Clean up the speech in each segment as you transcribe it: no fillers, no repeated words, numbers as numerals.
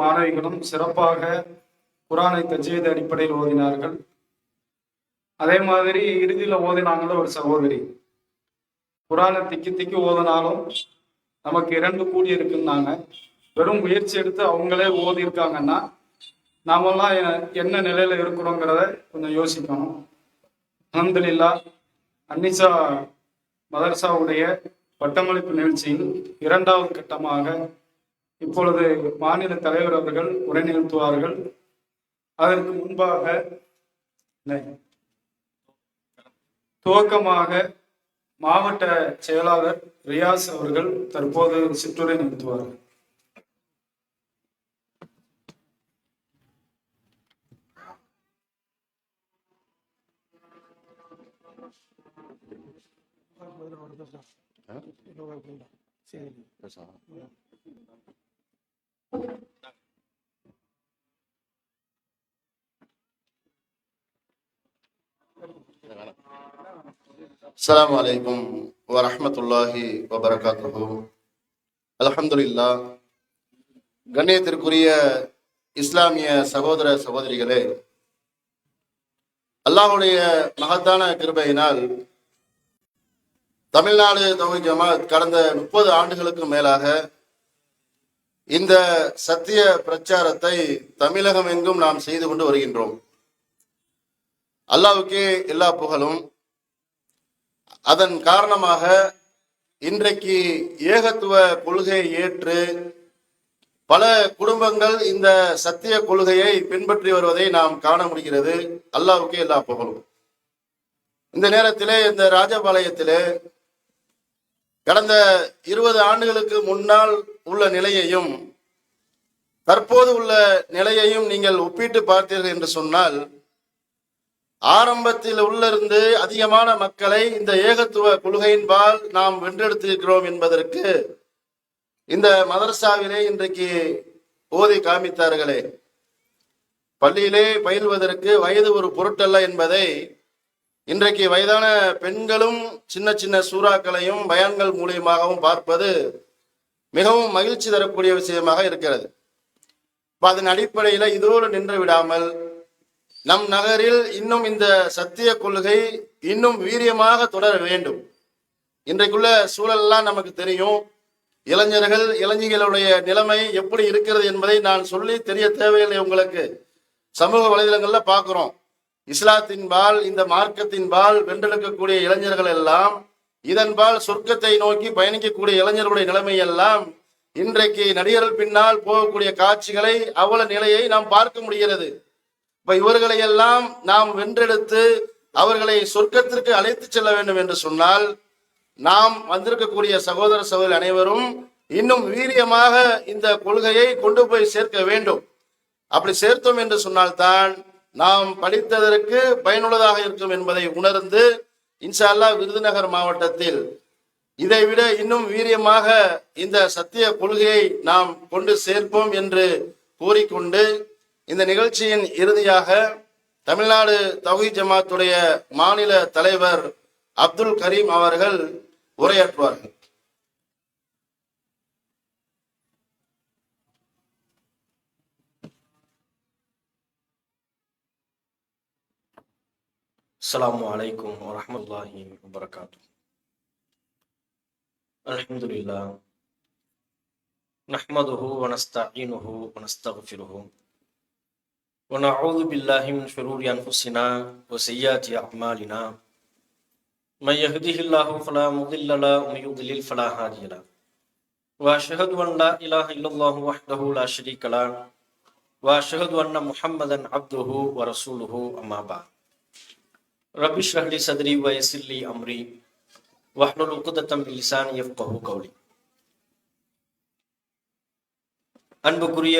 மாணவிகளும் சிறப்பாக குரானை தஜ்வீத் அடிப்படையில் ஓதினார்கள். அதே மாதிரி இறுதியில் ஓதினாங்கள ஒரு சகோதரி, குரானை திக்கி திக்கி ஓதினாலும் நமக்கு 2 கூலி இருக்குன்னாங்க. வெறும் முயற்சி எடுத்து அவங்களே ஓதிருக்காங்கன்னா நாமெல்லாம் என்ன நிலையில இருக்கிறோங்கிறத கொஞ்சம் யோசிக்கணும். அல்ஹம்துலில்லாஹ், அன்னிசா மதரசாவுடைய பட்டமளிப்பு நிகழ்ச்சியில் 2வது கட்டமாக இப்பொழுது மாநில தலைவர் அவர்கள் உரை நிகழ்த்துவார்கள். அதற்கு முன்பாக துவக்கமாக மாவட்ட செயலாளர் ரியாஸ் அவர்கள் தற்போது சிற்றுரை நிகழ்த்துவார்கள். அஸ்ஸலாமு அலைக்கும் வரஹ்மத்துல்லாஹி வபரகாத்துஹு. அல்ஹம்துலில்லாஹ். கண்ணியத்திற்குரிய இஸ்லாமிய சகோதர சகோதரிகளே, அல்லாஹ்வுடைய மகத்தான கிருபையினால் தமிழ்நாடு தௌஹீத் ஜமாத் கடந்த 30 ஆண்டுகளுக்கு மேலாக இந்த சத்திய பிரச்சாரத்தை தமிழகம் எங்கும் நாம் செய்து கொண்டு வருகின்றோம். அல்லாஹ்வுக்கே எல்லா புகழும். அதன் காரணமாக இன்றைக்கு ஏகத்துவ கொள்கையை ஏற்று பல குடும்பங்கள் இந்த சத்திய கொள்கையை பின்பற்றி வருவதை நாம் காண முடிகிறது. அல்லாஹ்வுக்கே எல்லா புகழும். இந்த நேரத்திலே இந்த ராஜபாளையத்திலே கடந்த 20 ஆண்டுகளுக்கு முன்னால் உள்ள நிலையையும் தற்போது உள்ள நிலையையும் நீங்கள் ஒப்பிட்டு பார்த்தீர்கள் என்று சொன்னால், ஆரம்பத்தில் உள்ளிருந்து அதிகமான மக்களை இந்த ஏகத்துவ கொள்கையின்பால் நாம் வென்றெடுத்திருக்கிறோம் என்பதற்கு இந்த மதரசாவிலே இன்றைக்கு ஓதி காமித்தார்களே. பள்ளியிலே பயில்வதற்கு வயது ஒரு பொருட்டல்ல என்பதை இன்றைக்கு வயதான பெண்களும் சின்ன சின்ன சூறாக்களையும் பயான்கள் மூலியமாகவும் பார்ப்பது மிகவும் மகிழ்ச்சி தரக்கூடிய விஷயமாக இருக்கிறது. அதன் அடிப்படையில் இதோடு நின்று விடாமல் நம் நகரில் இன்னும் இந்த சத்திய கொள்கை இன்னும் வீரியமாக தொடர வேண்டும். இன்றைக்குள்ள சூழல்லாம் நமக்கு தெரியும். இளைஞர்கள் இளைஞர்களுடைய நிலைமை எப்படி இருக்கிறது என்பதை நான் சொல்லி தெரிய தேவையில்லை. உங்களுக்கு சமூக வலைதளங்கள்ல பார்க்கிறோம். இஸ்லாத்தின்பால் இந்த மார்க்கத்தின்பால் வென்றெடுக்கக்கூடிய இளைஞர்கள் எல்லாம், இதன்பால் சொர்க்கத்தை நோக்கி பயணிக்கக்கூடிய இளைஞர்களுடைய நிலைமை எல்லாம் இன்றைக்கு நடிகர்கள் பின்னால் போகக்கூடிய காட்சிகளை அவ்வளவு நிலையை நாம் பார்க்க முடிகிறது. இப்ப இவர்களை எல்லாம் நாம் வென்றெடுத்து அவர்களை சொர்க்கத்திற்கு அழைத்து செல்ல வேண்டும் என்று சொன்னால், நாம் வந்திருக்கக்கூடிய சகோதர சகோதரி அனைவரும் இன்னும் வீரியமாக இந்த கொள்கையை கொண்டு போய் சேர்க்க வேண்டும். அப்படி சேர்த்தோம் என்று சொன்னால்தான் நாம் படித்ததற்கு பயனுள்ளதாக இருக்கும் என்பதை உணர்ந்து இன்ஷா அல்லாஹ் விருதுநகர் மாவட்டத்தில் இதைவிட இன்னும் வீரியமாக இந்த சத்திய கொள்கையை நாம் கொண்டு சேர்ப்போம் என்று கூறிக்கொண்டு, இந்த நிகழ்ச்சியின் இறுதியாக தமிழ்நாடு தௌஹீத் ஜமாத்துடைய மாநில தலைவர் அப்துல் கரீம் அவர்கள் உரையாற்றுவார்கள். அஸ்ஸலாமு அலைக்கும் வரஹ்மத்துல்லாஹி வபரகாத்துஹு. அல்ஹம்துலில்லாஹ் நஹ்மதுஹு வ நஸ்தஈனுஹு வ நஸ்தக்ஃபிருஹு வ நஊது பில்லாஹி மின் ஷுரூரி அன்ஃபுஸினா வ ஸய்யிஆத்தி அஅமாலினா மன் யஹ்திஹில்லாஹு ஃபலா முضில்ல லஹு வ மன் யுضلل ஃபலா ஹாதிய லஹு வ அஷ்ஹது அன் லா இலாஹா இல்லல்லாஹு வஹ்தஹு லா ஷரீக லஹு வ அஷ்ஹது அன்ன முஹம்மதன் அப்துஹு வ ரசூலுஹு அம்மா பஅத். ரப்பி ஷ்ரஹ் லி ஸத்ரி வ யஸ்ஸிர் லி அம்ரி வஹ்லுல் உக்தத்தம் மின் லிசானி யஃப்கஹு கௌலி. அன்புக்குரிய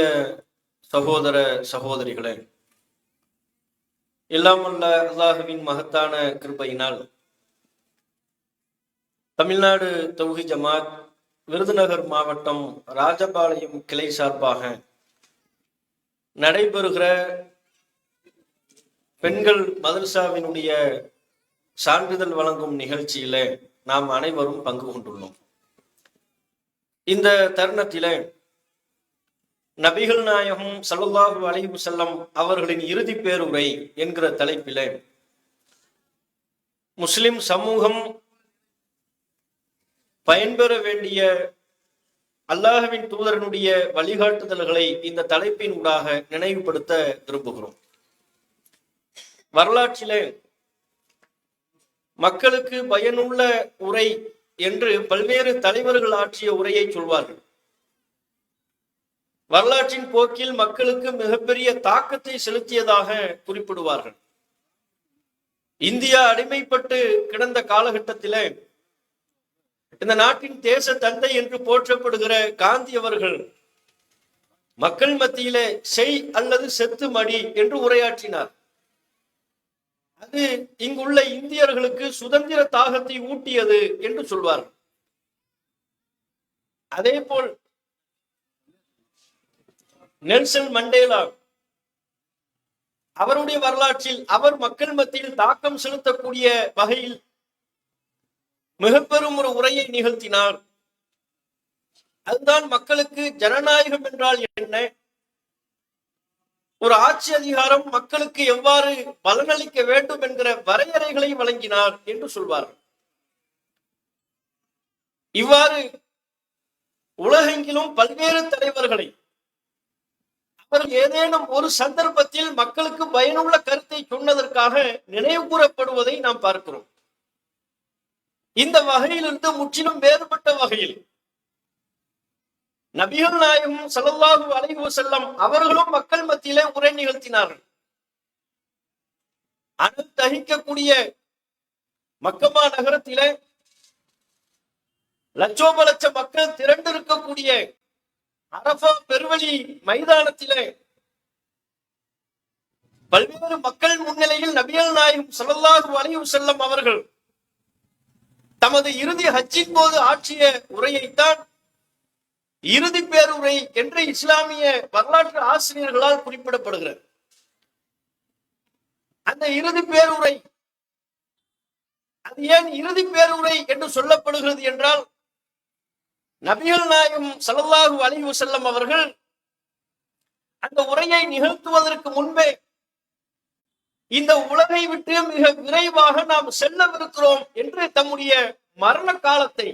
சகோதர சகோதரிகளே, எல்லாம் வல்ல அல்லாஹ்வின் மகத்தான கிருபையினால் தமிழ்நாடு தௌஹீத் ஜமாத் விருதுநகர் மாவட்டம் ராஜபாளையம் கிளை சார்பாக நடைபெறுகிற பெண்கள் மதரசாவினுடைய சான்றிதழ் வழங்கும் நிகழ்ச்சியில நாம் அனைவரும் பங்கு கொண்டுள்ளோம். இந்த தருணத்தில நபிகள் நாயகம் ஸல்லல்லாஹு அலைஹி வஸல்லம் அவர்களின் இறுதி பேருரை என்கிற தலைப்பிலே முஸ்லிம் சமூகம் பயன்பெற வேண்டிய அல்லாஹ்வின் தூதரனுடைய வழிகாட்டுதல்களை இந்த தலைப்பின் ஊடாக நினைவுபடுத்த விரும்புகிறோம். வரலாற்றிலே மக்களுக்கு பயனுள்ள உரை என்று பல்வேறு தலைவர்கள் ஆற்றிய உரையை சொல்வார்கள். வரலாற்றின் போக்கில் மக்களுக்கு மிகப்பெரிய தாக்கத்தை செலுத்தியதாக குறிப்பிடுவார்கள். இந்தியா அடிமைப்பட்டு கிடந்த காலகட்டத்திலே இந்த நாட்டின் தேச தந்தை என்று போற்றப்படுகிற காந்தி அவர்கள் மக்கள் மத்தியிலே செய் அல்லது செத்து மடி என்று உரையாற்றினார். அது இங்குள்ள இந்தியர்களுக்கு சுதந்திர தாகத்தை ஊட்டியது என்று சொல்வார்கள். அதே போல் நெல்சன் மண்டேலா அவருடைய வரலாற்றில் அவர் மக்கள் மத்தியில் தாக்கம் செலுத்தக்கூடிய வகையில் மிக பெரும் ஒரு உரையை நிகழ்த்தினார். அதுதான் மக்களுக்கு ஜனநாயகம் என்றால் என்ன, ஒரு ஆட்சி அதிகாரம் மக்களுக்கு எவ்வாறு பலனளிக்க வேண்டும் என்கிற வரையறைகளை வழங்கினார் என்று சொல்வார்கள். இவ்வாறு உலகெங்கிலும் பல்வேறு தலைவர்களை அவர் ஏதேனும் ஒரு சந்தர்ப்பத்தில் மக்களுக்கு பயனுள்ள கருத்தை சொன்னதற்காக நினைவு கூறப்படுவதை நாம் பார்க்கிறோம். இந்த வகையிலிருந்து முற்றிலும் வேறுபட்ட வகையில் நபிகள் நாயகம் ஸல்லல்லாஹு அலைஹி வஸல்லம் அவர்களும் மக்கள் மத்தியிலே உரை நிகழ்த்தினார்கள். அனல் தகிக்கக்கூடிய மக்கமா நகரத்திலே லட்சோப லட்ச மக்கள் திரண்டிருக்கக்கூடிய அரபா பெருவழி மைதானத்திலே பல்வேறு மக்கள் முன்னிலையில் நபிகள் நாயகம் ஸல்லல்லாஹு அலைஹி வஸல்லம் அவர்கள் தமது இறுதி ஹஜ்ஜின் போது ஆற்றிய உரையைத்தான் இறுதி பேருரை என்று இஸ்லாமிய வரலாற்று ஆசிரியர்களால் குறிப்பிடப்படுகிறது. அந்த இறுதி பேருரை அது ஏன் இறுதி பேருரை என்று சொல்லப்படுகிறது என்றால், நபிகள் நாயகம் ஸல்லல்லாஹு அலைஹி வஸல்லம் அவர்கள் அந்த உரையை நிகழ்த்துவதற்கு முன்பே இந்த உலகை விட்டு மிக விரைவாக நாம் செல்லவிருக்கிறோம் என்று தம்முடைய மரண காலத்தை,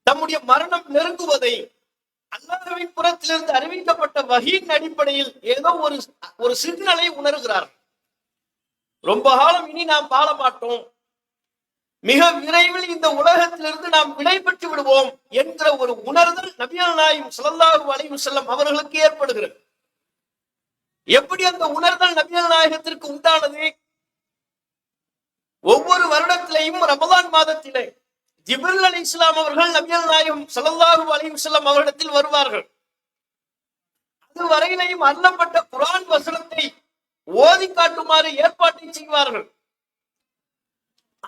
தம்முடைய மரணம் நெருங்குவதை அல்லாஹ்வின் புறத்திலிருந்து அறிவிக்கப்பட்ட வஹீயின் அடிப்படையில் ஏதோ ஒரு சிக்னலை உணர்கிறார். ரொம்ப காலம் இனி நாம் வாழ மாட்டோம், மிக விரைவில் இந்த உலகத்திலிருந்து நாம் விடை பெற்று விடுவோம் என்கிற ஒரு உணர்தல் நபிகள் நாயகம் ஸல்லல்லாஹு அலைஹி வஸல்லம் அவர்களுக்கு ஏற்படுகிறது. எப்படி அந்த உணர்தல் நபிகள் நாயகத்திற்கு உண்டானது? ஒவ்வொரு வருடத்திலேயும் ரமலான் மாதத்திலே ஜிப்ரீல் அலைஹிஸ்ஸலாம் அவர்கள் நபிகள் நாயகம் ஸல்லல்லாஹு அலைஹி வஸல்லம் அவரிடத்தில் வருவார்கள். அது வரையிலையும் அருளப்பட்ட குர்ஆன் வசனத்தை ஓதி காட்டுமாறு ஏற்பாட்டை செய்வார்கள்.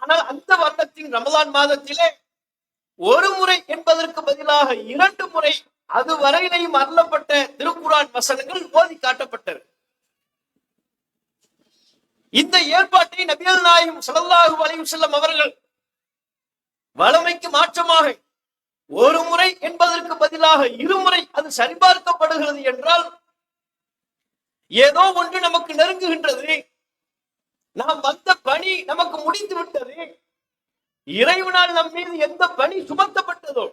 ஆனால் அந்த வருடத்தின் ரமலான் மாதத்திலே ஒரு முறை என்பதற்கு பதிலாக 2 முறை அது வரையிலையும் அருளப்பட்ட திருக்குர்ஆன் வசனங்கள் ஓதி காட்டப்பட்டது. இந்த ஏற்பாட்டை நபிகள் நாயகம் ஸல்லல்லாஹு அலைஹி வஸல்லம் அவர்கள் வழமைக்கு மாற்றமாக ஒரு முறை என்பதற்கு பதிலாக 2 முறை அது சரிபார்க்கப்படுகிறது என்றால், ஏதோ ஒன்று நமக்கு நெருங்குகின்றது, நாம் வந்த பணி நமக்கு முடிந்து விட்டது, இறைவனால் நம் மீது எந்த பணி சுமத்தப்பட்டதோ,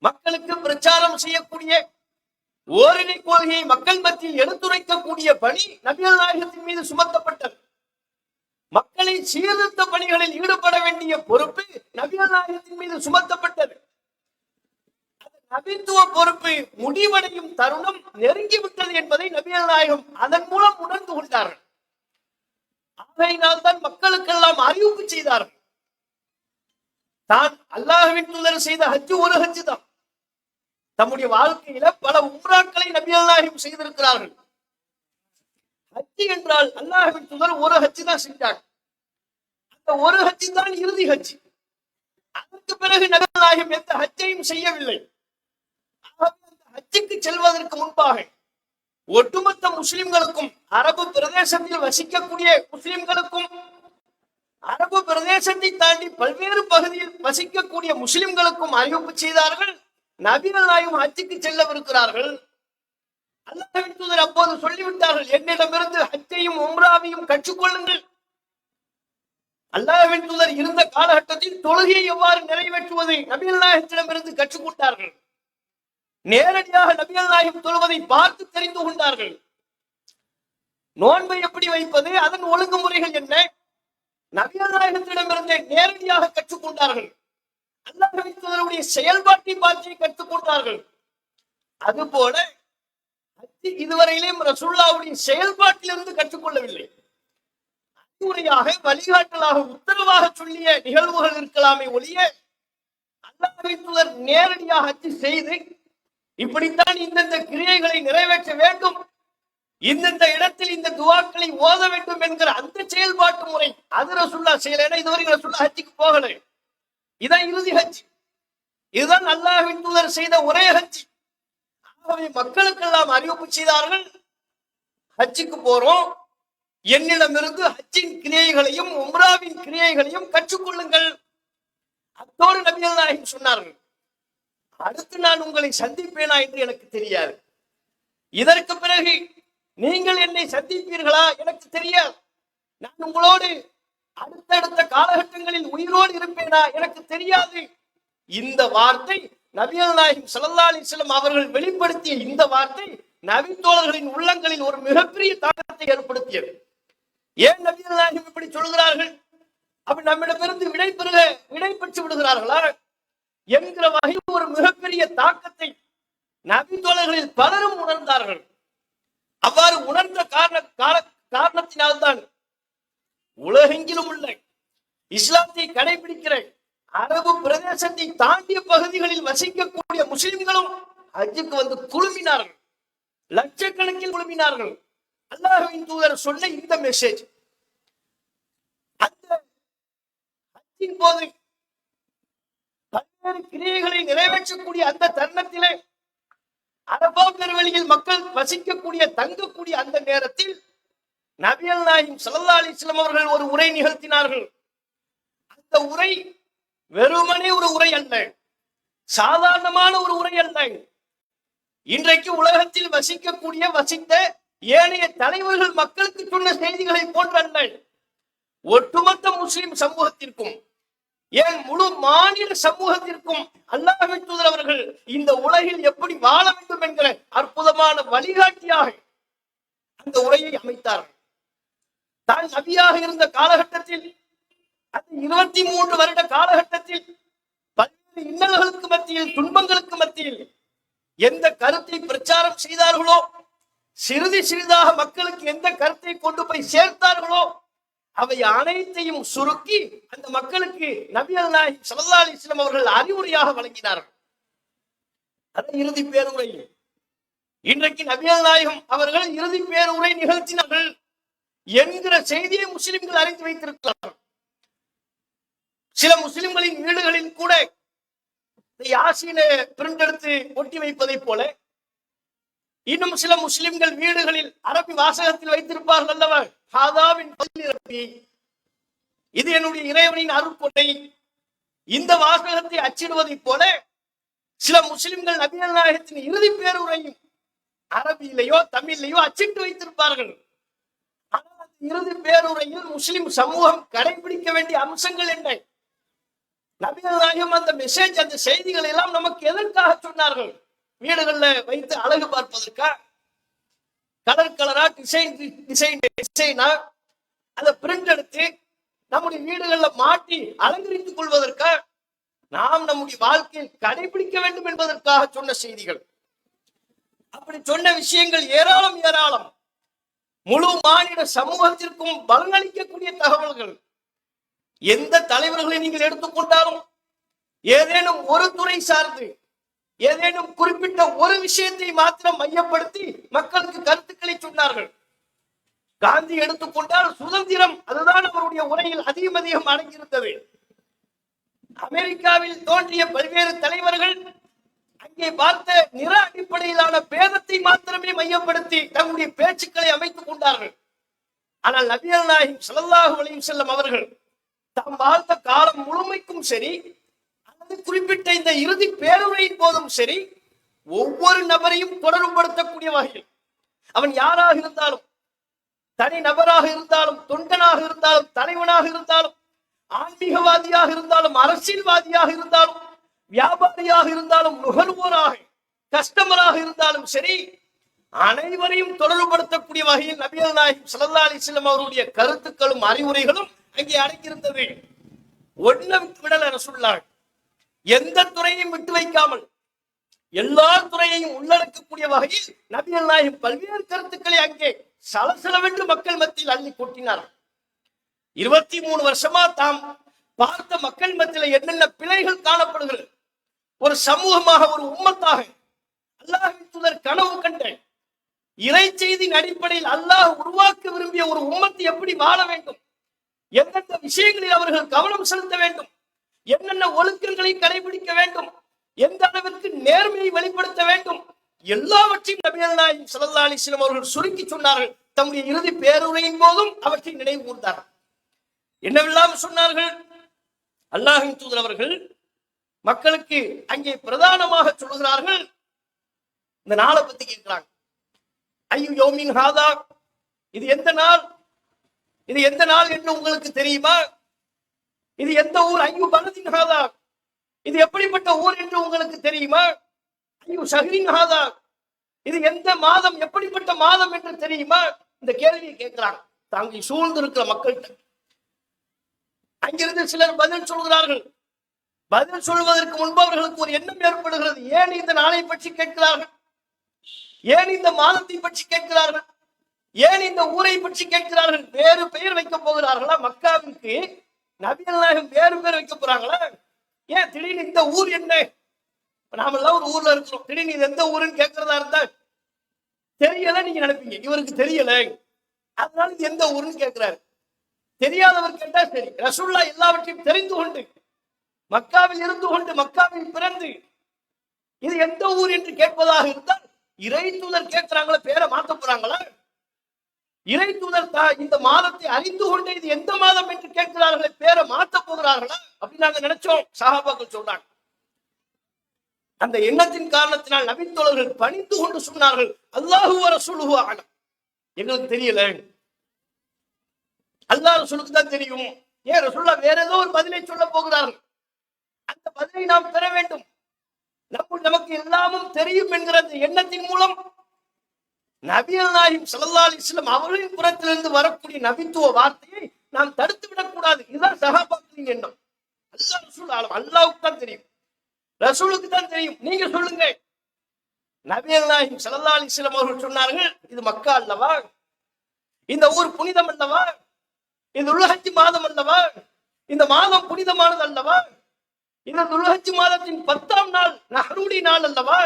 மக்களுக்கு பிரச்சாரம் செய்யக்கூடிய ஓரிரை கொள்கையை மக்கள் மத்தியில் எடுத்துரைக்கக்கூடிய பணி நபிகள் நாயகத்தின் மீது சுமத்தப்பட்டது. மக்களை சீர்திருத்த பணிகளில் ஈடுபட வேண்டிய பொறுப்பு நபிகள் நாயகத்தின் மீது சுமத்தப்பட்டது. நபித்துவ பொறுப்பு முடிவடையும் தருணம் நெருங்கிவிட்டது என்பதை நபிகள் நாயகம் அதன் மூலம் உணர்ந்து கொண்டார்கள். ஆகையினால் தான் மக்களுக்கெல்லாம் அறிவிப்பு செய்தார்கள். தான் அல்லாஹ்வின் தூதர் செய்த ஹஜ் ஒரு ஹஜ் தான். தம்முடைய வாழ்க்கையில பல உம்ராக்களை நபிகள் நாயகம் செய்திருக்கிறார்கள். ஹஜ் என்றால் அல்லாஹ்வின் தூதர் ஒரு ஹஜ் தான் செஞ்சாங்க. அந்த ஒரு ஹஜ் தான் இறுதி ஹஜ். அதற்கு பிறகு நபிகள் நாயகம் எந்த ஹஜ்ஜையும் செய்யவில்லை. ஹஜ்ஜுக்கு செல்வதற்கு முன்பாக ஒட்டுமொத்த முஸ்லிம்களுக்கும், அரபு பிரதேசத்தில் வசிக்கக்கூடிய முஸ்லிம்களுக்கும், அரபு பிரதேசத்தை தாண்டி பல்வேறு பகுதியில் வசிக்கக்கூடிய முஸ்லிம்களுக்கும் அறிவிப்பு செய்தார்கள். நபிகள் நாயகம் ஹஜ்ஜுக்கு செல்லவிருக்கிறார்கள். அல்லாஹ்வின் தூதர் அப்போது சொல்லிவிட்டார்கள், என்னிடமிருந்து ஹஜ்ஜையும் உம்ராவையும் கற்றுக்கொள்ளுங்கள். அல்லாஹ்வின் தூதர் இருந்த காலகட்டத்தில் தொழுகையை எவ்வாறு நிறைவேற்றுவது நபிகள் நாயகத்திடமிருந்து கற்றுக்கொண்டார்கள். நேரடியாக நபிகள் நாயகம் தொழுவதை பார்த்து தெரிந்து கொண்டார்கள். நோன்பை எப்படி வைப்பது, அதன் ஒழுங்குமுறைகள் என்ன, நபிகள் நாயகத்திடமிருந்து நேரடியாக கற்றுக்கொண்டார்கள். அல்லாஹ்வின் தூதருடைய செயல்பாட்டை பார்த்து கற்றுக்கொண்டார்கள். அதுபோல இதுவரையிலும் ரசூலுல்லாஹ்வுடைய செயல்பாட்டிலிருந்து கற்றுக்கொள்ளவில்லை. அறிவுரையாக, வழிகாட்டலாக, உத்தரவாக சொல்லிய நிகழ்வுகள் இருக்கலாமே ஒழிய அல்லாஹ்வின் தூதர் நேரடியாக ஹஜ் செய்து இப்படித்தான் இந்தந்த கிரியைகளை நிறைவேற்ற வேண்டும், இந்தந்த இடத்தில் இந்த துவாக்களை ஓத வேண்டும் என்கிற அந்த செயல்பாட்டு முறை அது ரசூலுல்லாஹ் செய்யல. இதுவரைக்கும் ரசூலுல்லாஹ் ஹஜ்ஜுக்கு போகல. இதான் இறுதி ஹஜ். இதுதான் அல்லாஹ்வின் தூதர் செய்த ஒரே ஹஜ். ஆகவே மக்களுக்கெல்லாம் அறிவிப்பு செய்தார்கள், ஹஜ்ஜுக்கு போறோம், என்னிடமிருந்து ஹஜ்ஜின் கிரியைகளையும் உம்ராவின் கிரியைகளையும் கற்றுக்கொள்ளுங்கள். அத்தோடு நபிகள் நாயகம் சொன்னார்கள், அடுத்து நான் உங்களை சந்திப்பேனா என்று எனக்கு தெரியாது, இதற்கு பிறகு நீங்கள் என்னை சந்திப்பீர்களா எனக்கு தெரியாது, நான் உங்களோடு அடுத்தடுத்த காலகட்டங்களில் உயிரோடு இருப்பேனா எனக்கு தெரியாது. இந்த வார்த்தை நபிகள் நாயகம் ஸல்லல்லாஹு அலைஹி வஸல்லம் அவர்கள் வெளிப்படுத்திய இந்த வார்த்தை நபி தோழர்களின் உள்ளங்களில் ஒரு மிகப்பெரிய தாக்கத்தை ஏற்படுத்தியது. ஏன் நபிகள் நாயகம் இப்படி சொல்கிறார்கள்? அப்ப நம்மிடமிருந்து விடை பெற்று விடுகிறார்களா என்கிற வகையில் ஒரு மிகப்பெரிய தாக்கத்தை நபி தோழர்களில் பலரும் உணர்ந்தார்கள். அவ்வாறு உணர்ந்த காரணத்தினால்தான் உலகெங்கிலும் உள்ள இஸ்லாத்தை கடைபிடிக்கிற அரபு பிரதேசத்தை தாண்டிய பகுதிகளில் வசிக்கக்கூடிய முஸ்லிம்களும் ஹஜ்ஜுக்கு வந்து குழுமினார்கள், லட்சக்கணக்கில் குழுமினார்கள். அல்லாஹ்வின் தூதர் சொன்ன இந்த மெசேஜ் அந்த ஹஜ்ஜின் போது பல்வேறு கிரியைகளை நிறைவேற்றக்கூடிய அந்த தருணத்திலே அரபா பெருவெளியில் மக்கள் வசிக்கக்கூடிய தங்கக்கூடிய அந்த நேரத்தில் நபிகள் நாயகம் ஸல்லல்லாஹு அலைஹி வஸல்லம் அவர்கள் ஒரு உரை நிகழ்த்தினார்கள். அந்த உரை வெறுமனே ஒரு உரை அல்ல, சாதாரணமான ஒரு உரை அல்ல. இன்றைக்கு உலகத்தில் வசித்த ஏனைய தலைவர்கள் மக்களுக்கு சொன்ன செய்திகளை போன்றல்ல. ஒட்டுமொத்த முஸ்லிம் சமூகத்திற்கும், ஏன் முழு மாநில சமூகத்திற்கும் அல்லாஹ்வின் தூதர் அவர்கள் இந்த உலகில் எப்படி வாழ வேண்டும் என்கிற அற்புதமான வழிகாட்டியாக அந்த உரையை அமைத்தார்கள். தான் நபியாக இருந்த காலகட்டத்தில், அந்த 23 வருட காலகட்டத்தில் பல்வேறு இன்னல்களுக்கு மத்தியில், துன்பங்களுக்கு மத்தியில் எந்த கருத்தை பிரச்சாரம் செய்தார்களோ, சிறிதாக மக்களுக்கு எந்த கருத்தை கொண்டு போய் சேர்த்தார்களோ, அவை அனைத்தையும் சுருக்கி அந்த மக்களுக்கு நபிகள் நாயகம் ஸல்லல்லாஹு அலைஹி வஸல்லம் அவர்கள் அறிவுரையாக வழங்கினார்கள். அது இறுதி பேருரை. இன்றைக்கு நபிகள் நாயகம் அவர்கள் இறுதி பேருரை நிகழ்த்தினார்கள் என்கிற செய்தியை முஸ்லிம்கள் அறிந்து வைத்திருக்கிறார்கள். சில முஸ்லிம்களின் வீடுகளில் கூட யாசீனை பிரிண்ட் எடுத்து ஒட்டி வைப்பதை போல, இன்னும் சில முஸ்லிம்கள் வீடுகளில் அரபி வாசகத்தில் வைத்திருப்பார்கள் அல்லவா, ஹாதாவின் ரப்பி, இது என்னுடைய இறைவனின் அருட்கொடை, இந்த வாசகத்தை அச்சிடுவதை போல சில முஸ்லிம்கள் நபிகள் நாயகத்தின் இறுதி பேருரையும் அரபியிலேயோ தமிழிலேயோ அச்சிட்டு வைத்திருப்பார்கள். ஆனால் அந்த இறுதி பேருரையில் முஸ்லிம் சமூகம் கடைபிடிக்க வேண்டிய அம்சங்கள் என்ன? நபிகள் நாயகம் அந்த மெசேஜ், அந்த செய்திகள் எல்லாம் நமக்கு எதற்காக சொன்னார்கள்? வீடுகள்ல வைத்து அழகு பார்ப்பதற்கா, கலர் கலரா டிசைனா அதை பிரிண்ட் எடுத்து நம்முடைய வீடுகள்ல மாட்டி அலங்கரித்துக் கொள்வதற்கா, நாம் நம்முடைய வாழ்க்கையில் கடைபிடிக்க வேண்டும் என்பதற்காக சொன்ன செய்திகள். அப்படி சொன்ன விஷயங்கள் ஏராளம். முழு மாநில சமூகத்திற்கும் பலனளிக்கக்கூடிய தகவல்கள். எந்த தலைவர்களை நீங்கள் எடுத்துக்கொண்டாலும் ஏதேனும் ஒரு துறை சார்ந்து ஏதேனும் குறிப்பிட்ட ஒரு விஷயத்தை மாத்திரம் மையப்படுத்தி மக்களுக்கு கருத்துக்களை சொன்னார்கள். காந்தி எடுத்துக்கொண்டால் சுதந்திரம், அதுதான் அவருடைய உரையில் அதிகம் அடங்கியிருந்தது. அமெரிக்காவில் தோன்றிய பல்வேறு தலைவர்கள் அங்கே பார்த்த நிற அடிப்படையிலான பேதத்தை மாத்திரமே மையப்படுத்தி தங்களுடைய பேச்சுக்களை அமைத்துக் கொண்டார்கள். ஆனால் நபிகள் நாயகம் ஸல்லல்லாஹு அலைஹி வஸல்லம் அவர்கள் தாம் வாழ்ந்த காலம் முழுமைக்கும் சரி, அல்லது அடுத்து குறிப்பிட்ட இந்த இறுதி பேருரையின் போதும் சரி, ஒவ்வொரு நபரையும் தொடர்புபடுத்தக்கூடிய வகையில் அவன் யாராக இருந்தாலும், தனி நபராக இருந்தாலும், தொண்டனாக இருந்தாலும், தலைவனாக இருந்தாலும், ஆன்மீகவாதியாக இருந்தாலும், அரசியல்வாதியாக இருந்தாலும், வியாபாரியாக இருந்தாலும், நுகர்வோராக கஸ்டமராக இருந்தாலும் சரி, அனைவரையும் தொடர்புபடுத்தக்கூடிய வகையில் நபிகள் நாயகம் ஸல்லல்லாஹு அலைஹி வஸல்லம் அவருடைய கருத்துக்களும் அறிவுரைகளும் அங்கே அடங்கியிருந்தது. ஒன்ன விட்டு விடல ரசூலுல்லாஹ். எந்த துறையையும் விட்டு வைக்காமல் எல்லா துறையையும் உள்ளடக்கக்கூடிய வகையில் நபிகள் நாயகம் பல்வேறு கருத்துக்களை அங்கே சலசலவென்று மக்கள் மத்தியில் அள்ளி கொட்டினார். 23 வருஷமா தாம் பார்த்த மக்கள் மத்தியில் என்னென்ன பிழைகள் காணப்படுகிறது, ஒரு சமூகமாக, ஒரு உம்மத்தாக அல்லாஹ்வின் தூதர் கனவு கண்ட இறை செய்தியின் அடிப்படையில் அல்லாஹ் உருவாக்க விரும்பிய ஒரு உம்மத்து எப்படி வாழ வேண்டும், எந்தெந்த விஷயங்களில் அவர்கள் கவனம் செலுத்த வேண்டும், என்னென்ன ஒழுக்கங்களை கடைபிடிக்க வேண்டும், எந்த அளவிற்கு நேர்மையை வெளிப்படுத்த வேண்டும், எல்லாவற்றையும் நபிகள் நாயகம் ஸல்லல்லாஹு அலைஹி வஸல்லம் அவர்கள் சுருக்கி சொன்னார்கள். தம்முடைய இறுதி பேருரையின் போதும் அவற்றை நினைவு கூர்ந்தார்கள். என்னவெல்லாம் சொன்னார்கள்? அல்லாஹ்வின் தூதர் அவர்கள் மக்களுக்கு அங்கே பிரதானமாக சொல்லுகிறார்கள். இந்த நாளை பத்தி கேட்கிறாங்க. ஐயோ யௌமின் ஹாதா, இது எந்த நாள், இது எந்த நாள் என்று உங்களுக்கு தெரியுமா? இது எந்த ஊர்? ஐயோ பலதின் ஹாதா, இது எப்படிப்பட்ட ஊர் என்று உங்களுக்கு தெரியுமா? ஐயோ ஷஹ்ரின் ஹாதா, இது எந்த மாதம், எப்படிப்பட்ட மாதம் என்று தெரியுமா? இந்த கேள்வியை கேட்கிறாங்க தாங்கள் சூழ்ந்து இருக்கிற மக்கள்கிட்ட. அங்கிருந்து சிலர் பதில் சொல்கிறார்கள். பதில் சொல்வதற்கு முன்பு அவர்களுக்கு ஒரு எண்ணம் ஏற்படுகிறது. ஏன் இந்த நாளை பற்றி கேட்கிறார்கள்? ஏன் இந்த மாதத்தை பற்றி கேட்கிறார்கள்? ஏன் இந்த ஊரை பற்றி கேட்கிறார்கள்? வேறு பெயர் வைக்க போகிறார்களா? மக்காவிற்கு நபிகள் நாயகம் வேறு பேர் வைக்க போறாங்களா? ஏன் திடீர்னு இந்த ஊர் என்ன? நாமெல்லாம் ஒரு ஊர்ல இருக்கிறோம், திடீர்னு இது எந்த ஊருன்னு கேட்கறதா இருந்தா தெரியல நீங்க நினைப்பீங்க, இவருக்கு தெரியல அதனால இது எந்த ஊருன்னு கேட்கிறாரு. தெரியாதவர் கேட்டா சரி. ரசூலுல்லாஹ் எல்லாவற்றையும் தெரிந்து கொண்டு மக்காவில் இருந்து கொண்டு மக்காவில் பிறந்து இது எந்த ஊர் என்று கேட்பதாக இருந்தால், இறை தூதர் கேட்கிறாங்களா, பேரை மாத்த போறாங்களா? இறை தூதர் இந்த மாதத்தை அறிந்து கொண்டு இது எந்த மாதம் என்று கேட்கிறார்களே, பேரை மாத்த போகிறார்களா அப்படின்னு நாங்க நினைச்சோம். சஹாபாக்கள் சொல்றாங்க. அந்த எண்ணத்தின் காரணத்தினால் நபித்தோழர்கள் பணிந்து கொண்டு சொன்னார்கள், அல்லாஹு வ ரசூலுஹு அலம், எங்களுக்கு தெரியல, அல்லாஹ் ரசூலுக்கு தான் தெரியும். ஏன் ரசூலுல்லாஹ் வேற ஏதோ ஒரு பதிலை சொல்ல போகிறார்கள், அந்த பதிலை நாம் பெற வேண்டும். நமக்கு எல்லாமும் தெரியும் என்கிற அந்த எண்ணத்தின் மூலம் நபிகள் நாயகம் ஸல்லல்லாஹு அலைஹி வஸல்லம் அவர்களின் புறத்திலிருந்து வரக்கூடிய நபித்துவ வார்த்தையை நாம் தடுத்து விடக்கூடாது. இதுதான் சஹாபாக்களின் எண்ணம். அல்லாஹ் ரசூல் ஆலம், அல்லாஹ்வுக்கு தான் தெரியும், ரசூலுக்கு தான் தெரியும், நீங்க சொல்லுங்க. நபிகள் நாயகம் ஸல்லல்லாஹு அலைஹி வஸல்லம் அவர்கள் சொன்னார்கள், இது மக்கா அல்லவா, இந்த ஊர் புனிதம் அல்லவா, இது துல்ஹஜ் மாதம் அல்லவா, இந்த மாதம் புனிதமானது அல்லவா, இந்த துல்ஹஜ் மாதத்தின் 10ஆம் நாள் நஹ்ருடி நாள் அல்லவா,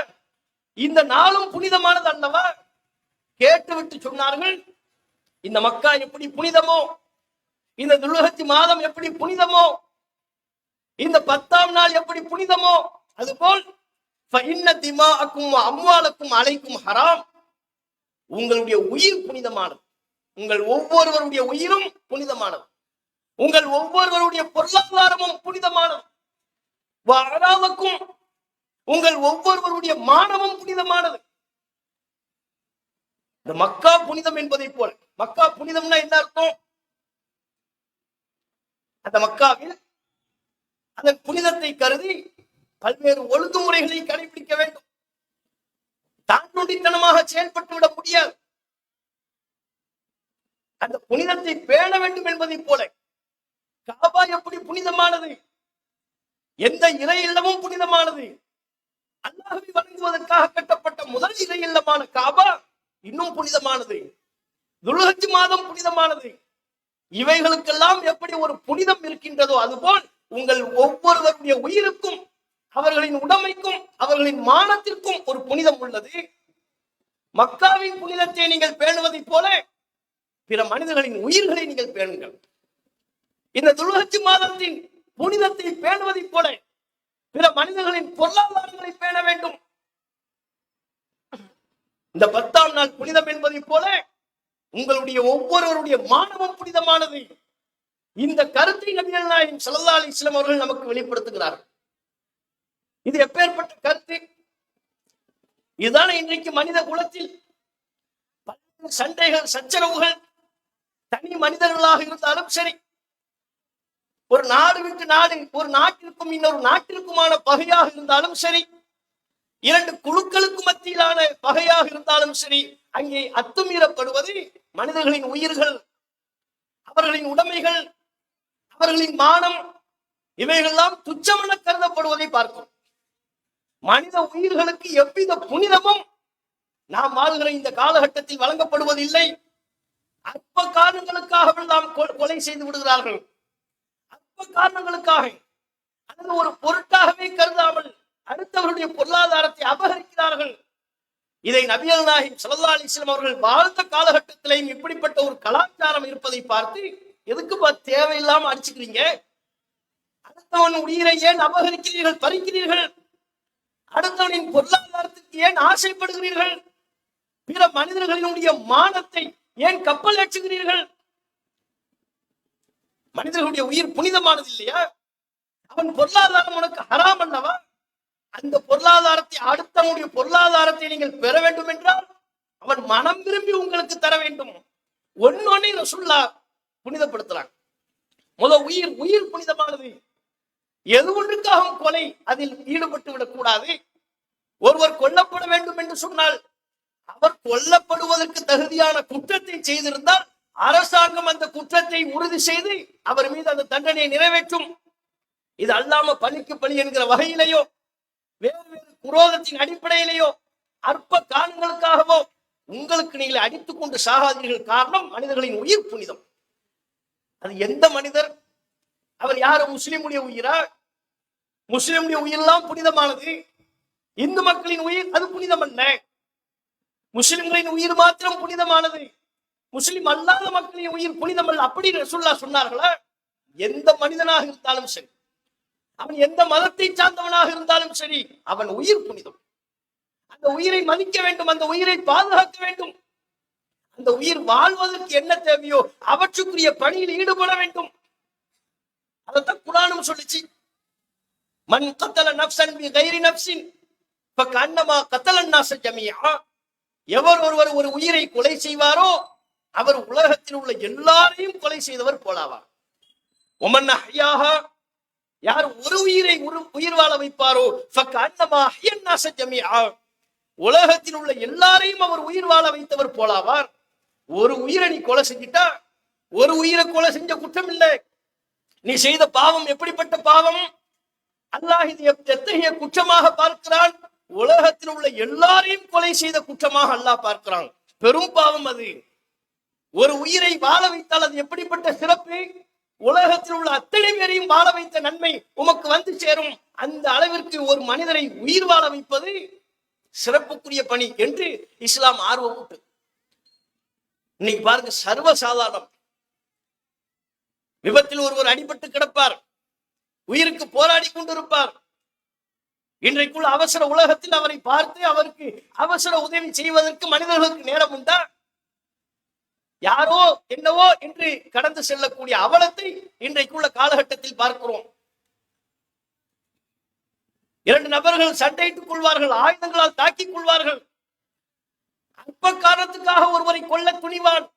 இந்த நாளும் புனிதமானது அல்லவா. கேட்டுவிட்டு சொன்னார்கள், இந்த மக்கா எப்படி புனிதமோ, இந்த துல்ஹஜ் மாதம் எப்படி புனிதமோ, இந்த 10ஆம் நாள் எப்படி புனிதமோ, அதுபோல் ஃபஇன்ன திமாஅக்கும் வ அம்வாலக்கும் அலைக்கும் ஹராம், உங்களுடைய உயிர் புனிதமானது, உங்கள் ஒவ்வொருவருடைய உயிரும் புனிதமானது, உங்கள் ஒவ்வொருவருடைய பொருளாதாரமும் புனிதமானது, வ அராமக்கும், உங்கள் ஒவ்வொருவருடைய மானமும் புனிதமானது. இந்த மக்கா புனிதம் என்பதை போல, மக்கா புனிதம்னா என்ன அர்த்தம்? அந்த மக்காவில் அதன் புனிதத்தை கருதி பல்வேறு ஒழுங்குமுறைகளை கடைபிடிக்க வேண்டும். தாண்டுடித்தனமாக செயல்பட்டு விட முடியாது. அந்த புனிதத்தை பேண வேண்டும் என்பதை போல காபா எப்படி புனிதமானது, எந்த இறை இல்லமும் புனிதமானது, அல்லாஹ்வை வணங்குவதற்காக கட்டப்பட்ட முதல் இறை இல்லமான காபா இன்னும் புனிதமானது, துல்ஹஜ் மாதம் புனிதமானது. இவைகளுக்கெல்லாம் எப்படி ஒரு புனிதம் இருக்கின்றதோ அதுபோல் உங்கள் ஒவ்வொருவருடைய உயிருக்கும், அவர்களின் உடைமைக்கும், அவர்களின் மானத்திற்கும் ஒரு புனிதம் உள்ளது. மக்காவின் புனிதத்தை நீங்கள் பேணுவதைப் போல பிற மனிதர்களின் உயிர்களை நீங்கள் பேணுங்கள். இந்த துல்ஹஜ் மாதத்தின் புனிதத்தை பேணுவதைப் போல பிற மனிதர்களின் பொருளாதாரங்களை பேண வேண்டும். இந்த 10ஆம் நாள் புனிதம் என்பதைப் போல உங்களுடைய ஒவ்வொருவருடைய மானமும் புனிதமானது. இந்த கருத்தை நபிகள் நாயகம் ஸல்லல்லாஹு அலைஹி வஸல்லம் அவர்கள் நமக்கு வெளிப்படுத்துகிறார்கள். இது எப்பேற்பட்ட கருத்து? இதுதானே இன்றைக்கு மனித குலத்தில் பல்வேறு சண்டைகள், சச்சரவுகள், தனி மனிதர்களாக இருந்தாலும் சரி, ஒரு நாடு விட்டு நாடு, ஒரு நாட்டிற்கும் இன்னொரு நாட்டிற்குமான பகையாக இருந்தாலும் சரி, இரண்டு குழுக்களுக்கு மத்தியிலான பகையாக இருந்தாலும் சரி, அங்கே அத்துமீறப்படுவது மனிதர்களின் உயிர்கள், அவர்களின் உடைமைகள், அவர்களின் மானம், இவைகளெல்லாம் துச்சமென கருதப்படுவதை பார்க்கிறோம். மனித உயிர்களுக்கு எவ்வித புனிதமும் நாம் வாழ்கிற இந்த காலகட்டத்தில் வழங்கப்படுவதில்லை. அற்ப காரணங்களுக்காக நாம் கொலை செய்து விடுகிறார்கள். அற்ப காரணங்களுக்காக, அல்லது ஒரு பொருட்டாகவே கருதாமல் அடுத்தவருடைய பொருளாதாரத்தை அபகரிக்கிறார்கள். இதை நபிகள் நாயகம் ஸல்லல்லாஹு அலைஹி வஸல்லம் அவர்கள் வாழ்ந்த காலகட்டத்திலேயும் இப்படிப்பட்ட ஒரு கலாச்சாரம் இருப்பதை பார்த்து, எதுக்கு தேவையில்லாம அடிச்சுக்கிறீங்க? அடுத்தவன் உயிரை ஏன் அபகரிக்கிறீர்கள், பறிக்கிறீர்கள்? அடுத்தவனின் பொருளாதாரத்துக்கு ஏன் ஆசைப்படுகிறீர்கள்? பிற மனிதர்களினுடைய மானத்தை ஏன் கப்பல் ஏற்றுகிறீர்கள்? மனிதர்களுடைய உயிர் புனிதமானது இல்லையா? அவன் பொருளாதாரம் உனக்கு ஹராம் அல்லவா? அந்த பொருளாதாரத்தை, அடுத்தவனுடைய பொருளாதாரத்தை நீங்கள் பெற வேண்டும் என்றால் அவன் மனம் விரும்பி உங்களுக்கு தர வேண்டும். ஒன்னொன்னை ரசூலுல்லாஹ் புனிதப்படுத்துறாங்க. உயிர் புனிதமானது. எது ஒன்றுக்காகவும் கொலை அதில் ஈடுபட்டு விடக்கூடாது. ஒருவர் கொல்லப்பட வேண்டும் என்று சொன்னால் அவர் கொல்லப்படுவதற்கு தகுதியான குற்றத்தை செய்திருந்தால் அரசாங்கம் அந்த குற்றத்தை உறுதி செய்து அவர் மீது அந்த தண்டனையை நிறைவேற்றும். இது அல்லாம பழிக்கு பழி என்கிற வகையிலேயோ, வேறு வேறு குரோதத்தின் அடிப்படையிலேயோ, அற்ப காரணங்களுக்காகவோ உங்களுக்கு நீங்கள் அடித்துக் கொண்டு சாகாதீர்கள். காரணம், மனிதர்களின் உயிர் புனிதம். அது எந்த மனிதர்? அவர் யாரு? முஸ்லிமுடைய உயிரா? முஸ்லிமுடைய உயிரெல்லாம் புனிதமானது. இந்து மக்களின் உயிர் அது புனிதம் அல்ல. முஸ்லிம்களின் உயிர் மாத்திரம் புனிதமானது. முஸ்லிம் அல்லாத மக்களின் உயிர் புனிதம் அல்ல. அப்படி ரசூலுல்லாஹ் சொன்னார்களா? எந்த மனிதனாக இருந்தாலும் சரி, அவன் எந்த மதத்தை சார்ந்தவனாக இருந்தாலும் சரி, அவன் உயிர் புனிதம். அந்த உயிரை மதிக்க வேண்டும், அந்த உயிரை பாதுகாக்க வேண்டும். அந்த உயிர் வாழ்வதற்கு என்ன தேவையோ அவற்றுக்குரிய பணியில் ஈடுபட வேண்டும். அதைத்தான் குர்ஆனும் சொல்லிச்சு. மன் கத்தல நஃப்ஸன் பிகைரி நஃப்ஸின் ஃபகன்னமா கத்தலன் நாஸ ஜமீஆ. எவர் ஒருவர் ஒரு உயிரை கொலை செய்வாரோ அவர் உலகத்தில் உள்ள எல்லாரையும் கொலை செய்தவர் போலாவார். ஒமன் அஹ்யாஹா, யார் ஒரு உயிரை உயிர் வாழ வைப்பாரோ ஃபகன்னமா அஹ்யன் நாஸ ஜமீஆ, உலகத்தில் உள்ள எல்லாரையும் அவர் உயிர் வாழ வைத்தவர் போலாவார். ஒரு உயிரை நீ கொலை செஞ்சிட்டா, ஒரு உயிரை கொலை செஞ்ச குற்றம் இல்லை. நீ செய்த பாவம் எப்படிப்பட்ட பாவம்? அல்லாஹ் இது எத்தகைய குற்றமாக பார்க்கிறான்? உலகத்தில் உள்ள எல்லாரையும் கொலை செய்த குற்றமாக அல்லாஹ் பார்க்கிறான். பெரும் பாவம் அது. ஒரு உயிரை வாழ வைத்தால் அது எப்படிப்பட்ட சிறப்பு? உலகத்தில் உள்ள அத்தனை பேரையும் வாழ வைத்த நன்மை உமக்கு வந்து சேரும். அந்த அளவிற்கு ஒரு மனிதரை உயிர் வாழ வைப்பது சிறப்புக்குரிய பணி என்று இஸ்லாம் ஆர்வம் உண்டு. இன்னைக்கு பாருங்க, சர்வசாதாரணம். விபத்தில் ஒருவர் அடிபட்டு கிடப்பார், உயிருக்கு போராடி கொண்டிருப்பார். இன்றைக்குள்ள அவசர உலகத்தில் அவரை பார்த்து அவருக்கு அவசர உதவி செய்வதற்கு மனிதர்களுக்கு நேரம் உண்டா? யாரோ என்னவோ என்று கடந்து செல்லக்கூடிய அவலத்தை இன்றைக்குள்ள காலகட்டத்தில் பார்க்கிறோம். இரண்டு நபர்கள் சண்டையிட்டுக் கொள்வார்கள், ஆயுதங்களால் தாக்கிக் கொள்வார்கள். அற்ப காரணத்துக்காக ஒருவரை கொல்ல துணிவான்.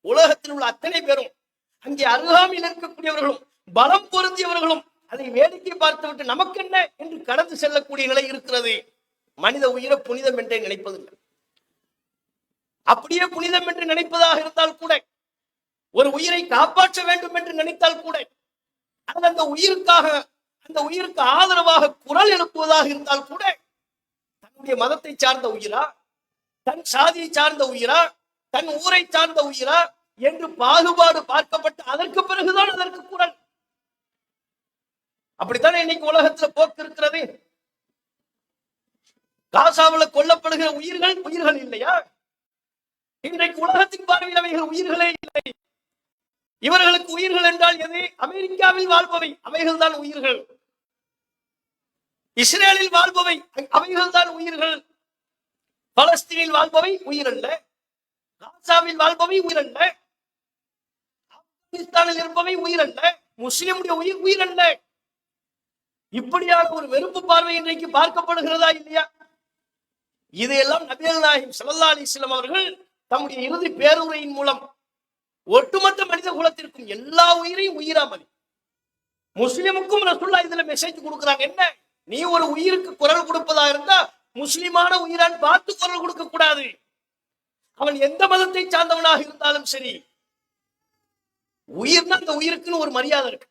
உலகத்தில் உள்ள அத்தனை பேரும், அங்கே அருகாமையில் இருக்கக்கூடியவர்களும் பலம் பொருந்தியவர்களும் அதை வேடிக்கை பார்த்துவிட்டு நமக்கு என்ன என்று கடந்து செல்லக்கூடிய நிலை இருக்கிறது. மனித உயிரை புனிதம் என்றே நினைப்பதில்லை. அப்படியே புனிதம் என்று நினைப்பதாக இருந்தால் கூட, ஒரு உயிரை காப்பாற்ற வேண்டும் என்று நினைத்தால் கூட, அந்த உயிருக்கு ஆதரவாக குரல் எழுப்புவதாக இருந்தால் கூட, தன்னுடைய மதத்தை சார்ந்த உயிரா, தன் சாதியை சார்ந்த உயிரா, தன் ஊரை சார்ந்த உயிரா என்று பாகுபாடு பார்க்கப்பட்டு அதற்கு பிறகுதான் அதற்கு குரல். அப்படித்தானே இன்னைக்கு உலகத்துல போக்கு இருக்கிறது. காசாவுல கொல்லப்படுகிற உயிர்கள் இல்லையா? இன்றைக்கு உலகத்தின் பார்வையில் அவைகள் உயிர்களே இல்லை. இவர்களுக்கு உயிர்கள் என்றால் எது? அமெரிக்காவில் வாழ்பவை அவைகள் தான் உயிர்கள். இஸ்ரேலில் வாழ்பவை அவைகள் தான் உயிர்கள். பலஸ்தீனில் வாழ்பவை உயிரல்ல. காசாவில் வாழ்பவை உயிரல்ல. ஆப்கானிஸ்தானில் இருப்பவை உயிரல்ல. முஸ்லிமுடைய உயிரல்ல. இப்படியான ஒரு வெறுப்பு பார்வை இன்றைக்கு பார்க்கப்படுகிறதா இல்லையா? இதையெல்லாம் நபிகள் நாயகம் ஸல்லல்லாஹு அலைஹி வஸல்லம் அவர்கள் தம்முடைய இறுதி பேருரையின் மூலம் ஒட்டுமொத்த மனித குலத்திற்கும் எல்லா உயிரையும் உயிரா மதி. முஸ்லிமுக்கும் ரசூலுல்லாஹ் இதுல மெசேஜ் கொடுக்குறாங்க. என்ன? நீ ஒரு உயிருக்கு குரல் கொடுப்பதா இருந்தா முஸ்லிமான உயிரான் பார்த்து குரல் கொடுக்க கூடாது. அவன் எந்த மதத்தை சார்ந்தவனாக இருந்தாலும் சரி, உயிர்னா அந்த உயிருக்குன்னு ஒரு மரியாதை இருக்கு.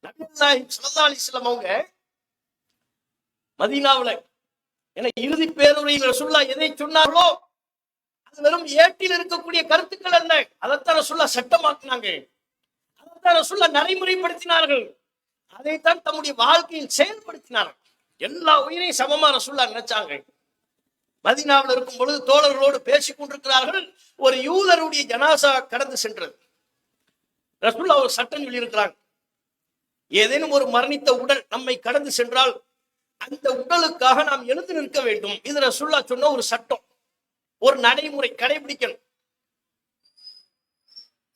நபிகள் நாயகம் ஸல்லல்லாஹு அலைஹி வஸல்லம் அவங்க மதீனாவுல என இறுதி பேருரையில் ரசூலுல்லாஹ் எதை சொன்னார்களோ அது வெறும் ஏட்டில் இருக்கக்கூடிய கருத்துக்கள் அல்ல. அதைத்தான் ரசூலுல்லாஹ் சட்டமாக்குனாங்க. அதைத்தான் ரசூலுல்லாஹ் நடைமுறைப்படுத்தினார்கள். அதைத்தான் தம்முடைய வாழ்க்கையில் செயல்படுத்தினார்கள். எல்லா உயிரையும் சமமா ரசூலுல்லாஹ் நினைச்சாங்க. மதீனாவில் இருக்கும் பொழுது தோழர்களோடு பேசிக் கொண்டிருக்கிறார்கள். ஒரு யூதருடைய ஜனாசா கடந்து சென்றது. ரசூலுல்லாஹ் ஒரு சட்டம் சொல்லியிருக்கிறாங்க. ஏதேனும் ஒரு மரணித்த உடல் நம்மை கடந்து சென்றால் அந்த உடலுக்காக நாம் எழுந்து நிற்க வேண்டும். இது ரசூலுல்லாஹ் சொன்ன ஒரு சட்டம், ஒரு நடைமுறை, கடைபிடிக்கணும்.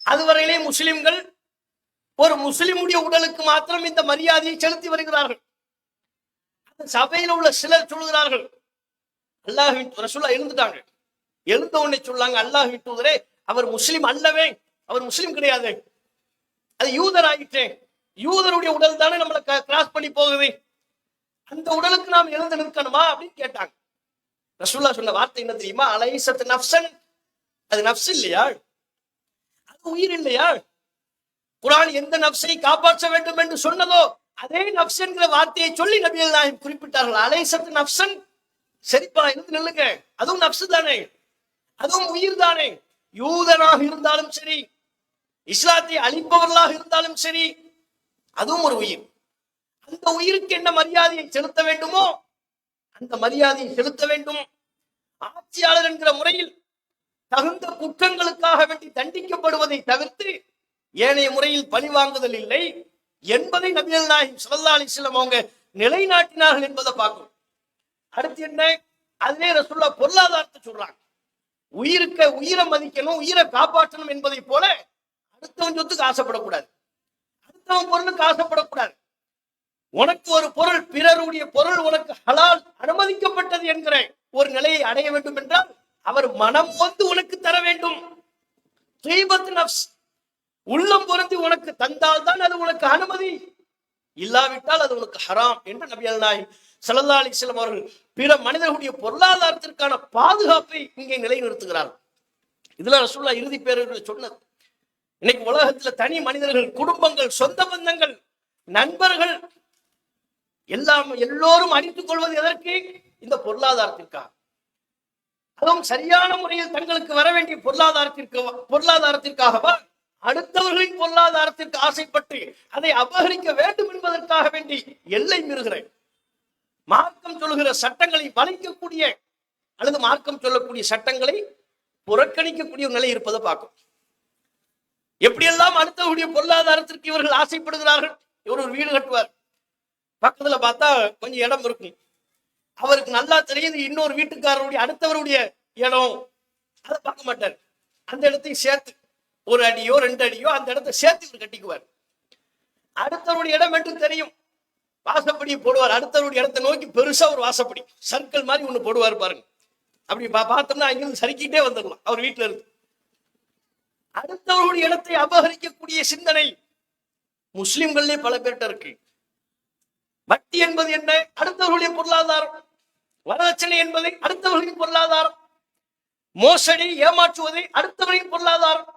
அதுவரையிலே முஸ்லிம்கள் ஒரு முஸ்லிமுடைய உடலுக்கு மாத்திரம் இந்த மரியாதையை செலுத்தி வருகிறார்கள். அந்த சபையில் உள்ள சிலர் சொல்கிறார்கள், அல்லாஹ்வின் ரசூலுல்லாஹ் எழுந்துட்டாங்க. எழுந்த உடனே சொல்லாங்க, அல்லாஹ்வின் தூதரே, அவர் முஸ்லிம் அல்லவே, அவர் முஸ்லிம் கிடையாது, அது யூதர் ஆயிற்றே. யூதருடைய உடல் தானே நம்மளை கிராஸ் பண்ணி போகுது, அந்த உடலுக்கு நாம் எழுந்து நிற்கணுமா அப்படின்னு கேட்டாங்க. ரசூலுல்லாஹ் சொன்ன வார்த்தை என்ன தெரியுமா? அலைஸத் நஃப்ஸன், அது நஃப்ஸ் இல்லையா, அது உயிர் இல்லையா? குர்ஆன் எந்த நஃப்ஸை காப்பாற்ற வேண்டும் என்று சொன்னதோ அதே நஃப்ஸ் என்கிற வார்த்தையை சொல்லி நபிகள் நாயகம் குறிப்பிட்டார்கள். அலைஸத் நஃப்ஸன், சரிப்பா எழுந்து நில்லுங்க, அதுவும் நஃப்ஸ் தானே, அதுவும் உயிர் தானே. யூதனாக இருந்தாலும் சரி, இஸ்லாத்தை அழிப்பவர்களாக இருந்தாலும் சரி, அதுவும் ஒரு உயிர். அந்த உயிருக்கு என்ன மரியாதையை செலுத்த வேண்டுமோ அந்த மரியாதையை செலுத்த வேண்டும். ஆட்சியாளர் என்கிற முறையில் தகுந்த குற்றங்களுக்காக வேண்டி தண்டிக்கப்படுவதை தவிர்த்து ஏனைய முறையில் பழிவாங்குதல் இல்லை என்பதை நபிகள் நாயகம் ஸல்லல்லாஹு அலைஹி வஸல்லம் அவங்க நிலைநாட்டினார்கள் என்பதை பார்க்கணும். அடுத்து என்ன? அதிலே ரசூலுல்லாஹ் பொருளாதாரத்தை சொல்றாங்க. உயிரை மதிக்கணும், உயிரை காப்பாற்றணும் என்பதை போல அடுத்தவன் சொத்துக்கு ஆசைப்படக்கூடாது, அடுத்தவன் பொருளுக்கு ஆசைப்படக்கூடாது. உனக்கு ஒரு பொருள், பிறருடைய பொருள் உனக்கு ஹலால் அனுமதிக்கப்பட்டது என்கிற ஒரு நிலையை அடைய வேண்டும் என்றால் அவர் மனம் வந்து உனக்கு தர வேண்டும். தீபத் நஃப்ஸ், உள்ளம் பொருந்தி உனக்கு தந்தால் தான் அது உனக்கு அனுமதி, இல்லாவிட்டால் அது உனக்கு ஹராம் என்று நபிகள் நாயகம் ஸல்லல்லாஹு அலைஹி வஸல்லம் அவர்கள் பிற மனிதர்களுடைய பொருளாதாரத்திற்கான பாதுகாப்பை இங்கே நிலைநிறுத்துகிறார்கள். இதுல ரசூலுல்லாஹ் இறுதி பேரர்கள் சொன்னது. இன்னைக்கு உலகத்துல தனி மனிதர்கள், குடும்பங்கள், சொந்த பந்தங்கள், நண்பர்கள் எல்லோரும் அடித்துக் கொள்வது எதற்கு? இந்த பொருளாதாரத்திற்காக. அதுவும் சரியான முறையில் தங்களுக்கு வர வேண்டிய பொருளாதாரத்திற்காகவா? அடுத்தவர்களின் பொருளாதாரத்திற்கு ஆசைப்பட்டு அதை அபகரிக்க வேண்டும் என்பதற்காக வேண்டி எல்லை மீறுகிறேன். மார்க்கம் சொல்லுகிற சட்டங்களை வளைக்கக்கூடிய அல்லது மார்க்கம் சொல்லக்கூடிய சட்டங்களை புறக்கணிக்கக்கூடிய ஒரு நிலை இருப்பதை பார்க்கும். எப்படியெல்லாம் அடுத்தவருடைய பொருளாதாரத்திற்கு இவர்கள் ஆசைப்படுகிறார்கள். இவர் ஒரு வீடு கட்டுவார், பக்கத்துல பார்த்தா கொஞ்சம் இடம் இருக்கும், அவருக்கு நல்லா தெரியுது இன்னொரு வீட்டுக்காரருடைய அடுத்தவருடைய இடம், அதை பார்க்க மாட்டார். அந்த இடத்தையும் சேர்த்து ஒரு அடியோ 2 அடியோ அந்த இடத்தை சேர்த்து இவர் கட்டிக்குவார். அடுத்தவருடைய இடம் என்று தெரியும், வாசப்படியை போடுவார். அடுத்தவருடைய இடத்தை நோக்கி பெருசா ஒரு வாசப்படி சர்க்கிள் மாதிரி ஒண்ணு போடுவார் பாருங்க. அப்படி பார்த்தோம்னா அங்கிருந்து சறுக்கிட்டே வந்துடலாம் அவர் வீட்டுல இருந்து. அடுத்தவருடைய இடத்தை அபகரிக்கக்கூடிய சிந்தனை முஸ்லிம்களே பல பேர்கிட்ட இருக்கு. வட்டி என்பது என்ன? அடுத்தவர்களுடைய பொருளாதாரம். வரதட்சணை என்பதை அடுத்தவர்களின் பொருளாதாரம். மோசடி, ஏமாற்றுவதை அடுத்தவர்களின் பொருளாதாரம்.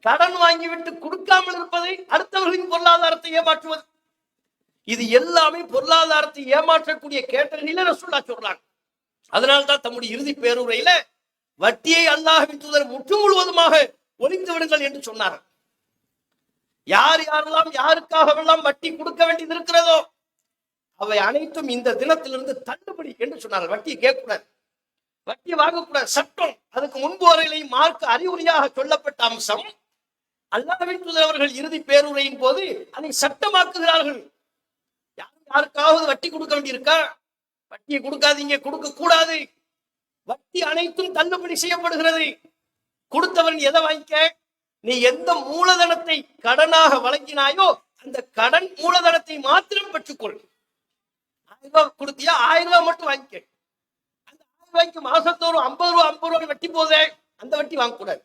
கடன் வாங்கிவிட்டு கொடுக்காமல் இருப்பதை அடுத்தவர்களின் பொருளாதாரத்தை ஏமாற்றுவது. இது எல்லாமே பொருளாதாரத்தை ஏமாற்றக்கூடிய கேட்டகரியில ரசூலுல்லாஹ் சொல்றாங்க. அதனால்தான் தம்முடைய இறுதி பேருரையில வட்டியை அல்லாஹ்வின் தூதர் முற்று முழுவதுமாக ஒழித்து விடுங்கள் என்று சொன்னார். யார் யாரெல்லாம் யாருக்காகவெல்லாம் வட்டி கொடுக்க வேண்டியது இருக்கிறதோ அவை அனைத்தும் இந்த தினத்திலிருந்து தள்ளுபடி என்று சொன்னார்கள். வட்டியை கேட்கக்கூடாது, வட்டி வாங்கக்கூடாது, சட்டம். அதுக்கு முன்பு வரையிலேயும் மார்க்க அறிவுரையாக சொல்லப்பட்ட அம்சம் அல்லாஹ்வின் தூதர் அவர்கள் இறுதி பேருரையின் போது அதை சட்டமாக்குகிறார்கள். யாருக்காவது வட்டி கொடுக்க வேண்டியிருக்கா? வட்டியை கொடுக்காதீங்க, கொடுக்க கூடாது. வட்டி அனைத்தும் தள்ளுபடி செய்யப்படுகிறது. கொடுத்தவன் எதை வாங்கிக்க? நீ எந்த மூலதனத்தை கடனாக வழங்கினாயோ அந்த கடன் மூலதனத்தை மாத்திரம் பெற்றுக்கொள். 1000 ரூபாய் கொடுத்தியா, 1000 ரூபாய் மட்டும் வாங்கிக்க. அந்த 1000 ரூபாய்க்கு மாசத்தோறும் 50 ரூபாய் 50 ரூபாய் வட்டி போதே, அந்த வட்டி வாங்கக்கூடாது.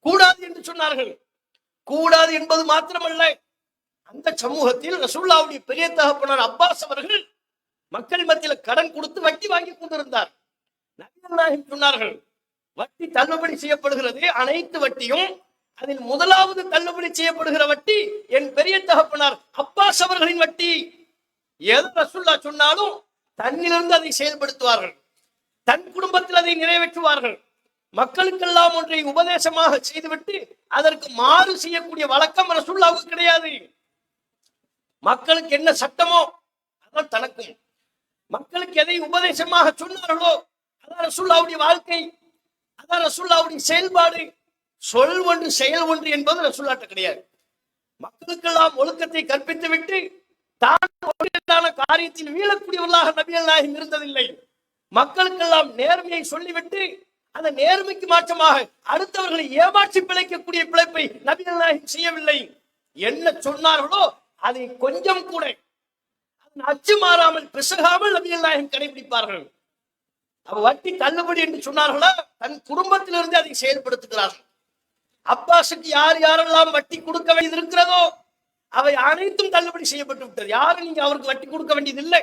கூடாது என்று சொன்னார்கள். கூடாது என்பது மாத்திரமல்ல, அந்த சமூகத்தில் ரசூலுல்லாஹ்வுடைய பெரிய தகப்பனார் அப்பாஸ் அவர்கள் மக்கள் மத்தியில் கடன் கொடுத்து வட்டி வாங்கி கொண்டிருந்தார். நபிகள் நாயகம் சொன்னார்கள், வட்டி தள்ளுபடி செய்யப்படுகிறது, அனைத்து வட்டியும். அதில் முதலாவது தள்ளுபடி செய்யப்படுகிற வட்டி என் பெரிய தகப்பனார் அப்பாஸ் அவர்களின் வட்டி. எது ரசூலுல்லாஹ் சொன்னாலும் தன்னிலிருந்து அதை செயல்படுத்துவார்கள், தன் குடும்பத்தில் அதை நிறைவேற்றுவார்கள். மக்களுக்கெல்லாம் ஒன்றை உபதேசமாக செய்துவிட்டு அதற்கு மாறு செய்யக்கூடிய வழக்கம் ரசூலுல்லாஹ்வுக்கு கிடையாது. மக்களுக்கு என்ன சட்டமோ அதான் தனக்கும், மக்களுக்கு எதை உபதேசமாக சொன்னார்களோ அதான் ரசூலுல்லாஹ்வுடைய வாழ்க்கை, அதான் ரசூலுல்லாஹ்வுடைய செயல்பாடு. சொல் ஒன்று செயல் ஒன்று என்பது ரசூலுல்லாஹ்ட்ட கிடையாது. மக்களுக்கெல்லாம் ஒழுக்கத்தை கற்பித்து விட்டு தான் காரியத்தில் வீழக்கூடியவர்களாக நபிகள் நாயகம் இருந்ததில்லை. மக்களுக்கெல்லாம் நேர்மையை சொல்லிவிட்டு அந்த நேர்மைக்கு மாற்றமாக அடுத்தவர்களை ஏமாற்றி பிழைக்கக்கூடிய பிழைப்பை நபிகள் நாயகம் செய்யவில்லை. என்ன சொன்னார்களோ அதை கொஞ்சம் கூட அச்சு மாறாமல் பிசகாமல் நபிகள் நாயகம் கடைபிடிப்பார்கள். வட்டி தள்ளுபடி என்று சொன்னார்களா, தன் குடும்பத்திலிருந்து அதை செயல்படுத்துகிறார்கள். அப்பாஸுக்கு யார் யாரெல்லாம் வட்டி கொடுக்க வேண்டியது இருக்கிறதோ அவை அனைத்தும் தள்ளுபடி செய்யப்பட்டு விட்டது. யாரும் நீங்க அவருக்கு வட்டி கொடுக்க வேண்டியது இல்லை.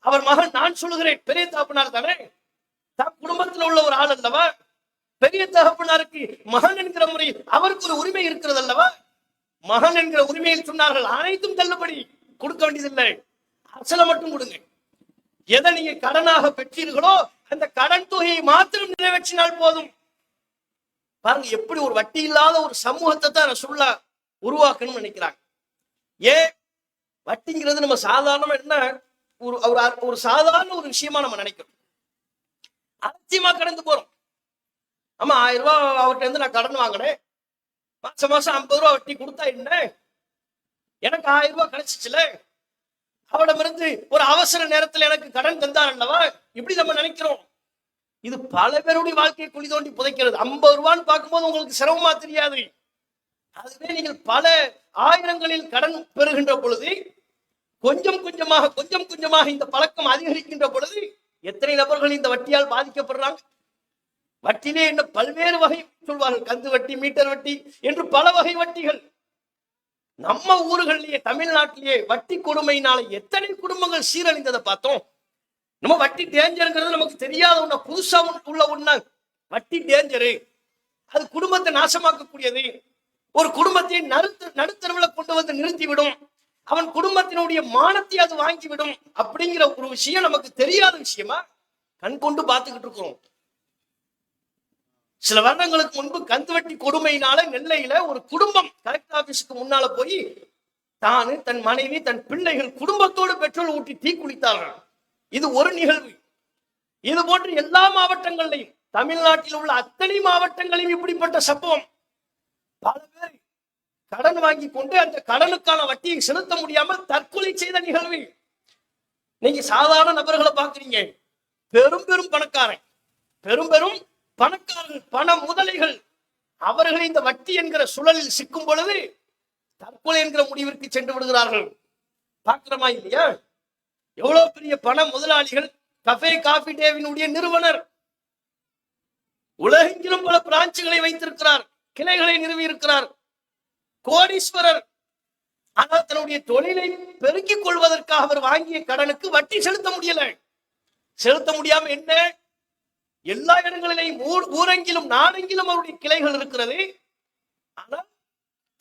அவர் மகன், நான் சொல்லுகிறேன், பெரிய தகப்பனார் தானே, தன் குடும்பத்தில் உள்ள ஒரு ஆள் அல்லவா. பெரிய தகப்பனாருக்கு மகன் என்கிற முறை அவருக்கு ஒரு உரிமை இருக்கிறது அல்லவா. மகன் என்கிற உரிமையில் சொன்னார்கள் அனைத்தும் தள்ளுபடி, கொடுக்க வேண்டியதில்லை, அசலை மட்டும் கொடுங்க. எதை நீங்க கடனாக பெற்றீர்களோ அந்த கடன் தொகையை மாத்திரம் நிறைவேற்றினால் போதும். பாருங்க, எப்படி ஒரு வட்டி இல்லாத ஒரு சமூகத்தை தான் ரசூலுல்லாஹ் உருவாக்கணும்னு நினைக்கிறாங்க. ஏன் வட்டிங்கிறது நம்ம சாதாரணமா என்ன ஒரு சாதாரண ஒரு விஷயமா நம்ம நினைக்கிறோம், அலட்சியமா கடந்து போறோம். ஆமா, 1000 ரூபாய் அவர்கிட்ட இருந்து நான் கடன் வாங்கினேன், மாசம் மாசம் 50 ரூபாய் வட்டி கொடுத்தா என்ன, எனக்கு 1000 ரூபாய் கிடைச்சிச்சுல, அவரிடமிருந்து ஒரு அவசர நேரத்தில் எனக்கு கடன் தந்தார் அல்லவா, இப்படி நம்ம நினைக்கிறோம். இது பல பேருடைய வாழ்க்கையை குழி தோண்டி புதைக்கிறது. 50 ரூபான்னு பார்க்கும்போது உங்களுக்கு சிரமமா தெரியாது. அதுவே நீங்கள் பல ஆயிரங்களில் கடன் பெறுகின்ற பொழுது கொஞ்சம் கொஞ்சமாக இந்த பழக்கம் அதிகரிக்கின்ற பொழுது எத்தனை நபர்கள் இந்த வட்டியால் பாதிக்கப்படுறாங்க. வட்டிலே என்ன பல்வேறு வகை சொல்வார்கள், கந்து வட்டி, மீட்டர் வட்டி என்று பல வகை வட்டிகள். நம்ம ஊர்களிலேயே தமிழ்நாட்டிலேயே வட்டி கொடுமையினால எத்தனை குடும்பங்கள் சீரழிந்ததை பார்த்தோம். நம்ம வட்டி டேஞ்சருங்கிறது நமக்கு தெரியாத ஒண்ணு, புதுசா உள்ள ஒண்ணு. வட்டி டேஞ்சரு, அது குடும்பத்தை நாசமாக்கக்கூடியது. ஒரு குடும்பத்தை நடுத்தரவில் கொண்டு வந்து நிறுத்திவிடும், அவன் குடும்பத்தினுடைய மானத்தை அது வாங்கிவிடும். அப்படிங்கிற ஒரு விஷயம் நமக்கு தெரியாத விஷயமா கண் கொண்டு பார்த்துக்கிட்டு இருக்கிறோம். சில வருடங்களுக்கு முன்பு கந்துவட்டி கொடுமையினால நெல்லையில ஒரு குடும்பம் கலெக்டர் ஆபீஸுக்கு முன்னால போய் தானு, தன் மனைவி, தன் பிள்ளைகள் குடும்பத்தோடு பெட்ரோல் ஊற்றி தீ குளித்தார்கள். இது ஒரு நிகழ்வு. இது போன்று எல்லா மாவட்டங்களிலையும், தமிழ்நாட்டில் உள்ள அத்தனை மாவட்டங்களையும் இப்படிப்பட்ட சம்பவம். பல பேர் கடன் வாங்கி கொண்டு அந்த கடனுக்கான வட்டியை செலுத்த முடியாமல் தற்கொலை செய்த நிகழ்வு. நீங்க சாதாரண நபர்களை பாக்குறீங்க, பெரும் பணக்காரன், பெரும் பணக்காரர்கள், பண முதலைகள், அவர்கள் இந்த வட்டி என்கிற சுழலில் சிக்கும் பொழுது தற்கொலை என்கிற முடிவிற்கு சென்று விடுகிறார்கள். பார்க்கிறோமா இல்லையா? எவ்வளவு பெரிய பண முதலாளிகள், கஃபே காபி டேவினுடைய நிறுவனர், உலகெங்கிலும் பல பிரான்ச்சுகளை வைத்திருக்கிறார், கிளைகளை நிறுவி இருக்கிறார், கோடீஸ்வரர். ஆனால் தன்னுடைய தொழிலை பெருக்கிக் கொள்வதற்காக அவர் வாங்கிய கடனுக்கு வட்டி செலுத்த முடியல. செலுத்த முடியாம என்ன, எல்லா இடங்களிலேயும் ஊரெங்கிலும் நாடெங்கிலும் அவருடைய கிளைகள் இருக்கிறது. ஆனால்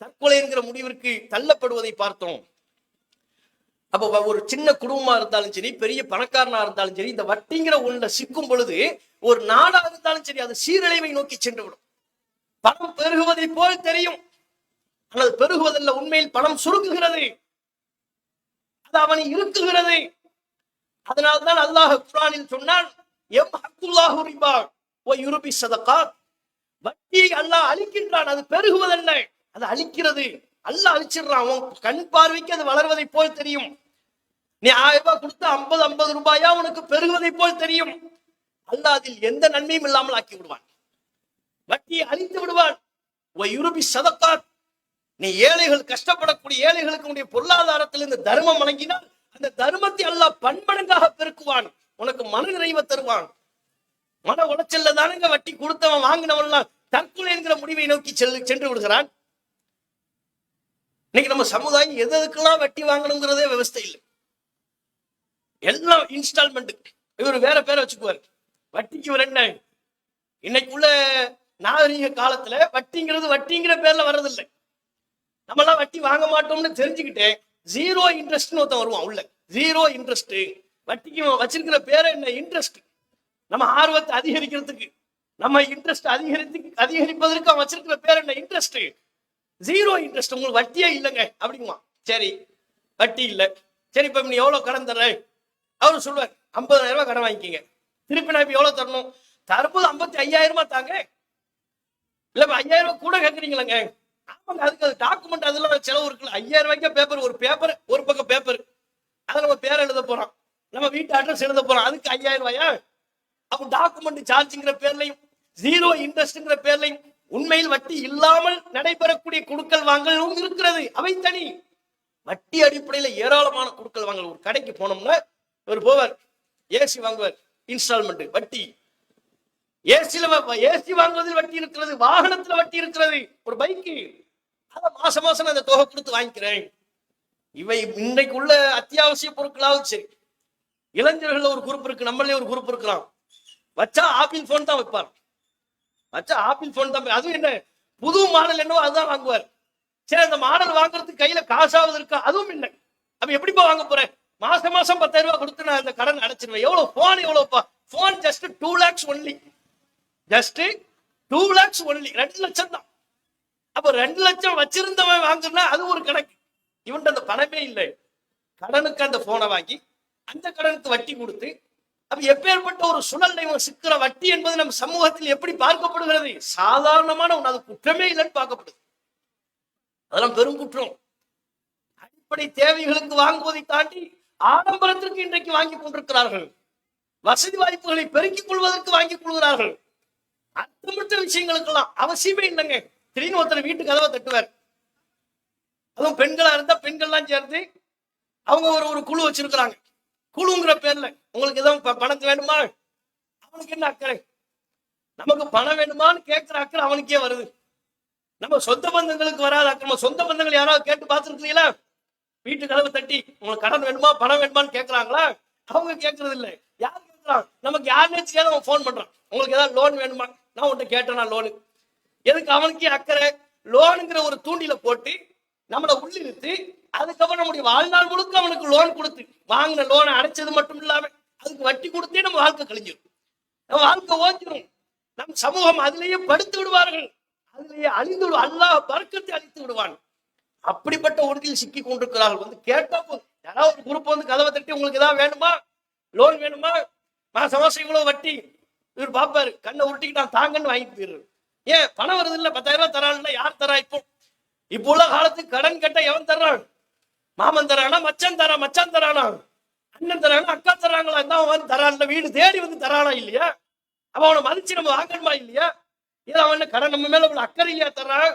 தற்கொலை என்கிற முடிவிற்கு தள்ளப்படுவதை பார்த்தோம். அப்போ ஒரு சின்ன குடும்பமா இருந்தாலும் சரி, பெரிய பணக்காரனா இருந்தாலும் சரி, இந்த வட்டிங்கிற ஒன்றை சிக்கும் பொழுது ஒரு நாடா இருந்தாலும் சரி, அது சீரழிவை நோக்கி சென்று விடும். பணம் பெருகுவதை போல் தெரியும், ஆனால் பெருகுவதில்லை. உண்மையில் பணம் சுருங்குகிறது, அது அவனை இருக்குகிறது. அதனால்தான் அல்லாஹ் குர்ஆனில் சொன்னான், வட்டியை அல்லாஹ் அழிக்கின்றான், அது பெருகுவதல்ல, அது அழிக்கிறது. அல்லாஹ் அழிச்சிடுறான். கண் பார்வைக்கு அது வளர்வதை போல் தெரியும். நீ 1000 ரூபாய் கொடுத்து 50 ரூபாயா உனக்கு பெருகுவதை போல் தெரியும். அல்லாஹ் அதில் எந்த நன்மையும் இல்லாமல் ஆக்கி விடுவான், வட்டியை அழித்து விடுவான். சதகாத், நீ ஏழைகள் கஷ்டப்படக்கூடிய ஏழைகளுக்கு உடைய பொருளாதாரத்தில் இந்த தர்மம் வழங்கினால் அந்த தர்மத்தை அல்லாஹ் பன்மடங்காக பெருக்குவான், உனக்கு மன நிறைவை தருவான். மன உளைச்சல்ல தானுங்க வட்டி கொடுத்தவன் வாங்கினவன்லாம் தற்கொலை என்கிற முடிவை நோக்கி சென்று விடுகிறான். இன்னைக்கு நம்ம சமுதாயம் எதுக்கெல்லாம் வட்டி வாங்கணுங்கிறதே விவசாய இல்லை. எல்லாம் இன்ஸ்டால்மெண்ட். இவர் வேற பேரை வச்சுக்குவார். வட்டிக்கு இவர் என்ன, இன்னைக்குள்ள நாகரீக காலத்துல வட்டிங்கிற பேர்ல வர்றதில்லை. நம்மளாம் வட்டி வாங்க மாட்டோம்னு தெரிஞ்சுக்கிட்டேன் ஜீரோ இன்ட்ரெஸ்ட்னு ஒருத்தன் வருவான் உள்ள. Zero interest. வட்டிக்கு வச்சிருக்கிற பேரை என்ன, இன்ட்ரெஸ்ட். நம்ம ஆர்வத்தை அதிகரிக்கிறதுக்கு, நம்ம இன்ட்ரெஸ்ட் அதிகரிப்பதற்கு அவன் வச்சிருக்கிற பேர் என்ன, இன்ட்ரெஸ்ட். Zero interest. உங்களுக்கு வட்டியே இல்லைங்க அப்படிங்குமா. சரி வட்டி இல்லை, சரி இப்ப நீ எவ்வளவு கடன் தர்ற? அவரு சொல்லுவார் 50,000 ரூபாய் கடன் வாங்கிக்கிங்க. திருப்பி நான் இப்ப எவ்வளவு தரணும்? தற்போது 55,000 தாங்க. இல்ல 5,000 ரூபாய் கூட கேட்கறீங்களங்க. ஆமாங்க, அதுக்கு அது டாக்குமெண்ட் அதெல்லாம் செலவு இருக்குல்ல. 5,000 ரூபாய்க்கு பேப்பர், ஒரு பக்கம் பேப்பர், அதை நம்ம பேர் எழுத போறோம், நம்ம வீட்டு அட்ரஸ் எழுத போறோம், அதுக்கு 5,000 ரூபாயா? அப்ப டாக்குமெண்ட் சார்ஜ்ங்கிற பேர்லையும் ஜீரோ இன்ட்ரெஸ்ட்ங்கிற பேர்லையும் உண்மையில் வட்டி இல்லாமல் நடைபெறக்கூடிய குடுக்கல் வாங்கலும் இருக்கிறது. அவை தனி. வட்டி அடிப்படையில ஏராளமான குடுக்கல் வாங்கல். ஒரு கடைக்கு போனோம்னா ஒரு போவார், ஏசி வாங்குவார், இன்ஸ்டால்மெண்ட் வட்டி. ஏசி வாங்குவதில் வட்டி இருக்கிறது, வாகனத்துல வட்டி இருக்கிறது. ஒரு பைக்கு, அதை மாசம் மாசம் அந்த தொகை கொடுத்து வாங்கிக்கிறேன். இவை இன்றைக்கு உள்ள அத்தியாவசிய பொருட்களாவது சரி. இளைஞர்கள் ஒரு குரூப் இருக்கு, நம்மளே ஒரு குரூப் இருக்கலாம். வச்சா ஆப்பிள் போன் தான் வைப்பார். வச்சா ஆப்பிள் போன் தான். அதுவும் என்ன புது மாடல் என்னவோ அதுதான் வாங்குவார். சரி, அந்த மாடல் வாங்குறதுக்கு கையில காசாவது இருக்கா? அதுவும் இல்லை. அப்ப எப்படிப்பா வாங்க போறேன்? மாசம் 10,000 ரூபாய் கொடுத்து நான் அந்த கடன் அடைச்சிருவேன். எவ்வளவு போன்? எவ்வளவுப்பா போன்? Just 2 lakhs only. Just 2 lakhs only. 2 லட்சம் தான். அப்ப 2 லட்சம் வச்சிருந்தவன் வாங்குனா அது ஒரு கணக்கு. இவன் அந்த பணமே இல்லை, கடனுக்கு அந்த போனை வாங்கி அந்த கடனுக்கு வட்டி கொடுத்து, அப்ப எப்பேற்பட்ட ஒரு சூழல்ல இவன் சிக்கிற வட்டி என்பது நம்ம சமூகத்தில் எப்படி பார்க்கப்படுகிறது? சாதாரணமான ஒன்று, அது குற்றமே இல்லைன்னு பார்க்கப்படுது. அதெல்லாம் பெரும் குற்றம். அடிப்படை தேவைகளுக்கு வாங்குவதை தாண்டி ஆடம்பரத்திற்கு இன்றைக்கு வாங்கி கொண்டிருக்கிறார்கள். வசதி வாய்ப்புகளை பெருக்கிக் கொள்வதற்கு வாங்கிக் கொள்கிறார்கள். அர்த்தமற்ற விஷயங்களுக்கெல்லாம் அவசியமே இல்லைங்க. திடீர்னு ஒருத்தர் வீட்டு கதவை தட்டுவார். அதுவும் பெண்களா இருந்தா பெண்கள்லாம் சேர்ந்து அவங்க ஒரு குழு வச்சிருக்கிறாங்க. குழுங்கிற பேர்ல உங்களுக்கு எதாவது பணத்து வேணுமா? அவனுக்கு என்ன அக்கறை? நமக்கு பணம் வேணுமான்னு கேட்கிற அக்கறை அவனுக்கே வருது. நம்ம சொந்த பந்தங்களுக்கு வராத அக்கறை. நம்ம சொந்த பந்தங்கள் யாராவது கேட்டு பார்த்துருக்கீங்களா? வீட்டு கதவை தட்டி உங்களுக்கு கடன் வேணுமா, பணம் வேணுமான்னு கேட்கறாங்களா? அவங்க கேட்கறது இல்லை. யார் கேட்கறான்? நமக்கு யாருன்னே தெரியாத அவன் போன் பண்றான். உங்களுக்கு ஏதாவது லோன் வேணுமா? நான் உன்கிட்ட கேட்டேனா லோனு? எதுக்கு? அவனுக்கே அக்கறை. லோனுங்கிற ஒரு தூண்டில போட்டு நம்மளை உள்ளிழுத்து, அதுக்கப்புறம் நம்முடைய வாழ்நாள் முழுக்க அவனுக்கு லோன் கொடுத்து, வாங்கின லோனை அடைச்சது மட்டும் இல்லாம அதுக்கு வட்டி கொடுத்தே நம்ம வாழ்க்கை கழிஞ்சிடும், நம்ம வாழ்க்கை ஓஞ்சிடும். நம் சமூகம் அதிலேயே படுத்து விடுவார்கள், அதிலேயே அழிந்து விடுவான். அல்லாஹ் பரக்கத்தை அழித்து விடுவான். அப்படிப்பட்ட ஒன்றில் சிக்கி கொண்டிருக்கிறார்கள். வந்து கேட்டா போதும், யாராவது ஒரு குரூப் வந்து கதவை தட்டி உங்களுக்கு ஏதாவது வேணுமா, லோன் வேணுமா, மாசம் இவ்வளவு வட்டி, இவர் பாப்பாரு, கண்ணை உருட்டிக்கிட்டான், தாங்கன்னு வாங்கிட்டு போயிடுறாரு. ஏன்? பணம் வருது இல்ல, 10,000 ரூபாய் தரான்ல, யார் தரா? இப்போ உள்ள காலத்துக்கு கடன் கேட்ட எவன் தர்றான்? மாமன் தரானா, மச்சான் தரானா, அண்ணன் தரானா, அக்கா தராங்களா? இந்த அவன் தரான்ல, வீடு தேடி வந்து தரானா இல்லையா? அவன் அவனை மதிச்சு நம்ம வாங்கணுமா இல்லையா? ஏதோ அவன் கடன் நம்ம மேல உள்ள அக்கறை இல்லையா தர்றான்?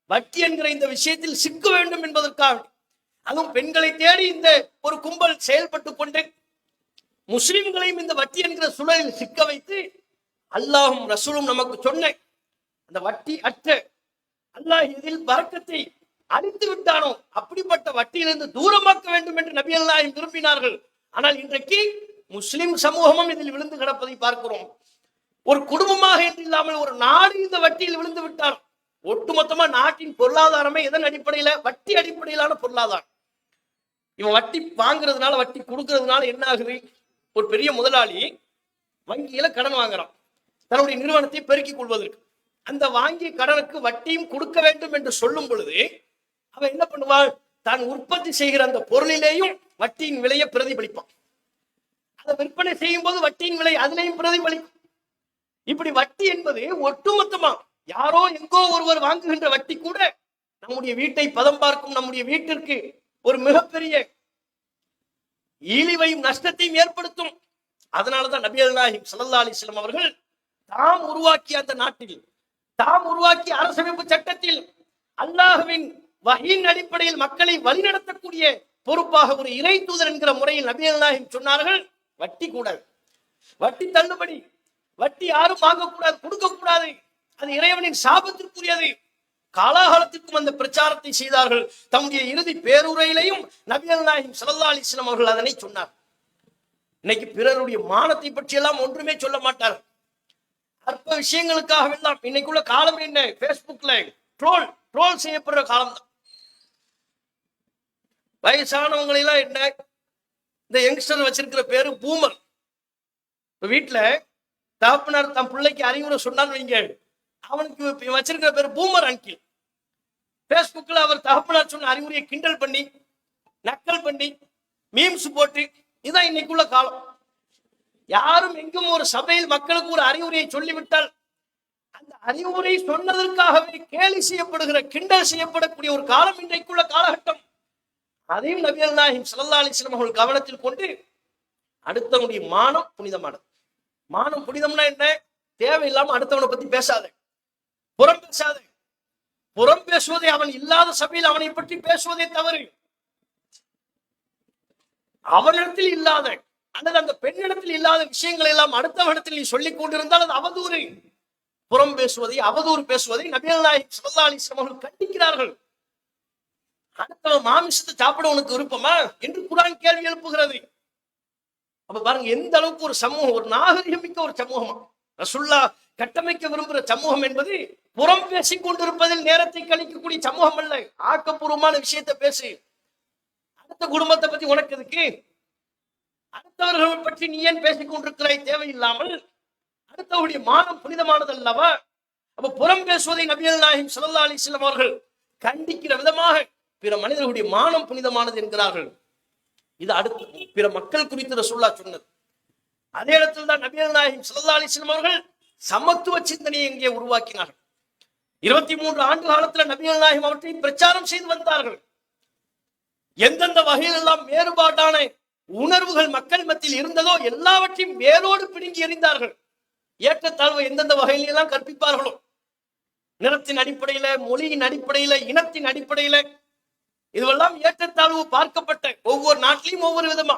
வட்டி என்கிற இந்த விஷயத்தில் சிக்க வேண்டும் என்பதற்காக, அதுவும் பெண்களை தேடி இந்த ஒரு கும்பல் செயல்பட்டு கொண்டு முஸ்லிம்களையும் இந்த வட்டி என்கிற சூழலில் சிக்க வைத்து, அல்லாஹும் ரசூலும் நமக்கு சொன்ன அந்த வட்டி அற்ற, அல்லாஹ் இதில் பரக்கத்தை அழித்து விட்டானோ அப்படிப்பட்ட வட்டியிலிருந்து தூரமாக்க வேண்டும் என்று நபி அல்லாஹ் விரும்பினார்கள். ஆனால் இன்றைக்கு முஸ்லிம் சமூகமும் இதில் விழுந்து கிடப்பதை பார்க்கிறோம். ஒரு குடும்பமாக என்று இல்லாமல் ஒரு நாடு இந்த வட்டியில் விழுந்து விட்டார். ஒட்டுமொத்தமா நாட்டின் பொருளாதாரமே எதன் அடிப்படையில? வட்டி அடிப்படையிலான பொருளாதாரம். இவன் வட்டி வாங்குறதுனால, வட்டி கொடுக்கறதுனால என்ன ஆகுது? ஒரு பெரிய முதலாளி வங்கியில கடன் வாங்குறான் தன்னுடைய நிறுவனத்தை பெருக்கிக் கொள்வதற்கு. அந்த வாங்கிய கடனுக்கு வட்டியும் கொடுக்க வேண்டும் என்று சொல்லும் பொழுது அவன் என்ன பண்ணுவான்? தான் உற்பத்தி செய்கிற அந்த பொருளிலேயும் வட்டியின் விலையை பிரதிபலிப்பான். அதை விற்பனை செய்யும் போது வட்டியின் விலை அதிலேயும் பிரதிபலிக்கும். இப்படி வட்டி என்பது ஒட்டுமொத்தமா யாரோ எங்கோ ஒருவர் வாங்குகின்ற வட்டி கூட நம்முடைய வீட்டை பதம் பார்க்கும், நம்முடைய வீட்டிற்கு ஒரு மிகப்பெரிய இழிவையும் நஷ்டத்தையும் ஏற்படுத்தும். அதனாலதான் நபி நாயகம் ஸல்லல்லாஹு அலைஹி வஸல்லம் அவர்கள் தாம் உருவாக்கிய அந்த நாட்டில், தாம் உருவாக்கிய அரசமைப்பு சட்டத்தில் அல்லாஹ்வின் வஹீன் அடிப்படையில் மக்களை வழிநடத்தக்கூடிய பொறுப்பாக ஒரு இறை தூதர் என்கிற முறையில் நபிகள் நாயகம் சொன்னார்கள், வட்டி கூடாது, வட்டி தள்ளுபடி, வட்டி யாரும் வாங்கக்கூடாது, கொடுக்க கூடாது, அது இறைவனின் சாபத்திற்குரியது. காலாகாலத்திற்கும் அந்த பிரச்சாரத்தை செய்தார்கள். தம்முடைய இறுதி பேருரையிலையும் நபிகள் நாயகம் ஸல்லல்லாஹு அலைஹி வஸல்லம் அவர்கள் அதனை சொன்னார். இன்னைக்கு பிறருடைய மானத்தை பற்றி எல்லாம் ஒன்றுமே சொல்ல மாட்டார். அற்ப விஷயங்களுக்காக எல்லாம் இன்னைக்குள்ள காலம் என்ன, பேஸ்புக்ல ட்ரோல் செய்யப்படுற காலம் தான். வயசானவங்களை எல்லாம் என்ன, இந்த யங்ஸ்டர் வச்சிருக்கிற பேரு பூமர். இப்ப வீட்டுல தகப்பனார் தம் பிள்ளைக்கு அறிவுரை சொன்னான்னு வைங்க, அவனுக்கு வச்சிருக்கிற பேரு பூமர் அங்கிள். பேஸ்புக்ல அவர் தகப்பனார் சொன்ன அறிவுரையை கிண்டல் பண்ணி, நக்கல் பண்ணி, மீம்ஸ் போட்டு, இதான் இன்னைக்குள்ள காலம். யாரும் எங்கும் ஒரு சபையில் மக்களுக்கு ஒரு அறிவுரையை சொல்லிவிட்டால் அந்த அறிவுரை சொன்னதற்காகவே கேலி செய்யப்படுகிற, கிண்டல் செய்யப்படக்கூடிய ஒரு காலம் இன்றைக்குள்ள காலகட்டம். அதையும் நபிகள் நாயகம் ஸல்லல்லாஹு அலைஹி வஸல்லம் அவர்கள் கவனத்தில் கொண்டு, அடுத்தவனுடைய மானம் புனிதமானது. மானம் புனிதம்னா என்ன? தேவையில்லாம அடுத்தவனை பத்தி பேசாத, புறம் பேசாத. புறம் பேசுவதை அவன் இல்லாத சபையில் அவனை பற்றி பேசுவதே தவறு. அவனிடத்தில் இல்லாத அல்லது அந்த பெண்ணிடத்தில் இல்லாத விஷயங்கள் எல்லாம் அடுத்தவனிடத்தில் நீ சொல்லிக் கொண்டிருந்தால் அது அவதூறு. புறம் பேசுவதை, அவதூறு பேசுவதை நபிகள் நாயகம் ஸல்லல்லாஹு அலைஹி வஸல்லம் அவர்கள் கண்டிக்கிறார்கள். அடுத்தவன் மாமிசத்தை சாப்பிட உனக்கு விருப்பமா என்று குர்ஆன் கேள்வி எழுப்புகிறது. அப்ப பாருங்க எந்த அளவுக்கு ஒரு சமூகம், ஒரு நாகரிகம் மிக்க ஒரு சமூகமா ரசூலுல்லாஹ் கட்டமைக்க விரும்புகிற சமூகம் என்பது புறம் பேசிக் கொண்டிருப்பதில் நேரத்தை கழிக்கக்கூடிய சமூகம் அல்ல. ஆக்கப்பூர்வமான விஷயத்தை பேசு. அடுத்த குடும்பத்தை பத்தி உனக்கு எதுக்கு? அடுத்தவர்கள் பற்றி நீ ஏன் பேசிக் கொண்டிருக்கிறாய் தேவையில்லாமல்? அடுத்தவருடைய மானம் புனிதமானது அல்லவா? அப்ப புறம் பேசுவதை நபிகள் நாயகம் ஸல்லல்லாஹு அலைஹி வஸல்லம் அவர்கள் கண்டிக்கிற விதமாக பிற மனிதர்களுடைய மானம் புனிதமானது என்கிறார்கள். இது அடுத்து பிற மக்கள் குறித்து ரசூலுல்லாஹ் சொன்னது. அதே இடத்தில் தான் நபிகள் நாயகம் ஸல்லல்லாஹு அலைஹி வஸல்லம் அவர்கள் சமத்துவ சிந்தனையை இங்கே உருவாக்கினார்கள். 23 ஆண்டு காலத்துல நபிகள் நாயகம் அவற்றை பிரச்சாரம் செய்து வந்தார்கள். எந்தெந்த வகையில் எல்லாம் வேறுபாட்டான உணர்வுகள் மக்கள் மத்தியில் இருந்ததோ எல்லாவற்றையும் வேரோடு பிடுங்கி எறிந்தார்கள். ஏற்றத்தாழ்வு எந்தெந்த வகையில எல்லாம் கற்பிப்பார்களோ, நிறத்தின் அடிப்படையில, மொழியின் அடிப்படையில, இனத்தின் அடிப்படையில, இதுவெல்லாம் ஏற்றத்தாழ்வு பார்க்கப்பட்ட ஒவ்வொரு நாட்டிலையும் ஒவ்வொரு விதமா.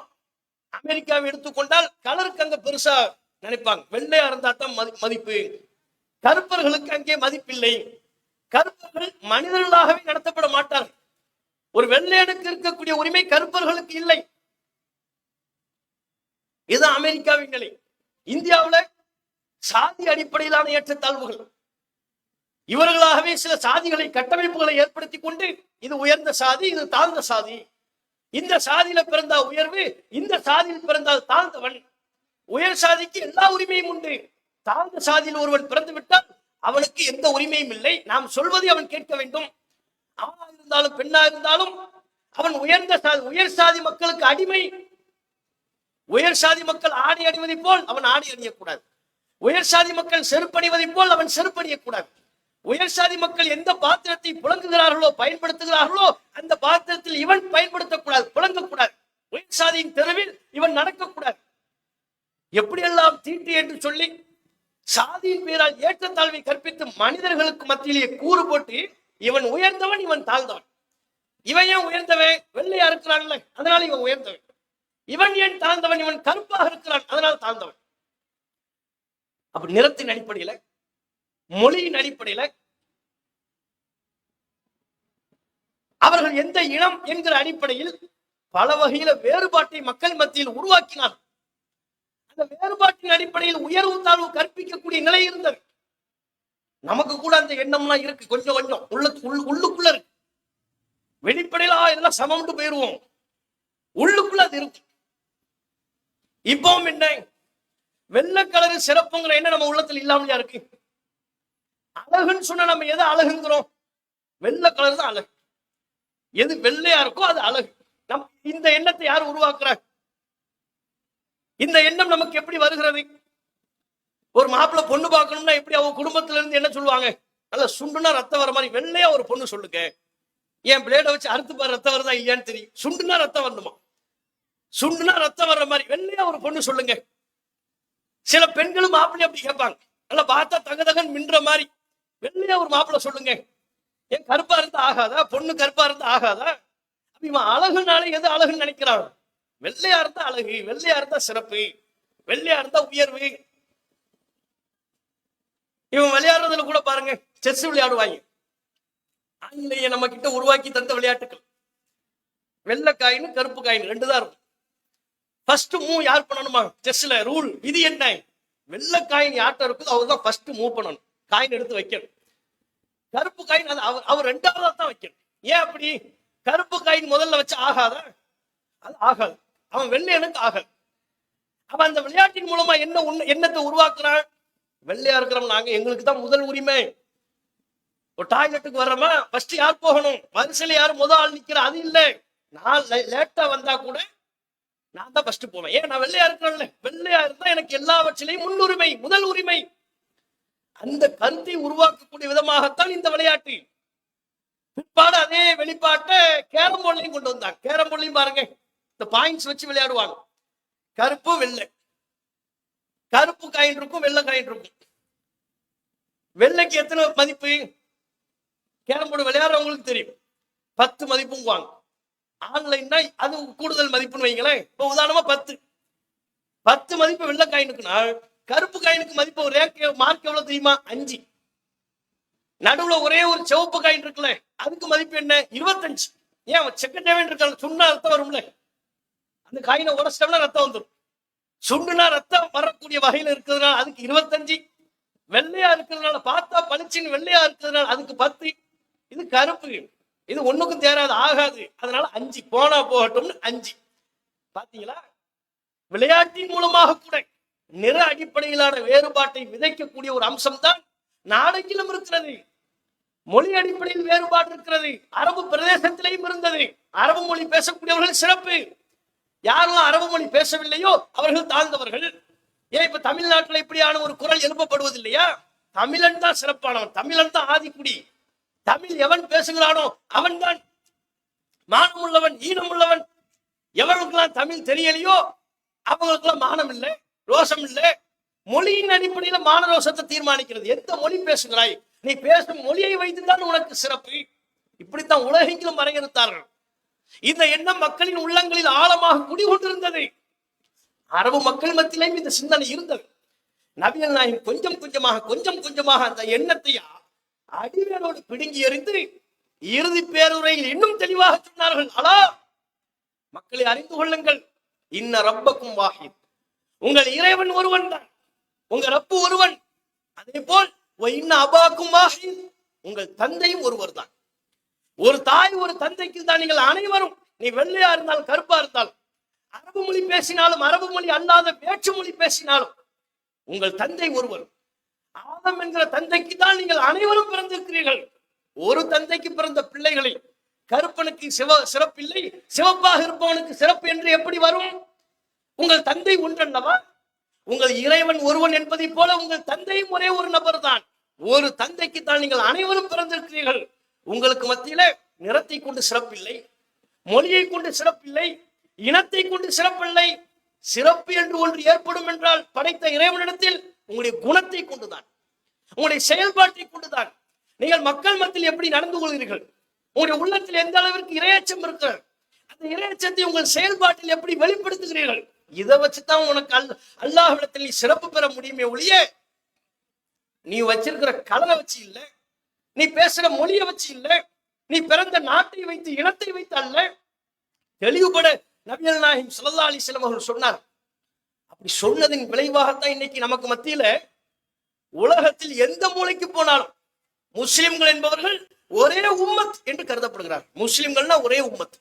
அமெரிக்காவை எடுத்துக்கொண்டால் கலருக்கு அங்க பெருசா நினைப்பாங்க, வெள்ளையா இருந்தா தான் மதிப்பு, கருப்பர்களுக்கு அங்கே மதிப்பில்லை, கருப்பர்கள் மனிதர்களாகவே நடத்தப்பட மாட்டார்கள், ஒரு வெள்ளையனுக்கு இருக்கக்கூடிய உரிமை கருப்பர்களுக்கு இல்லை. இது அமெரிக்காவின் நிலை. இந்தியாவுல சாதி அடிப்படையிலான ஏற்றத்தாழ்வுகள், இவர்களாகவே சில சாதிகளை, கட்டமைப்புகளை ஏற்படுத்தி கொண்டு இது உயர்ந்த சாதி, இது தாழ்ந்த சாதி, இந்த சாதியில பிறந்தால் உயர்வு, இந்த சாதியில் பிறந்தால் தாழ்ந்தவன், உயர் சாதிக்கு எல்லா உரிமையும் உண்டு, தாழ்ந்த சாதியில் ஒருவன் பிறந்து விட்டால் அவனுக்கு எந்த உரிமையும் இல்லை, நாம் சொல்வதை அவன் கேட்க வேண்டும். ஆணா இருந்தாலும் பெண்ணா இருந்தாலும் அவன் உயர் சாதி மக்களுக்கு அடிமை. உயர் சாதி மக்கள் ஆடை அணிவதை போல் அவன் ஆடை அணியக்கூடாது, உயர் சாதி மக்கள் செருப்பணிவதை போல் அவன் செருப்பணியக்கூடாது. உயர் சாதி மக்கள் எந்த பாத்திரத்தை புழங்குகிறார்களோ, பயன்படுத்துகிறார்களோ, அந்த பாத்திரத்தில் இவன் பயன்படுத்தக்கூடாது, புழங்கக்கூடாது. உயர் சாதியின் தெருவில் இவன் நடக்கக்கூடாது. எப்படியெல்லாம் தீட்டு என்று சொல்லி சாதியின் பேரால் ஏற்றத்தாழ்வை கற்பித்து மனிதர்களுக்கு மத்தியிலேயே கூறு போட்டு இவன் உயர்ந்தவன், இவன் தாழ்ந்தவன். இவன் ஏன் உயர்ந்தவன்? வெள்ளையா இருக்கிறான்ல, அதனால இவன் உயர்ந்தவன். இவன் ஏன் தாழ்ந்தவன்? இவன் கருப்பாக இருக்கிறான், அதனால் தாழ்ந்தவன். அப்ப நிறத்தின் அடிப்படையில, மொழியின் அடிப்படையில அவர்கள் எந்த இனம் என்கிற அடிப்படையில் பல வகையில வேறுபாட்டை மக்கள் மத்தியில் உருவாக்கினார். அந்த வேறுபாட்டின் அடிப்படையில் உயர்வு தாழ்வு கற்பிக்கக்கூடிய நிலை இருந்தது. நமக்கு கூட அந்த எண்ணம்லாம் இருக்கு, கொஞ்சம் கொஞ்சம் உள்ளுக்குள்ள இருக்கு. வெளிப்படையில இதெல்லாம் சமம்னு போயிருவோம், உள்ளுக்குள்ள அது இருக்கு. இப்பவும் என்ன, வெள்ளை கலரு சிறப்புங்கிற என்ன நம்ம உள்ளத்துல இல்லாமலையா இருக்கு? அழகுன்னு சொன்னா நம்ம எதை அழகுங்கிறோம்? வெள்ளை கலர் தான் அழகு. எது வெள்ளையா இருக்கோ அது அழகு. இந்த எண்ணத்தை யார் உருவாக்குறாங்க? இந்த எண்ணம் நமக்கு எப்படி வருகிறது? ஒரு மாப்பிள்ளை பொண்ணு பார்க்கணும்னா எப்படி அவங்க குடும்பத்துல இருந்து என்ன சொல்லுவாங்க? நல்ல சுண்டுனா ரத்தம் வர மாதிரி வெள்ளையா ஒரு பொண்ணு சொல்லுங்க, என் பிளேட வச்சு அறுத்து பாரு ரத்தம் வருதா இல்லையான்னு தெரியும். சுண்டுனா ரத்தம் வரணுமா? சுண்டுனா ரத்தம் வர்ற மாதிரி வெள்ளையா ஒரு பொண்ணு சொல்லுங்க. சில பெண்களும் மாப்பிள்ளை அப்படி கேட்பாங்க, நல்லா பார்த்தா தகதகன் மின்ற மாதிரி வெள்ளையா ஒரு மாப்பிள்ளை சொல்லுங்க. ஏன் கருப்பா இருந்தா ஆகாதா? பொண்ணு கருப்பா இருந்தா ஆகாதா? அப்ப இவன் அழகுனால எது அழகுன்னு நினைக்கிறான்? வெள்ளையா இருந்தா அழகு, வெள்ளையா இருந்தா சிறப்பு, வெள்ளையா இருந்தா உயர்வு. இவன் விளையாடுறதுல கூட பாருங்க, செஸ் விளையாடுவாங்க. ஆங்கிலேய நம்ம கிட்ட உருவாக்கி தந்த விளையாட்டுகள் வெள்ளை காயின் கருப்பு காயின் ரெண்டு தான் இருக்கும். ஃபர்ஸ்ட் மூவ் யார் பண்ணணுமா? செஸ்ல ரூல் விதி என்ன? வெள்ளை காயின் யார்ட்ட இருக்குதோ அவர் தான் ஃபர்ஸ்ட் மூவ் பண்ணணும், காயின் எடுத்து வைக்கணும். கருப்பு காயின் அது அவர் ரெண்டாவதா தான் வைக்கணும். ஏன் அப்படி? கருப்பு காயின் முதல்ல வச்சு ஆகாதா? அது ஆகாது. அவன் வெள்ளையனுக்கு ஆகாது. அவன் அந்த விளையாட்டின் மூலமா என்னத்தை உருவாக்குறான்? வெள்ளையா இருக்கிறோம் நாங்க, எங்களுக்கு தான் முதல் உரிமை. ஒரு டாய்லெட்டுக்கு வர்றோமா, ஃபர்ஸ்ட் யார் போகணும்? வரிசையில யார் முதல் ஆள் நிக்கிற அது இல்லை. நான் லேட்டா வந்தா கூட நான் தான் ஃபர்ஸ்ட் போவேன். ஏன்? நான் வெள்ளையா இருக்கிறேன்ல. வெள்ளையா இருந்தா எனக்கு எல்லாவற்றிலையும் முன்னுரிமை, முதல் உரிமை. அந்த கருத்தை உருவாக்கக்கூடிய விதமாகத்தான் இந்த விளையாட்டு. பிற்பாடு அதே வெளிப்பாட்டை கேரம் போர்ட்லையும் கொண்டு வந்தாங்க. கேரம் போர்ட்லையும் பாருங்க, இந்த பாயிண்ட்ஸ் வச்சு விளையாடுவாங்க. கருப்பு வெள்ளை, கருப்பு காயின் இருக்கும், வெள்ளை காயின் இருக்கும். வெள்ளைக்கு எத்தனை மதிப்பு? கேரம் போர்டு விளையாடுறவங்களுக்கு தெரியும், 10 மதிப்பும் வாங்க. ஆன்லைன்னா அது கூடுதல் மதிப்புன்னு வைங்களேன். இப்போ உதாரணமா 10 மதிப்பு வெள்ளை காயினுக்குன்னா கருப்பு காயினுக்கு மதிப்பு ஒரு மார்க் எவ்வளவு தெரியுமா? 5. நடுவுல ஒரே ஒரு சிவப்பு காயின் இருக்குல்ல, அதுக்கு மதிப்பு என்ன? 25. ஏன்? செக்கட்டேவன் இருக்காங்க, சுண்ணா ரத்தம் வரும்ல, அந்த காயினை உடச்சிட்டோம்னா ரத்தம் வந்துடும். சுண்டுனா ரத்தம் வரக்கூடிய வகையில இருக்கிறதுனால அதுக்கு 25. வெள்ளையா இருக்கிறதுனால பார்த்தா பளிச்சின்னு வெள்ளையா இருக்கிறதுனால அதுக்கு 10. இது கருப்பு, இது ஒண்ணுக்கும் தேராது, ஆகாது, அதனால 5. போனா போகட்டும்னு 5. பாத்தீங்களா? விளையாட்டின் மூலமாக கூட நிற அடிப்படையிலான வேறுபாட்டை விதைக்கக்கூடிய ஒரு அம்சம் தான் நாடெங்கிலும் இருக்கிறது. மொழி அடிப்படையில் வேறுபாடு இருக்கிறது. அரபு பிரதேசத்திலேயும் இருந்தது. அரபு மொழி பேசக்கூடியவர்கள் சிறப்பு. யாரெல்லாம் அரபு மொழி பேசவில்லையோ அவர்கள் தாழ்ந்தவர்கள். ஏன் இப்ப தமிழ்நாட்டில் இப்படியான ஒரு குரல் எழுப்பப்படுவதில்லையா? தமிழன் தான் சிறப்பானவன், தமிழன் தான் ஆதிக்குடி, தமிழ் எவன் பேசுகிறானோ அவன் தான் மானம் உள்ளவன், ஈனம் உள்ளவன். எவனுக்கெல்லாம் தமிழ் தெரியலையோ அவங்களுக்கெல்லாம் மானம் இல்லை, ரோஷம் இல்லை. மொழியின் அடிப்படையில மான ரோஷத்தை தீர்மானிக்கிறது. எந்த மொழி பேசுகிறாய், நீ பேசும் மொழியை வைத்துதான் உனக்கு சிறப்பு. இப்படித்தான் உலகெங்கிலும் வரையறுத்தார்கள். இந்த எண்ணம் மக்களின் உள்ளங்களில் ஆழமாக குடிகொண்டிருந்தது. அரபு மக்கள் மத்தியிலும் இந்த சிந்தனை இருந்தது. நபிகள் நாயகம் கொஞ்சம் கொஞ்சமாக அந்த எண்ணத்தை அடிவேரோடு பிடுங்கி எறிந்து இறுதி பேருரையில் இன்னும் தெளிவாக சொன்னார்கள். அலா, மக்களை அறிந்து கொள்ளுங்கள், இன்ன ரப்பக்கும் வாஹித், உங்கள் இறைவன் ஒருவன் தான், உங்க ரப்பு ஒருவன். அதே போல் இன்ன அபாக்கும் வாஹித், உங்கள் தந்தையும் ஒருவர் தான். ஒரு தாய் ஒரு தந்தைக்கு தான் நீங்கள் அனைவரும். நீ வெள்ளையா இருந்தாலும் கருப்பா இருந்தாலும், அரபு மொழி பேசினாலும் அரபு மொழி அல்லாத வேற்று மொழி பேசினாலும் உங்கள் தந்தை ஒருவர். ஆதம் என்கிற தந்தைக்கு தான் நீங்கள் அனைவரும் பிறந்திருக்கிறீர்கள். ஒரு தந்தைக்கு பிறந்த பிள்ளைகளை கருப்பனுக்கு சிறப்பில்லை, சிவப்பாக இருப்பவனுக்கு சிறப்பு என்று எப்படி வரும்? உங்கள் தந்தை ஒன்றல்லவா? உங்கள் இறைவன் ஒருவன் என்பதை போல உங்கள் தந்தையும் ஒரே ஒரு நபர் தான். ஒரு தந்தைக்கு தான் நீங்கள் அனைவரும் பிறந்திருக்கிறீர்கள். உங்களுக்கு மத்தியில நிறத்தை கொண்டு சிறப்பில்லை, மொழியை கொண்டு சிறப்பில்லை, இனத்தை கொண்டு சிறப்பில்லை. சிறப்பு என்று ஒன்று ஏற்படும் என்றால் படைத்த இறைவனிடத்தில் உங்களுடைய குணத்தை கொண்டுதான், உங்களுடைய செயல்பாட்டை கொண்டுதான். நீங்கள் மக்கள் மத்தியில் எப்படி நடந்து கொள்கிறீர்கள், உங்களுடைய உள்ளத்தில் எந்த அளவிற்கு இரையச்சம் இருக்கிறது, அந்த இரையச்சத்தை உங்கள் செயல்பாட்டில் எப்படி வெளிப்படுத்துகிறீர்கள், இதை வச்சுதான் உனக்கு அல்லாஹ்விடத்தில் நீ சிறப்பு பெற முடியுமே ஒழிய நீ வச்சிருக்கிற கலரை வச்சு இல்ல, நீ பேசுற மொழியை வச்சு இல்ல, நீ பிறந்த நாட்டை வைத்து இனத்தை வைத்து அல்ல. தெளிவுபட நபிகள் நாயகம் ஸல்லல்லாஹு அலைஹி வஸல்லம் அவர்கள் சொன்னார். அப்படி சொன்னதின் விளைவாகத்தான் இன்னைக்கு நமக்கு மத்தியில உலகத்தில் எந்த மூலைக்கு போனாலும் முஸ்லிம்கள் என்பவர்கள் ஒரே உம்மத் என்று கருதப்படுகிறார். முஸ்லிம்கள்னா ஒரே உம்மத்.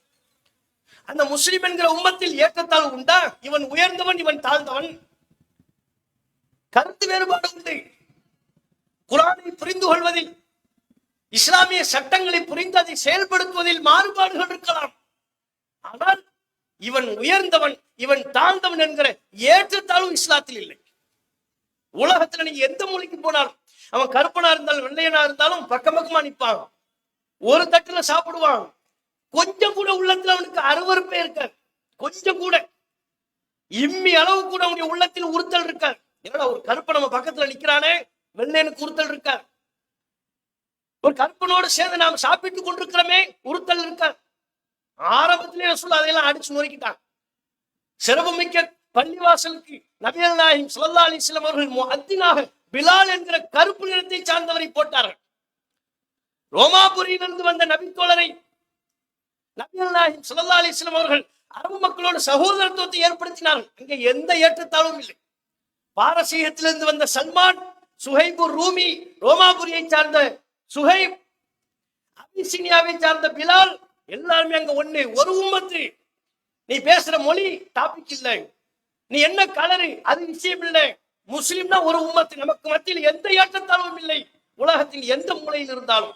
அந்த முஸ்லிம் என்கிற உம்மத்தில் ஏற்றத்தாழ்வு உண்டா? இவன் உயர்ந்தவன், இவன் தாழ்ந்தவன், கருத்து வேறுபாடு உண்டு. குர்ஆனை புரிந்து கொள்வதில், இஸ்லாமிய சட்டங்களை புரிந்து அதை செயல்படுத்துவதில் மாறுபாடுகள் இருக்கலாம். ஆனால் இவன் உயர்ந்தவன், இவன் தாழ்ந்தவன் என்கிற ஏற்றத்தாழ்வு இஸ்லாத்தில் இல்லை. உலகத்துல நீங்க எந்த மொழிக்கு போனாலும், அவன் கருப்பனா இருந்தாலும் வெள்ளையனா இருந்தாலும் பக்கம் பக்கமா நிற்பான், ஒரு தட்டுல சாப்பிடுவான். கொஞ்சம் கூட உள்ளத்துல அவனுக்கு அருவருப்பே இருக்காது. கொஞ்சம் கூட இம்மி அளவு கூட அவனுடைய உள்ளத்தில் உறுத்தல் இருக்காது. என்னடா ஒரு கருப்பை நம்ம பக்கத்துல நிக்கிறானே, வெள்ளையனுக்கு உறுத்தல் இருக்காது. ஒரு கற்பனோடு சேர்ந்து நாம் சாப்பிட்டுக் கொண்டிருக்கிறோமே, உறுத்தல் இருக்க. ஆரம்பத்திலே ரசூல் அதையெல்லாம் அடிச்சு நொறுக்கிட்டாங்க. சிறப்புமிக்க பள்ளிவாசலுக்கு நபிகள் நாயகம் ஸல்லல்லாஹு அலைஹி வஸல்லம் அவர்கள் முஅத்தினாக பிலால் என்கிற கருப்பு நிறத்தை சார்ந்தவரை போட்டார்கள். ரோமாபுரியிலிருந்து வந்த நபித்தோழரை நபிகள் நாயகம் ஸல்லல்லாஹு அலைஹி வஸல்லம் அவர்கள் அரபு மக்களோடு சகோதரத்துவத்தை ஏற்படுத்தினார்கள். இங்கே எந்த ஏற்றத்தாழ்வும் இல்லை. பாரசீகத்திலிருந்து வந்த சல்மான், சுஹைபுர் ரூமி, ரோமாபுரியை சார்ந்த சுஹைப், அபிசீனியாவை சார்ந்த பிலால், எல்லாருமே அங்க ஒண்ணு, ஒரு உம்மத்து. நீ பேசுற மொழி டாபிக் இல்லை, நீ என்ன கலரு அது விஷயம் இல்லை. முஸ்லிம்னா ஒரு உம்மத்து. நமக்கு மத்தியில் எந்த ஏற்றத்தாழ்வும் இல்லை, உலகத்தின் எந்த மூலையில் இருந்தாலும்.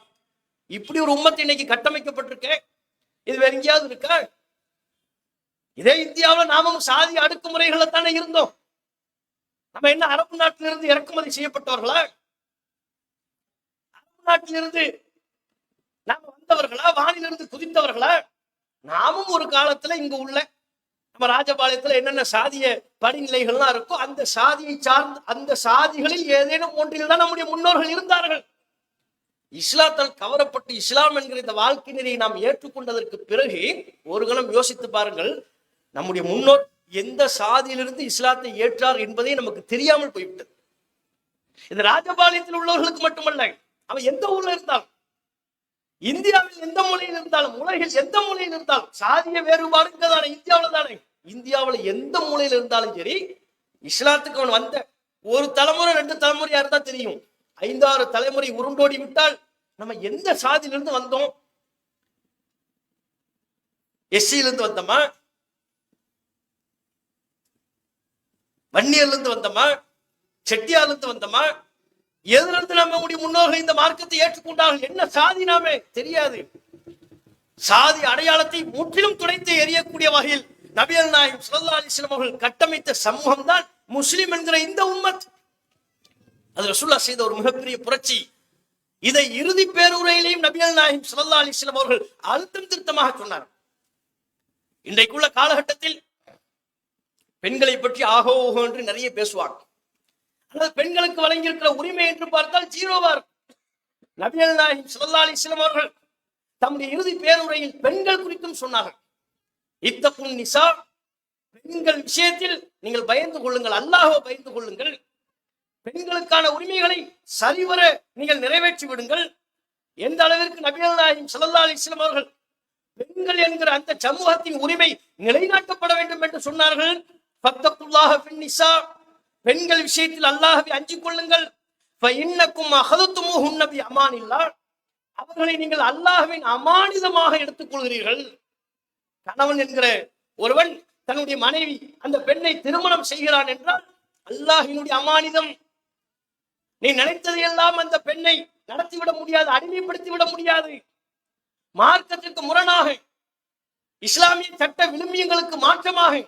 இப்படி ஒரு உம்மத்து இன்னைக்கு கட்டமைக்கப்பட்டிருக்க. இது வேற எங்கேயாவது இருக்கா? இதே இந்தியாவில் நாமும் சாதி அடக்குமுறைகளை தானே இருந்தோம். நம்ம என்ன அரபு நாட்டிலிருந்து இறக்குமதி செய்யப்பட்டவர்களா? அரபு நாட்டிலிருந்து நாம வந்தவர்களா? வானிலிருந்து குதித்தவர்களா? நாமும் ஒரு காலத்துல இங்க உள்ள நம்ம ராஜபாளையத்துல என்னென்ன சாதிய படிநிலைகள்லாம் இருக்கோ அந்த சாதியை சார்ந்து அந்த சாதிகளில் ஏதேனும் ஒன்றில் தான் நம்முடைய முன்னோர்கள் இருந்தார்கள். இஸ்லாத்தால் கவரப்பட்டு இஸ்லாம் என்கிற இந்த வாழ்க்கை நெறியை நாம் ஏற்றுக்கொண்டதற்கு பிறகு ஒரு கணம் யோசித்து பாருங்கள், நம்முடைய முன்னோர் எந்த சாதியிலிருந்து இஸ்லாத்தை ஏற்றார் என்பதே நமக்கு தெரியாமல் போய்விட்டது. இந்த ராஜபாளையத்தில் உள்ளவர்களுக்கு மட்டுமல்ல, அவன் எந்த ஊர்ல இருந்தாலும், இந்தியாவில் எந்த மூலையில் இருந்தாலும், உலகில் எந்த மூலையில் இருந்தாலும், சாதிய வேறுபாடு இங்கதானே, இந்தியாவில தானே. இந்தியாவில் எந்த மூலையில் இருந்தாலும் சரி, இஸ்லாத்துக்கு அவன் வந்த ஒரு தலைமுறை 2 தலைமுறையா இருந்தா தெரியும். 5-6 தலைமுறை உருண்டோடி விட்டால் நம்ம எந்த சாதியிலிருந்து வந்தோம்? எஸ்சியிலிருந்து வந்தோமா? வன்னியர்ல இருந்து வந்தோமா? செட்டியார்ல இருந்து வந்தோமா? எதிலிருந்து நம்முடைய முன்னோர்கள் இந்த மார்க்கத்தை ஏற்றுக்கொண்டார்கள்? என்ன சாதி நாமே தெரியாது. சாதி அடையாளத்தை முற்றிலும் துடைத்து எறியக்கூடிய வகையில் நபிகள் நாயகம் ஸல்லல்லாஹு அலைஹி வஸல்லம் அவர்கள் கட்டமைத்த சமூகம் தான் முஸ்லிம் என்கிற இந்த உம்மத். அது ரசூலுல்லாஹ் செய்த ஒரு மிகப்பெரிய புரட்சி. இதை இறுதி பேருரையிலையும் நபிகள் நாயகம் ஸல்லல்லாஹு அலைஹி வஸல்லம் அவர்கள் அழுத்தம் திருத்தமாக சொன்னார். இன்றைக்குள்ள காலகட்டத்தில் பெண்களை பற்றி ஆகோ ஓகோ என்று நிறைய பேசுவாங்க. ஆனால் பெண்களுக்கு வழங்கி இருக்கிற உரிமை என்று பார்த்தால் ஜீரோவா இருக்கும். நபிகள் நாயகம் ஸல்லல்லாஹு அலைஹி வஸல்லம் அவர்கள் தம்முடைய இறுதி பேருரையில் பெண்கள் குறித்தும் சொன்னார்கள். இத்தகுன் நிசா, பெண்கள் விஷயத்தில் நீங்கள் பயந்து கொள்ளுங்கள், அல்லாஹ்வை பயந்து கொள்ளுங்கள். பெண்களுக்கான உரிமைகளை சரிவர நீங்கள் நிறைவேற்றி விடுங்கள். எந்த அளவிற்கு நபிகள் நாயகம் ஸல்லல்லாஹு அலைஹி வஸல்லம் அவர்கள் பெண்கள் என்கிற அந்த சமூகத்தின் உரிமை நிலைநாட்டப்பட வேண்டும் என்று சொன்னார்கள். ஃபத்தகுல்லாஹ ஃபின் நிசா, பெண்கள் விஷயத்தில் அல்லாஹ்வை அஞ்சிக் கொள்ளுங்கள். ஃபஇன்னக்கும் அஹதுதுமுஹுன்ன பி அமானில்லாஹ், அவர்களை நீங்கள் அல்லாஹ்வின் அமானிதமாக எடுத்துக் கொள்கிறீர்கள். கணவன் என்கிற ஒருவன் தன்னுடைய மனைவி அந்த பெண்ணை திருமணம் செய்கிறான் என்றால் அல்லாஹ்வினுடைய அமானிதம். நீ நினைத்ததையெல்லாம் அந்த பெண்ணை நடத்திவிட முடியாது, அடிமைப்படுத்தி விட முடியாது. மார்க்கத்திற்கு முரணாக, இஸ்லாமிய சட்ட விழுமியங்களுக்கு மாற்றமாக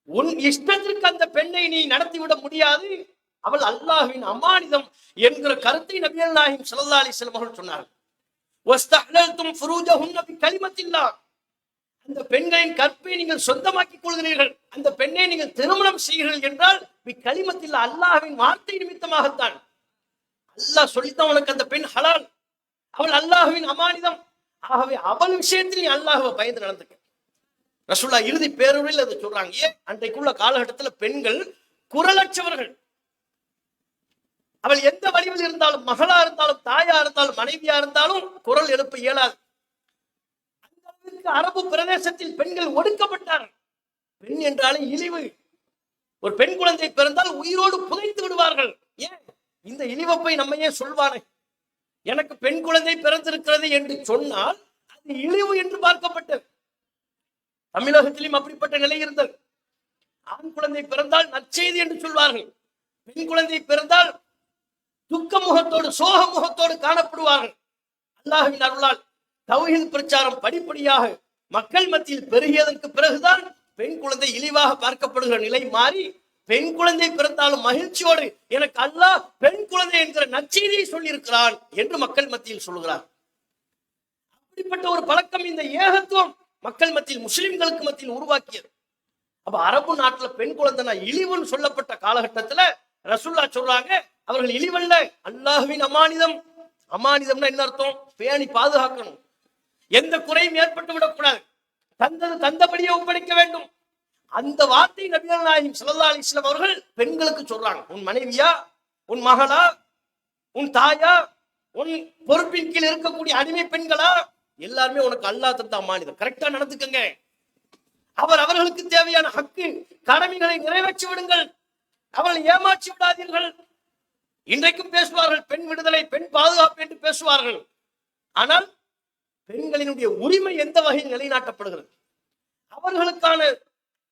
உன் இஷ்டத்திற்கு அந்த பெண்ணை நீ நடத்திவிட முடியாது. அவள் அல்லாஹ்வின் அமானிதம் என்கிற கருத்தை நபிகள் நாயகம் ஸல்லல்லாஹு அலைஹி வஸல்லம் அவர்கள் சொன்னார்கள். வஸ்தஹலல்தும் ஃபுரூஜஹுன்ன பிகலிமத்தில்லாஹ், அந்த பெண்களின் கற்பை நீங்கள் சொந்தமாக்கிக் கொள்கிறீர்கள், அந்த பெண்ணை நீங்கள் திருமணம் செய்கிறீர்கள் என்றால் பிகலிமத்தில்லாஹ், அல்லாஹ்வின் வார்த்தை நிமித்தமாகத்தான். அல்லாஹ் சொல்லித்தான் உனக்கு அந்த பெண் ஹலால், அவள் அல்லாஹ்வின் அமானிதம். ஆகவே அவள் விஷயத்தில் நீ அல்லாஹ்வை பயந்து நடந்துக்க. ரசூலுல்லாஹ் இறுதி பேருரையில் அதை சொல்றாங்க. ஏன்? அன்றைக்குள்ள காலகட்டத்தில் பெண்கள் குரலற்றவர்கள். அவள் எந்த வடிவில் இருந்தாலும், மகளா இருந்தாலும், தாயா இருந்தாலும், மனைவியா இருந்தாலும் குரல் எழுப்ப இயலாது. அந்த அளவிற்கு அரபு பிரதேசத்தில் பெண்கள் ஒடுக்கப்பட்டார்கள். பெண் என்றாலே இழிவு. ஒரு பெண் குழந்தை பிறந்தால் உயிரோடு புதைத்து விடுவார்கள். ஏன் இந்த இழிவை போய் நம்ம ஏன் சொல்வானே? எனக்கு பெண் குழந்தை பிறந்திருக்கிறது என்று சொன்னால் அது இழிவு என்று பார்க்கப்பட்டது. தமிழகத்திலும் அப்படிப்பட்ட நிலை இருந்தது. ஆண் குழந்தை பிறந்தால் நற்செய்தி என்று சொல்வார்கள். பெண் குழந்தை பிறந்தால் துக்க முகத்தோடு, சோக முகத்தோடு காணப்படுவார்கள். அல்லாஹ்வின் அருளால் தௌஹீத் பிரச்சாரம் படிப்படியாக மக்கள் மத்தியில் பெருகியதற்கு பிறகுதான் பெண் குழந்தை இழிவாக பார்க்கப்படுகிற நிலை மாறி, பெண் குழந்தை பிறந்தாலும் மகிழ்ச்சியோடு எனக்கு அல்லாஹ் பெண் குழந்தை என்கிற நற்செய்தியை சொல்லியிருக்கிறான் என்று மக்கள் மத்தியில் சொல்கிறார். அப்படிப்பட்ட ஒரு பழக்கம் இந்த ஏகத்துவம் மக்கள் மத்தியில், முஸ்லிம்களுக்கு மத்தியில் உருவாக்கியது. அப்ப அரபு நாட்டுல பெண் குழந்தை இழிவுன்னு சொல்லப்பட்ட காலகட்டத்துல ரசூலுல்லாஹ் சொல்றாங்க, அவர்கள் இழிவல்ல, அல்லாஹ்வின் அமானிதம், அமானிதம்னா என்ன அர்த்தம்? பேணி பாதுகாக்கணும், எந்த குறையும் ஏற்பட்டு விடக்கூடாது, தந்தது தந்தபடியே ஒப்படைக்க வேண்டும். அந்த வார்த்தை நபிகள் நாயகம் ஸல்லல்லாஹு அலைஹி வஸல்லம் அவர்கள் பெண்களுக்கு சொல்றாங்க. உன் மனைவியா, உன் மகளா, உன் தாயா, உன் பொறுப்பின் கீழ் இருக்கக்கூடிய அடிமை பெண்களா, எல்லாருமே உனக்கு அல்லாஹ் தந்த அமானிதம், கரெக்டா நடந்துக்கங்க. அவர்களுக்கு தேவையான ஹக்கு கடமைகளை நிறைவேற்றி விடுங்கள், அவர்களை ஏமாற்றி விடாதீர்கள். இன்றைக்கும் பேசுவார்கள் பெண் விடுதலை, பெண் பாதுகாப்பு என்று பேசுவார்கள். ஆனால் பெண்களினுடைய உரிமை எந்த வகையில் நிலைநாட்டப்படுகிறது, அவர்களுக்கான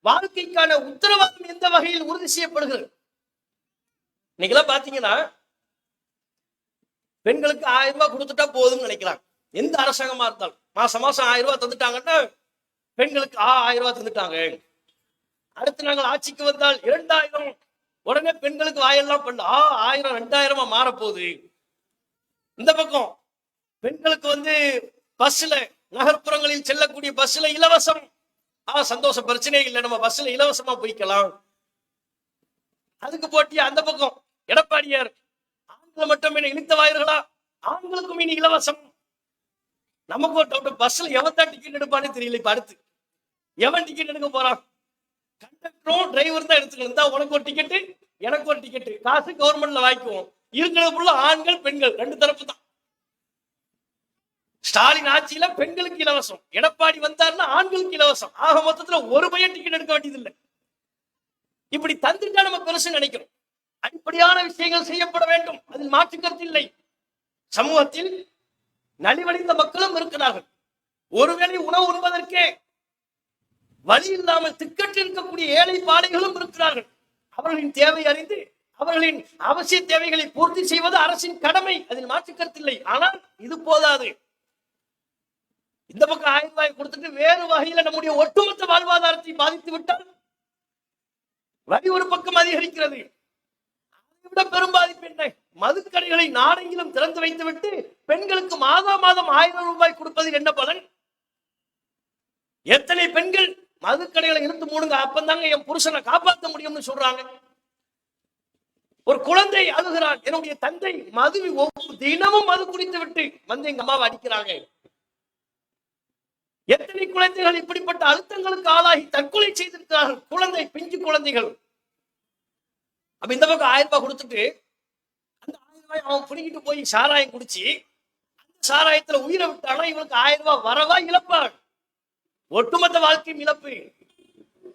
வாழ்க்கைக்கான உத்தரவாதம் எந்த வகையில் உறுதி செய்யப்படுகிறது? இன்னைக்கெல்லாம் பாத்தீங்கன்னா பெண்களுக்கு 1000 ரூபாய் கொடுத்துட்டா போதும்னு நினைக்கிறாங்க. எந்த அரசாங்கமா இருந்தாலும் மாசம் மாசம் 1000 ரூபாய் தந்துட்டாங்கன்னா பெண்களுக்கு 1000 ரூபாய் தந்துட்டாங்க. அடுத்து நாங்கள் ஆட்சிக்கு வந்தால் 2000, உடனே பெண்களுக்கு வாயெல்லாம் பண்ண 1000 2000 மாறப்போகுது. இந்த பக்கம் பெண்களுக்கு பஸ்ல, நகர்ப்புறங்களில் செல்லக்கூடிய பஸ்ல இலவசம். சந்தோஷம், பிரச்சனை இல்லை, நம்ம பஸ்ல இலவசமா போய்க்கலாம். அதுக்கு போட்டி அந்த பக்கம் எடப்பாடியார், ஆண்கள் மட்டும் என்ன இழுத்த வாயிர்களா, ஆண்களுக்கும் இனி இலவசம். நமக்கு ஒரு டவுட், பஸ்ல எவன் தான் டிக்கெட் எடுப்பான்னு தெரியல. இப்ப அடுத்து எவன் டிக்கெட் எடுக்க போறான்? கண்டக்டரும் டிரைவர் தான் எடுத்துக்கணும். தான் உனக்கு ஒரு டிக்கெட்டு, எனக்கு ஒரு டிக்கெட்டு, காசு கவர்மெண்ட்ல வாங்கிக்குவோம். இருக்கிறதுக்குள்ள ஆண்கள் பெண்கள் 2 தரப்பு தான். ஸ்டாலின் ஆட்சியில பெண்களுக்கு இலவசம், எடப்பாடி வந்தாருன்னா ஆண்களுக்கு இலவசம். ஆக மொத்தத்துல ஒரு பையன் டிக்கெட் எடுக்க வேண்டியது இல்லை. இப்படி தந்துட்டா நம்ம பெருசு நினைக்கிறோம். அடிப்படையான விஷயங்கள் செய்யப்பட வேண்டும், அதில் மாற்று கருத்து இல்லை. சமூகத்தில் நலிவடைந்த மக்களும் இருக்கிறார்கள். ஒருவேளை உணவு உண்பதற்கே வழி இல்லாமல் திக்கற்று இருக்கக்கூடிய ஏழை பாடைகளும் இருக்கிறார்கள். அவர்களின் தேவை அறிந்து அவர்களின் அவசிய தேவைகளை பூர்த்தி செய்வது அரசின் கடமை, அதில் மாற்று கருத்து இல்லை. ஆனால் இது போதாது. இந்த பக்கம் 1000 ரூபாய் கொடுத்துட்டு வேறு வகையில நம்முடைய ஒட்டுமொத்த வாழ்வாதாரத்தை பாதித்து விட்டால் வரி ஒரு பக்கம் அதிகரிக்கிறது. அதை விட பெரும் பாதிப்பு என்ன? மதுக்கடைகளை நாடெங்கிலும் திறந்து வைத்து விட்டு பெண்களுக்கு மாதம் 1000 ரூபாய் கொடுப்பதில் என்ன பலன்? எத்தனை பெண்கள் மதுக்கடைகளை இருந்து மூடுங்க, அப்பந்தாங்க என் புருஷனை காப்பாற்ற முடியும்னு சொல்றாங்க. ஒரு குழந்தை அழுகிறான், என்னுடைய தந்தை தினமும் மது குடித்து விட்டு எங்க அம்மாவை அடிக்கிறாங்க. எத்தனை குழந்தைகள் இப்படிப்பட்ட அழுத்தங்களுக்கு ஆளாகி தற்கொலை செய்திருக்கிறார்கள், குழந்தை, பிஞ்சு குழந்தைகள். அப்ப இந்த பக்கம் 1000 ரூபாய் கொடுத்துட்டு அந்த 1000 ரூபாய் அவன் புடிக்கிட்டு போய் சாராயம் குடிச்சு அந்த சாராயத்துல உயிரை விட்டானா இவனுக்கு 1000 ரூபாய் வரவா இழப்பா? ஒட்டுமொத்த வாழ்க்கையும் இழப்பு.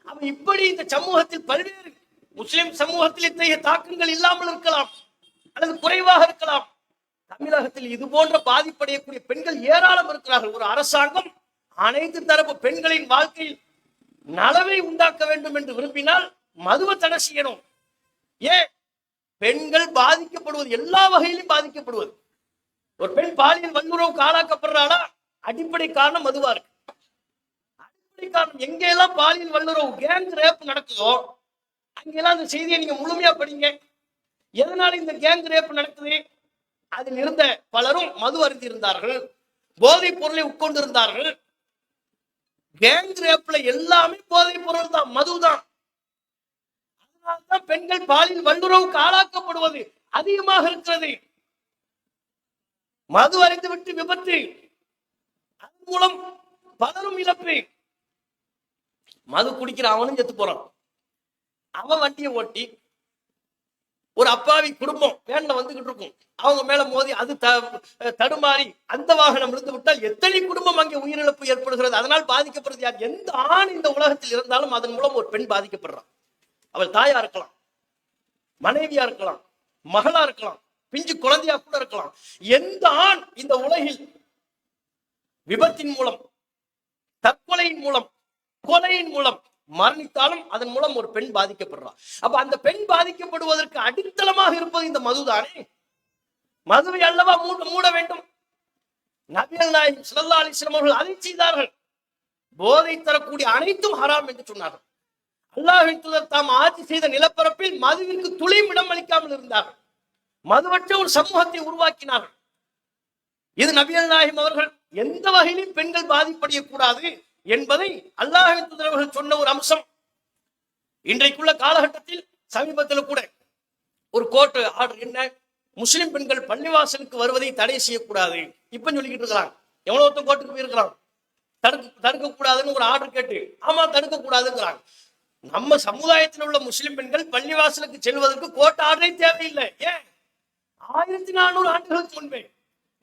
அவன் இப்படி இந்த சமூகத்தில் பல்வேறு முஸ்லிம் சமூகத்தில் இத்தகைய தாக்கங்கள் இல்லாமல் இருக்கலாம் அல்லது குறைவாக இருக்கலாம். தமிழகத்தில் இது போன்ற பாதிப்படையக்கூடிய பெண்கள் ஏராளம் இருக்கிறார்கள். ஒரு அரசாங்கம் அனைத்து தரப்பு பெண்களின் வாழ்க்கையில் நலவை உண்டாக்க வேண்டும் என்று விரும்பினால் மதுவை தடை செய்யணும். ஏன்? பெண்கள் பாதிக்கப்படுவது எல்லா வகையிலும் பாதிக்கப்படுவது. ஒரு பெண் பாலியல் வன்முறைக்கு ஆளாக்கப்படுறாளா, அடிப்படை காரணம் மதுவா இருக்கு. அடிப்படை காரணம் எங்கெல்லாம் பாலியல் வன்முறை, கேங் ரேப் நடக்குதோ அங்கெல்லாம் அந்த செய்தியை நீங்க முழுமையா படிங்க. எதனால இந்த கேங் ரேப் நடக்குது? அதில் இருந்த பலரும் மது அருந்தி இருந்தார்கள், போதைப் பொருளை உட்கொண்டிருந்தார்கள். கேங் ரேப்ல எல்லாமே போதைப் பொருள் தான், மதுதான். அதனால்தான் பெண்கள் பாலியல் வல்லுறவுக்கு ஆளாக்கப்படுவது அதிகமாக இருக்கிறது. மது அறிந்து விட்டு விபத்து, அதன் மூலம் பலரும் இழப்பு. மது குடிக்கிற அவனும் செத்து போறான். அவன் வண்டியை ஓட்டி ஒரு அப்பாவி குடும்பம் வேன்ல வந்துகிட்டு இருக்கும், அவங்க மேல மோதி அது தடுமாறி அந்த வாகனம் விழுந்து விட்டால் எத்தனை குடும்பம் அங்கே உயிரிழப்பு ஏற்படுகிறது. அதனால் பாதிக்கப்படுறது யார்? எந்த ஆண் இந்த உலகத்தில் இருந்தாலும் அதன் மூலம் ஒரு பெண் பாதிக்கப்படுறான். அவள் தாயா இருக்கலாம், மனைவியா இருக்கலாம், மகளா இருக்கலாம், பிஞ்சு குழந்தையா கூட இருக்கலாம். எந்த ஆண் இந்த உலகில் விபத்தின் மூலம், தற்கொலையின் மூலம், கொலையின் மூலம் மரணித்தாலும் அதன் மூலம் ஒரு பெண் பாதிக்கப்படுறான். அப்ப அந்த பெண் பாதிக்கப்படுவதற்கு அடித்தளமாக இருப்பது இந்த மதுதானே. மதுவை அல்லவா மூட வேண்டும். நபிகள் நாயகம் ஸல்லல்லாஹு அலைஹி வஸல்லம் அவர்கள் அதை செய்தார்கள். போதை தரக்கூடிய அனைத்தும் ஹராம் என்று சொன்னார்கள். அல்லாஹ்வின் தூதர் தாம் ஆட்சி செய்த நிலப்பரப்பில் மதுவிற்கு துளியும் இடம் அளிக்காமல் இருந்தார்கள். மதுவற்ற ஒரு சமூகத்தை உருவாக்கினார்கள். இது நபிகள் நாயகம் அவர்கள் எந்த வகையிலும் பெண்கள் பாதிப்படையக்கூடாது என்பதை அல்லாஹ்வின் தூதர் அவர்கள் சொன்ன ஒரு அம்சம். இன்றைக்குள்ள காலகட்டத்தில் சமீபத்தில் கூட ஒரு கோர்ட் ஆர்டர் என்ன, முஸ்லிம் பெண்கள் பள்ளிவாசலுக்கு வருவதை தடை செய்யக்கூடாது இப்ப சொல்லிக்கிட்டு இருக்கிறாங்க. எவ்வளவு ஒருத்தன் கோர்ட்டுக்கு போயிருக்கிறான், தடுக்க கூடாதுன்னு ஒரு ஆர்டர் கேட்டு, ஆமா தடுக்க கூடாதுங்கிறாங்க. நம்ம சமுதாயத்தில் உள்ள முஸ்லிம் பெண்கள் பள்ளிவாசலுக்கு செல்வதற்கு கோர்ட் ஆர்டரே தேவையில்லை. ஏன்? 1400 ஆண்டுகளுக்கு முன்பே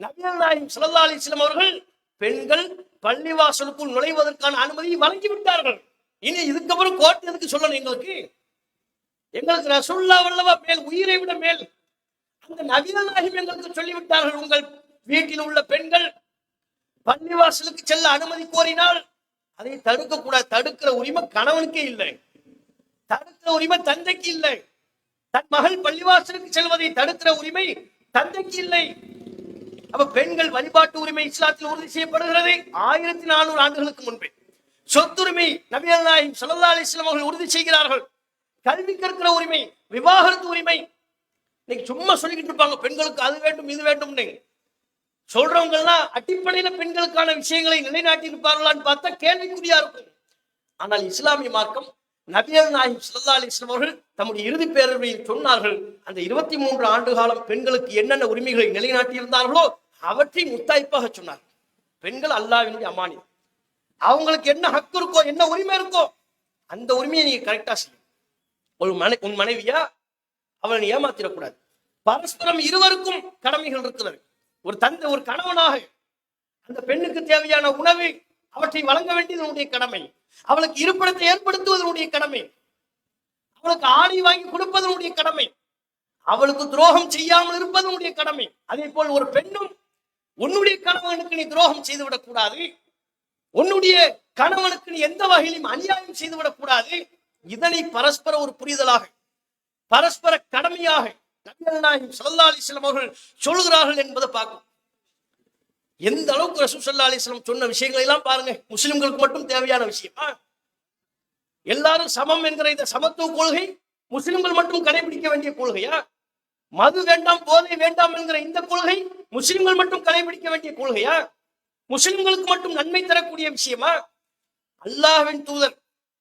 நபிகள் நாயகம் ஸல்லல்லாஹு அலைஹி வஸல்லம் அவர்கள் பெண்கள் பள்ளிவாசலுக்குள் நுழைவதற்கான அனுமதியை வழங்கி விட்டார்கள். இனி இதுக்கப்புறம் கோர்ட் எதுக்கு சொல்லணும்? எங்களுக்கு ரசூலுல்லாஹ் வல்லவா மேல், உயிரை விட மேல். அந்த நபிகள் நாயகம் எங்களுக்கு சொல்லிவிட்டார்கள், உங்கள் வீட்டில் உள்ள பெண்கள் பள்ளிவாசலுக்கு செல்ல அனுமதி கோரினால் அதை தடுக்க கூடாது. தடுக்கிற உரிமை கணவனுக்கே இல்லை, தடுக்கிற உரிமை தந்தைக்கு இல்லை. தன் மகள் பள்ளிவாசலுக்கு செல்வதை தடுக்கிற உரிமை தந்தைக்கு இல்லை. அப்ப பெண்கள் வழிபாட்டு உரிமை இஸ்லாத்தில் உறுதி செய்யப்படுகிறது 1400 ஆண்டுகளுக்கு முன்பே. சொத்துரிமை நபிகள் நாயகம் ஸல்லல்லாஹு அலைஹி வஸல்லம் அவர்கள் உறுதி செய்கிறார்கள். கல்வி கற்கிற உரிமை, விவாகரத்து உரிமை. இன்னைக்கு சும்மா சொல்லிக்கிட்டு இருப்பாங்க, பெண்களுக்கு அது வேண்டும் இது வேண்டும்னு. சொல்றவங்க எல்லாம் அடிப்படையில பெண்களுக்கான விஷயங்களை நிலைநாட்டி இருப்பார்களான்னு பார்த்தா கேள்விக்குறியா இருக்கும். ஆனால் இஸ்லாமிய மார்க்கம் நபிகள் நாயகம் ஸல்லல்லாஹு அலைஹி வஸல்லம் அவர்கள் தம்முடைய இறுதி பேரவையில் சொன்னார்கள், அந்த 23 ஆண்டு காலம் பெண்களுக்கு என்னென்ன உரிமைகளை நிலைநாட்டி இருந்தார்களோ அவற்றை முத்தாய்ப்பாக சொன்னார். பெண்கள் அல்லாஹ்வினுடைய அமானிதம். அவங்களுக்கு என்ன ஹக்கு இருக்கோ, என்ன உரிமை இருக்கோ, அந்த உரிமையை நீங்க கரெக்டா செய்யும். உன் மனைவியா அவளை ஏமாத்திடக்கூடாது. பரஸ்பரம் இருவருக்கும் கடமைகள் இருக்கிறது. ஒரு தந்தை ஒரு கணவனாக அந்த பெண்ணுக்கு தேவையான உணவு அவற்றை வழங்க வேண்டியது உன்னுடைய கடமை. அவளுக்கு இருப்பிடத்தை ஏற்படுத்துவதனுடைய கடமை. அவளுக்கு ஆடை வாங்கி கொடுப்பதனுடைய கடமை. அவளுக்கு துரோகம் செய்யாமல் இருப்பதனுடைய கடமை. அதே போல் ஒரு பெண்ணும் உன்னுடைய கணவனுக்கு நீ துரோகம் செய்துவிடக் கூடாது. உன்னுடைய கணவனுக்கு நீ எந்த வகையிலும் அநியாயம் செய்துவிடக் கூடாது. இதனை பரஸ்பர ஒரு புரிதலாக, பரஸ்பர கடமையாக நபிகள் நாயகம் ஸல்லல்லாஹு அலைஹி வஸல்லம் அவர்கள் சொல்கிறார்கள் என்பதை பார்க்கும். எந்த அளவுக்கு ரசூல் ஸல்லல்லாஹு அலைஹி வஸல்லம் சொன்ன விஷயங்களை எல்லாம் பாருங்க. முஸ்லிம்களுக்கு மட்டும் தேவையான விஷயமா? எல்லாரும் சமம் என்கிற இந்த சமத்துவ கொள்கை முஸ்லிம்கள் மட்டும் கடைபிடிக்க வேண்டிய கொள்கையா? மது வேண்டாம், போதை வேண்டாம் என்கிற இந்த கொள்கை முஸ்லிம்கள் மட்டும் கடைபிடிக்க வேண்டிய கொள்கையா? முஸ்லிம்களுக்கு மட்டும் நன்மை தரக்கூடிய விஷயமா? அல்லாஹ்வின் தூதர்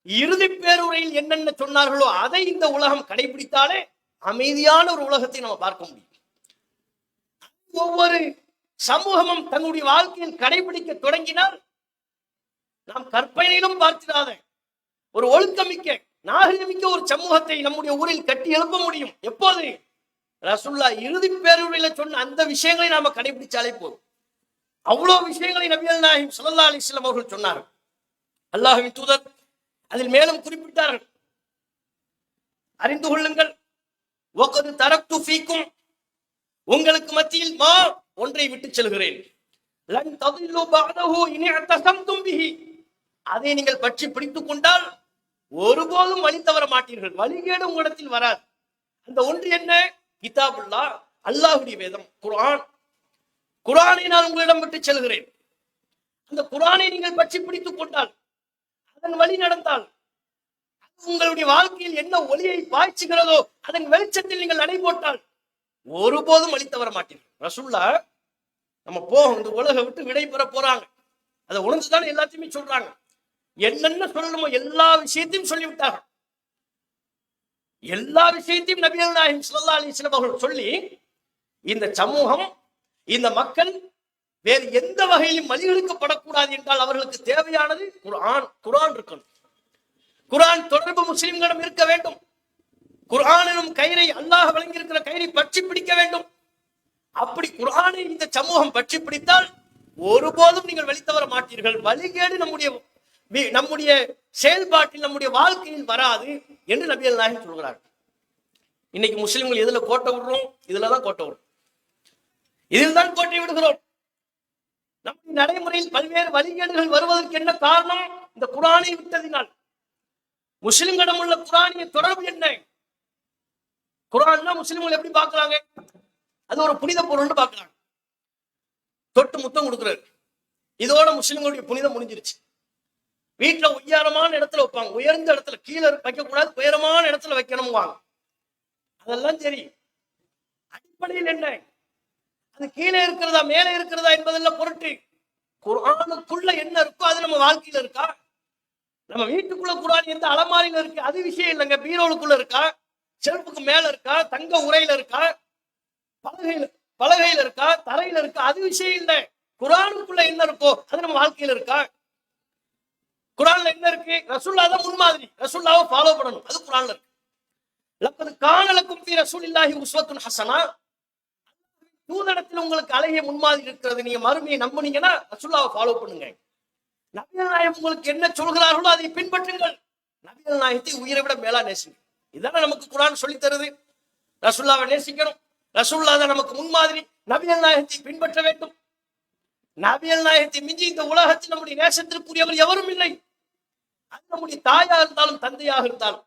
இறுதி பேருரையில் என்னென்ன சொன்னார்களோ அதை இந்த உலகம் கடைபிடித்தாலே அமைதியான ஒரு உலகத்தை நம்ம பார்க்க முடியும். ஒவ்வொரு சமூகமும் தன்னுடைய வாழ்க்கையில் கடைபிடிக்க தொடங்கினால் நாம் கற்பனையிலும் பார்த்திடாத ஒரு ஒழுக்கமிக்க நாகரிகமிக்க ஒரு சமூகத்தை நம்முடைய ஊரில் கட்டி எழுப்ப முடியும். எப்போது? ரசூலுல்லாஹ் இறுதி பேருரையில சொன்ன அந்த விஷயங்களை நாம கடைபிடிச்சாலே போதும். அவ்வளவு விஷயங்களை நபிகள் நாயகம் ஸல்லல்லாஹு அலைஹி வஸல்லம் அவர்கள் சொன்னார்கள். அல்லாஹ்வின் தூதர் அதில் மேலும் குறிப்பிட்டார்கள், அறிந்து கொள்ளுங்கள், வகது தரக்து ஃபீக்கும், உங்களுக்கு மத்தியில் ஒன்றை விட்டு செல்கிறேன், லன் ததில்லு பஅதஹு இன் இஅ்தஸம்தும் பிஹி, அதை நீங்கள் பற்றி பிடித்துக் கொண்டால் ஒருபோதும் வழி தவற மாட்டீர்கள், வழிகேடு உங்களிடத்தில் வராது. அந்த ஒன்று என்ன? கிதாபுல்லாஹ், அல்லாஹ்வுடைய வேதம் குர்ஆன். குர்ஆனை நான் உங்களிடம் விட்டு செல்கிறேன். அந்த குர்ஆனை நீங்கள் பற்றி பிடித்துக் கொண்டால், அதன் வழி நடந்தால், உங்களுடைய வாழ்க்கையில் என்ன ஒளியை பாய்ச்சுகிறதோ அதன் வெளிச்சத்தில் நீங்கள் நடை போட்டால் ஒருபோதும் வழி தவற மாட்டீர்கள். ரசூலுல்லாஹ் நம்ம போகும் இந்த உலக விட்டு விடை பெற போறாங்க, அதை உணர்ந்துதானே எல்லாத்தையுமே சொல்றாங்க. என்னென்ன சொல்லணுமோ எல்லா விஷயத்தையும் சொல்லிவிட்டார்கள். எல்லா விஷயத்தையும் நபிகள் நாயகம் ஸல்லல்லாஹு அலைஹி வஸல்லம் அவர்கள் சொல்லி, இந்த சமூகம், இந்த மக்கள் வேறு எந்த வகையிலும் வழிகெடுக்கப்படக்கூடாது என்றால் அவர்களுக்கு தேவையானது குர்ஆன் இருக்கணும். குர்ஆன் தொடர்பு முஸ்லிம்களிடம் இருக்க வேண்டும். குர்ஆனிலும் கயிறை, அல்லாஹ் வழங்கியிருக்கிற கயிறை பற்றி பிடிக்க வேண்டும். அப்படி குர்ஆனை இந்த சமூகம் பற்றி பிடித்தால் ஒருபோதும் நீங்கள் வழி தவற மாட்டீர்கள். வழிகேடு நம்முடைய செயல்பாட்டில், நம்முடைய வாழ்க்கையில் வராது என்று நபிகள் நாயகம் சொல்கிறார்கள். இன்னைக்கு முஸ்லிம்கள் எதுல கோட்டை விடுறோம்? இதுலதான் கோட்டை விடுறோம், இதில் தான் கோட்டை விடுகிறோம். நம்முடைய நடைமுறையில் பல்வேறு வழிகேடுகள் வருவதற்கு என்ன காரணம்? இந்த குர்ஆனை விட்டதினால். முஸ்லிம்களிடம் உள்ள குர்ஆனிய தொடர்பு என்ன? குர்ஆன்னா முஸ்லிம்கள் எப்படி பார்க்கறாங்க? அது ஒரு புனித பொருள்னு பார்க்கறாங்க. தொட்டு முத்தம் கொடுக்கிறாரு, இதோட முஸ்லிம்களுடைய புனிதம் முடிஞ்சிருச்சு. வீட்டுல உயரமான இடத்துல வைப்பாங்க, உயர்ந்த இடத்துல, கீழே வைக்க கூடாது, உயரமான இடத்துல வைக்கணும் வாங்க. அதெல்லாம் சரி, அடிப்படையில் என்ன? அது கீழே இருக்கிறதா மேலே இருக்கிறதா என்பதெல்லாம் பொருட்டு குர்ஆனுக்குள்ள என்ன இருக்கோ அது நம்ம வாழ்க்கையில இருக்கா? நம்ம வீட்டுக்குள்ள குர்ஆன் எந்த அலமாரியில இருக்கு அது விஷயம் இல்லைங்க. பீரோலுக்குள்ள இருக்கா, செல்ஃபுக்கு மேல இருக்கா, தங்க உரையில இருக்கா, பலகையில பலகையில இருக்கா, தரையில இருக்கா, அது விஷயம் இல்லை. குரானுக்குள்ள என்ன இருக்கோ அது நம்ம வாழ்க்கையில இருக்கா? குரான்ல என்ன இருக்கு? ரசூல்லா தான் முன்மாதிரி, ரசூல்லாவை ஃபாலோ பண்ணணும், அது குரான்ல இருக்கு. லக்கது கான லக்கும் ஃபீ ரசூலில்லாஹி உஸ்வத்துன் ஹஸனா, தூதரிடத்தில் உங்களுக்கு அழகிய முன்மாதிரி இருக்கிறது. நீங்க மறுமையை நம்புனீங்கன்னா ரசூல்லாவை ஃபாலோ பண்ணுங்க. நபிகள் நாயகம் உங்களுக்கு என்ன சொல்கிறார்களோ அதை பின்பற்றுங்கள். நபிகள் நாயகத்தை உயிரை விட மேலா நேசிங்க. இதான நமக்கு குரான் சொல்லி தருது. ரசூல்லாவை நேசிக்கணும், ரசூல்லா தான் நமக்கு முன்மாதிரி, நபிகள் நாயகத்தை பின்பற்ற வேண்டும். நபிகள் நாயகத்தை மிஞ்சி இந்த உலகத்தில் நம்முடைய நேசத்திற்குரியவர் எவரும் இல்லை. அது நம்முடைய தாயாக இருந்தாலும் தந்தையாக இருந்தாலும்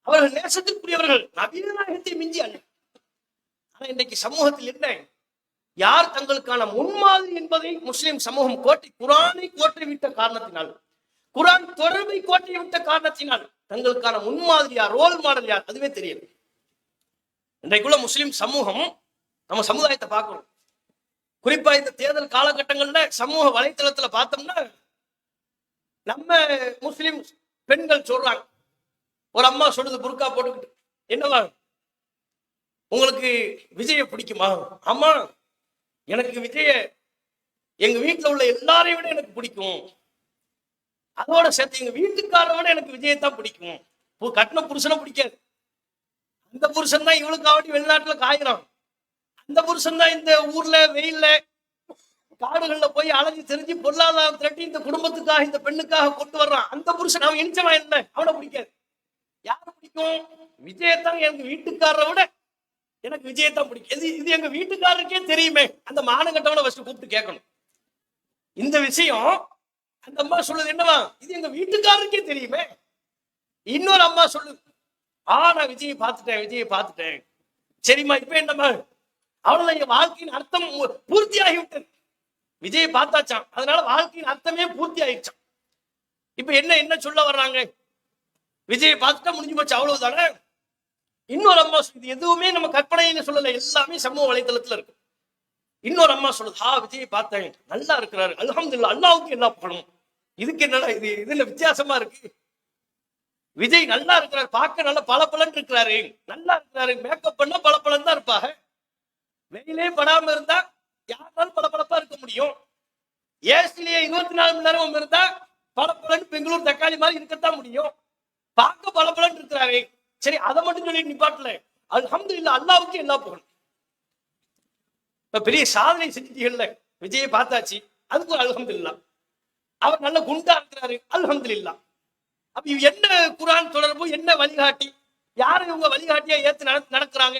அவர்கள் நேசத்திற்குரியவர்கள், நபிகள் நாயகத்தை மிஞ்சி அல்ல. ஆனா இன்றைக்கு சமூகத்தில் என்ன, யார் தங்களுக்கான முன்மாதிரி என்பதை முஸ்லிம் சமூகம் குரானை கோற்றிவிட்ட காரணத்தினால், குரான் தொடர்பை கோற்றிவிட்ட காரணத்தினால் தங்களுக்கான முன்மாதிரி யார், ரோல் மாடல் யார், அதுவே தெரியல. இன்றைக்குள்ள முஸ்லிம் சமூகம் நம்ம சமுதாயத்தை பார்க்கணும். குறிப்பா இந்த தேர்தல் காலகட்டங்கள்ல சமூக வலைத்தளத்துல பார்த்தோம்னா நம்ம முஸ்லிம் பெண்கள் சொல்றாங்க, ஒரு அம்மா சொல்லுது புர்கா போட்டுக்கிட்டு, என்னவா உங்களுக்கு விஜய பிடிக்குமா? ஆமா, எனக்கு விஜய எங்க வீட்டுல உள்ள எல்லாரையும் விட எனக்கு பிடிக்கும், அதோட சேர்த்து எங்க வீட்டுக்காரரை விட எனக்கு விஜயத்தான் பிடிக்கும். கட்டின புருஷனை பிடிக்காது, அந்த புருஷன் தான் இவளுக்காவட்டி வெளிநாட்டுல காயிறான், அந்த புருஷன் தான் இந்த ஊர்ல வெயில்ல காடுகள்ல போய் அலைஞ்சு தெரிஞ்சு பொருளாதாரம் திரட்டி இந்த குடும்பத்துக்காக இந்த பெண்ணுக்காக கொண்டு வர்றான். அந்த புருஷன் அவன் இனிச்சவன் இல்லை, அவனை பிடிக்காது. யாரு பிடிக்கும்? விஜயத்தான் எங்க வீட்டுக்காரரை விட எனக்கு விஜயத்தான் பிடிக்கும். இது எங்க வீட்டுக்காரருக்கே தெரியுமே. அந்த மானங்கட்டவனை ஃபர்ஸ்ட் கூப்பிட்டு கேட்கணும் இந்த விஷயம். அந்த அம்மா சொல்லுது, என்னவா இது எங்க வீட்டுக்காரருக்கே தெரியுமே. இன்னொரு அம்மா சொல்லுது, நான் விஜயை பார்த்துட்டேன். சரிம்மா, இப்ப என்னம்மா? அவ்வளவுதான், என் வாழ்க்கையின் அர்த்தம் பூர்த்தி ஆகிவிட்டது. விஜயை பார்த்தாச்சான், அதனால வாழ்க்கையின் அர்த்தமே பூர்த்தி ஆயிடுச்சான். இப்ப என்ன சொல்ல வர்றாங்க? விஜயை பார்த்துட்டா முடிஞ்சு போச்சு, அவ்வளவுதானே. இன்னொரு அம்மா சொல்லுது, எதுவுமே நம்ம கற்பனையில சொல்லல, எல்லாமே சமூக வலைதளத்துல இருக்கு. இன்னொரு அம்மா சொல்லுது, விஜயை பார்த்தேன், நல்லா இருக்கிறாரு, அல்ஹம்துலில்லாஹ், அல்லாஹ்வுக்கு எல்லா புகழும். இதுக்கு என்னடா இதுல வித்தியாசமா இருக்கு? விஜய் நல்லா இருக்கிறாரு, பார்க்க நல்ல பளபளன்னு இருக்கிறாரு, நல்லா இருக்கிறாரு, மேக்கப் பண்ணா பளபளன்னு தான் இருப்பாங்க. வெயிலே படாம இருந்தா யாராலும் பளபளப்பா இருக்க முடியும். ஏசிலேயே 24 மணி நேரம் இருந்தா பளபளன்னு பெங்களூர் தக்காளி மாதிரி இருக்கத்தான் முடியும். பார்க்க பளபளன்னு இருக்கிறாரு, சரி அதை மட்டும் சொல்லி நிப்பாட்டல, அல்ஹம்துலில்லாஹ், அல்லாஹ்வுக்கு எல்லா புகழும். இப்ப பெரிய சாதனை செஞ்சிட்டீங்கல்ல, விஜயை பார்த்தாச்சு, அதுக்கு ஒரு அல்ஹம்துலில்லாஹ். அவர் நல்ல குண்டா இருக்கிறாரு, அல்ஹம்துலில்லாஹ். அப்ப என்ன குர்ஆன் தொடர்பு, என்ன வழிகாட்டி, யாரு இவங்க வழிகாட்டியா ஏத்து நடக்கிறாங்க?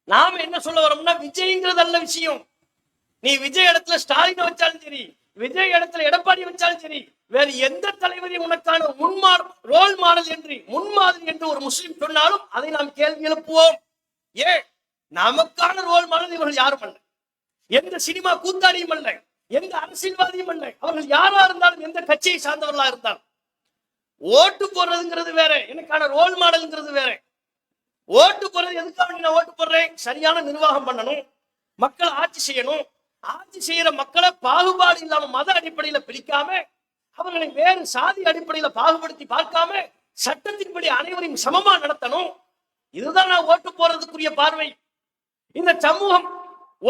நாம என்ன சொல்ல வரோம்னா, விஜய்ங்கிறது அல்ல விஷயம். நீ விஜய் இடத்துல ஸ்டாலினை வச்சாலும் சரி, விஜய் இடத்துல எடப்பாடி வச்சாலும் சரி, வேற எந்த தலைவரையும் உனக்கான ரோல் மாடல் என்று, முன்மாதிரி என்று ஒரு முஸ்லிம் சொன்னாலும் அதை நாம் கேள்வி எழுப்புவோம். ஏன்? நமக்கான ரோல் மாடல் இவர்கள் யாரும் அல்ல, எந்த சினிமா கூத்தாடியும் அல்ல, எந்த அரசியல்வாதியும் அல்ல. அவர்கள் யாரா இருந்தாலும், எந்த கட்சியை சார்ந்தவர்களா இருந்தாலும், ஓட்டு போடுறதுங்கிறது வேற, எனக்கான ரோல் மாடல்ங்கிறது வேற. ஓட்டு போடுறது எதுக்காக நான் ஓட்டு போடுறேன்? சரியான நிர்வாகம் பண்ணணும், மக்கள் ஆட்சி செய்யணும். ஆட்சி செய்யற மக்களை பாகுபாடு இல்லாம மத அடிப்படையில பிரிக்காம, அவர்களை வேறு சாதி அடிப்படையில பாகுபடுத்தி பார்க்காம, சட்டத்தின்படி அனைவரையும் சமமா நடத்தணும். இதுதான் நான் ஓட்டு போறதுக்குரிய பார்வை. இந்த சமூகம்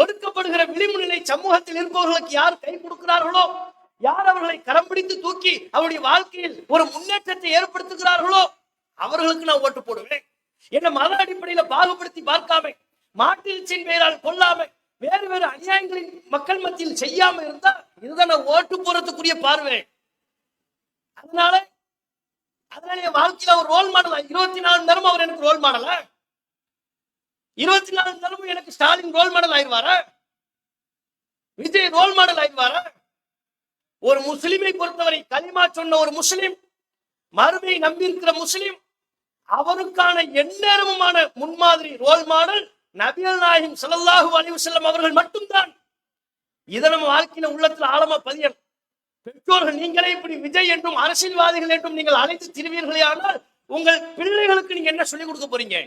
ஒடுக்கப்படுகிற விளிம்பு நிலை சமூகத்தில் இருப்பவர்களுக்கு யார் கை கொடுக்கிறார்களோ, யார் அவர்களை கரம் பிடித்து தூக்கி அவருடைய வாழ்க்கையில் ஒரு முன்னேற்றத்தை ஏற்படுத்துகிறார்களோ அவர்களுக்கு நான் ஓட்டு போடுவேன். என்ன மத அடிப்படையில பாகுபடுத்தி பார்க்காம, மாட்டின் பெயரால் கொல்லாம, வேறு வேறு அநியாயங்களின் மக்கள் மத்தியில் செய்யாம இருந்தா இதுதான் நான் ஓட்டு போறதுக்குரிய பார்வை. அதனால என் வாழ்க்கையில ஒரு ரோல் மாடல். 24 மணி நேரம் அவர் எனக்கு ரோல் மாடலா? 24 மணி நேரம் எனக்கு ஸ்டாலின் ரோல் மாடல் ஆயிடுவாரா? விஜய் ரோல் மாடல் ஆயிடுவாரா? ஒரு முஸ்லிமை பொறுத்தவரை, கலிமா சொன்ன ஒரு முஸ்லிம், மறுமையை நம்பி இருக்கிற முஸ்லிம், அவருக்கான எந்நேரமுமான முன்மாதிரி ரோல் மாடல் நபிகள் நாயகம் ஸல்லல்லாஹு அலைஹி வஸல்லம் அவர்கள் மட்டும்தான். இதை நம்ம வாழ்க்கையில உள்ளத்துல ஆழமா பதியணும். பெற்றோர்கள் நீங்களே இப்படி விஜய் என்றும் அரசியல்வாதிகள் என்றும் நீங்கள் அழைத்து திரிவீர்களே, ஆனால் உங்கள் பிள்ளைகளுக்கு நீங்க என்ன சொல்லிக் கொடுக்க போறீங்க?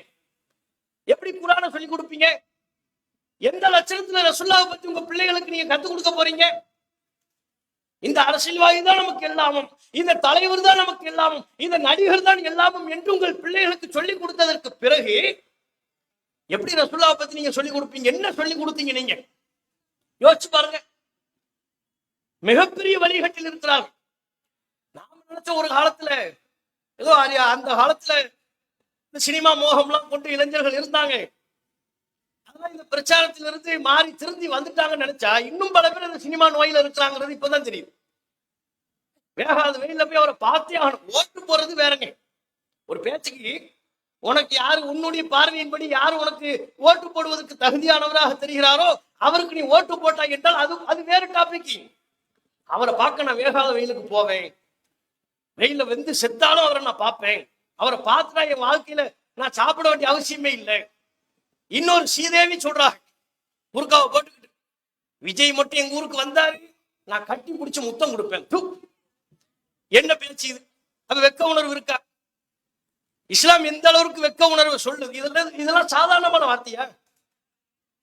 எப்படி குர்ஆனை சொல்லிக் கொடுப்பீங்க? எந்த லட்சணத்துல ரசூலுல்லாஹ் பத்தி உங்க பிள்ளைகளுக்கு நீங்க கத்துக் கொடுக்க போறீங்க? இந்த அரசியல்வாதி தான் நமக்கு எல்லாமும், இந்த தலைவர் தான் நமக்கு எல்லாமும், இந்த நடிகர் தான் எல்லாமும் என்று உங்கள் பிள்ளைகளுக்கு சொல்லிக் கொடுத்ததற்கு பிறகு எப்படி ரசூலுல்லாஹ் பத்தி நீங்க சொல்லி கொடுப்பீங்க? என்ன சொல்லி கொடுத்தீங்க நீங்க? யோசிச்சு பாருங்க. மிகப்பெரிய வழிகட்டில் இருக்கிறார்கள். நாம நினைச்ச ஒரு காலத்துல ஏதோ அந்த காலத்துல இந்த சினிமா மோகம்லாம் கொண்டு இளைஞர்கள் இருந்தாங்க. அதெல்லாம் இந்த பிரச்சாரத்திலிருந்து மாறி திருந்தி வந்துட்டாங்கன்னு நினைச்சா இன்னும் பல பேர் இந்த சினிமா நோயில இருக்கிறாங்கிறது இப்பதான் தெரியுது. வேகாத வெயில போய் அவரை பார்த்தே ஆகணும். ஓட்டு போறது வேறங்க. ஒரு பேச்சுக்கு உனக்கு யாரு உன்னுடைய பார்வையின்படி யாரு உனக்கு ஓட்டு போடுவதற்கு தகுதியானவராக தெரிகிறாரோ அவருக்கு நீ ஓட்டு போட்டா என்றால் அது வேற டாபிக். அவரை பார்க்க நான் வேகாத வெயிலுக்கு போவேன், வெயில வெந்து செத்தாலும் அவரை நான் பார்ப்பேன். அவரை பார்த்துட்டா என் வாழ்க்கையில நான் சாப்பிட வேண்டிய அவசியமே இல்லை. இன்னொரு ஸ்ரீதேவி சொல்றாங்க, புர்காவை போட்டுக்கிட்டு விஜய் மட்டும் எங்க ஊருக்கு வந்தாரு நான் கட்டி பிடிச்சு முத்தம் கொடுப்பேன். என்ன பேச்சு இது? அது வெக்க உணர்வு இருக்கா? இஸ்லாம் எந்த அளவுக்கு வெக்க உணர்வு சொல்லுது? இதெல்லாம் சாதாரணமான வார்த்தையா?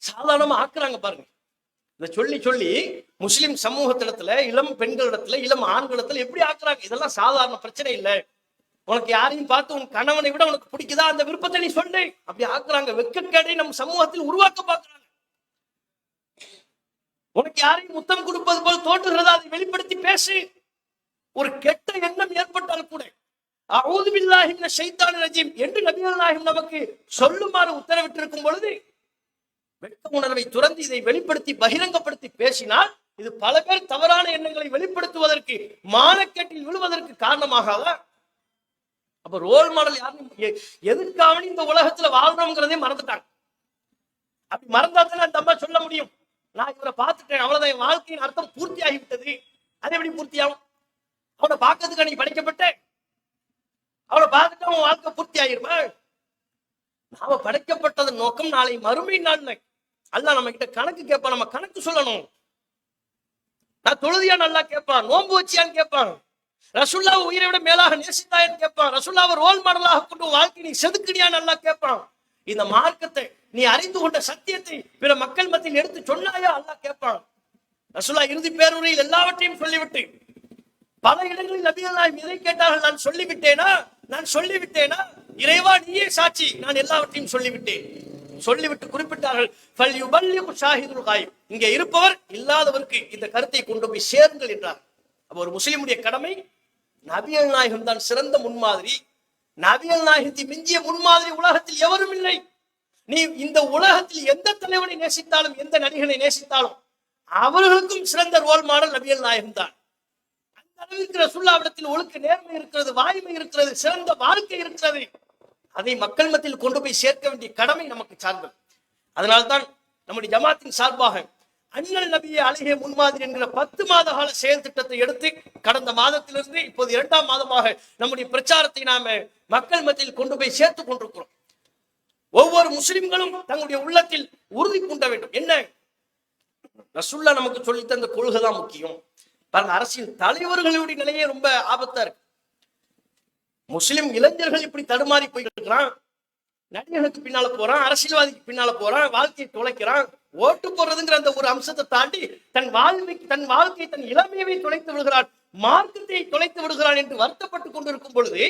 சாதாரணமா ஆக்குறாங்க பாருங்க. இதை சொல்லி சொல்லி முஸ்லிம் சமூகத்திடத்துல, இளம் பெண்களிடத்துல, இளம் ஆண்களிடத்துல எப்படி ஆக்குறாங்க? இதெல்லாம் சாதாரண பிரச்சனை இல்லை. உனக்கு யாரையும் பார்த்து உன் கணவனை விட உனக்கு பிடிக்குதா அந்த விருப்பத்தை நீ சொல்லு. அப்படி ஆக்குறாங்க. வெக்கக்கேடை நம்ம சமூகத்தில் உருவாக்க பார்க்கிறாங்க. உனக்கு யாரையும் முத்தம் கொடுப்பது போல் தோற்றுகிறதா அதை வெளிப்படுத்தி பேசு. ஒரு கெட்ட எண்ணம் ஏற்பட்டால் கூட அஊது பில்லாஹி மினஷ் ஷைத்தானிர் ரஜீம் என்று நபிகள் நாயகம் நமக்கு சொல்லுமாறு உத்தரவிட்டிருக்கும் பொழுது வெட்க உணர்வை துறந்து இதை வெளிப்படுத்தி பகிரங்கப்படுத்தி பேசினால் இது பல பேர் தவறான எண்ணங்களை வெளிப்படுத்துவதற்கு, மானக்கேட்டில் விழுவதற்கு காரணமாகாதா? அப்ப ரோல் மாடல் யாரும் எதுக்காக இந்த உலகத்துல வாழ்றோம்ங்கிறதே மறந்துட்டாங்க. அப்படி மறந்தாதான் அந்த அம்மா சொல்ல முடியும், நான் இவரை பார்த்துட்டேன், அவ்வளவுதான், என் வாழ்க்கையின் அர்த்தம் பூர்த்தி ஆகிவிட்டது. அது எப்படி பூர்த்தியாகும்? அவனை பார்க்கறதுக்கு நீ படைக்கப்பட்ட, அவனை பார்த்துட்டு அவன் வாழ்க்கை பூர்த்தி ஆகிருமா? நாம படைக்கப்பட்டது நோக்கம் நாளை மறுமை நாள்ல அல்லாஹ் நம்ம கிட்ட கணக்கு கேட்பான். நம்ம கணக்கு சொல்லணும். நான் தொழுதியா நல்லா கேட்பான், நோன்பு வச்சியான்னு கேட்பான், ரசூலுல்லாஹ் உயிரை விட மேலாக நேசித்தாயன்னு கேட்பான், ரசூலுல்லாஹ் ரோல் மாடலாக கொண்டு வாழ்க்கை நீ செதுக்கினியா நல்லா கேட்பான். இந்த மார்க்கத்தை நீ அறிந்து கொண்ட சத்தியத்தை பிற மக்கள் மத்தியில் எடுத்து சொன்னாயா அல்லாஹ் கேட்பான். ரசூலுல்லாஹ் இறுதி பேருரையில் எல்லாவற்றையும் சொல்லிவிட்டு பல இடங்களில் நபிகள் நாயகம் எதை கேட்டார்கள்? நான் சொல்லிவிட்டேனா இறைவா நீயே சாட்சி, நான் எல்லாவற்றையும் சொல்லிவிட்டு குறிப்பிட்டார்கள், இங்கே இருப்பவர் இல்லாதவருக்கு இந்த கருத்தை கொண்டு போய் சேருங்கள் என்றார். அப்ப ஒரு முஸ்லிமுடைய கடமை, நபிகள் நாயகம் தான் சிறந்த முன்மாதிரி. நபிகள் நாயகத்தை மிஞ்சிய முன்மாதிரி உலகத்தில் எவரும் இல்லை. நீ இந்த உலகத்தில் எந்த தலைவனை நேசித்தாலும், எந்த நடிகனை நேசித்தாலும் அவர்களுக்கும் சிறந்த ரோல் மாடல் நபிகள் நாயகம் தான். அளவிற்கு ரசூலுல்லாஹ்விடத்தில் ஒழுக்க நேர்மை இருக்கிறது, வாய்மை இருக்கிறது, சிறந்த வாழ்க்கை இருக்கிறது. அதை மக்கள் மத்தியில் கொண்டு போய் சேர்க்க வேண்டிய கடமை நமக்கு சார்ந்தது. அதனால்தான் நம்முடைய ஜமாத்தின் சார்பாக அண்ணல் நபியை அழகிய முன்மாதிரி என்கிற 10 மாத கால செயல் திட்டத்தை எடுத்து கடந்த மாதத்திலிருந்து இப்போது 2ஆம் மாதமாக நம்முடைய பிரச்சாரத்தை நாம மக்கள் மத்தியில் கொண்டு போய் சேர்த்துக் கொண்டிருக்கிறோம். ஒவ்வொரு முஸ்லிம்களும் தங்களுடைய உள்ளத்தில் உறுதி பூண்ட வேண்டும். என்ன? ரசூலுல்லாஹ் நமக்கு சொல்லித்த அந்த கொள்கை தான் முக்கியம். பாருங்க, அரசியல் தலைவர்களுடைய நிலையே ரொம்ப ஆபத்தா இருக்கு. முஸ்லிம் இளைஞர்கள் இப்படி தடுமாறி போயிட்டு இருக்கிறான். நடிகனுக்கு பின்னால போறான், அரசியல்வாதிக்கு பின்னால போறான், வாழ்க்கையை தொலைக்கிறான். ஓட்டு போடுறதுங்கிற அந்த ஒரு அம்சத்தை தாண்டி தன் வாழ்க்கை தன் இளமையை தொலைத்து விடுகிறான், மார்க்கத்தை தொலைத்து விடுகிறான் என்று வருத்தப்பட்டு கொண்டிருக்கும் பொழுது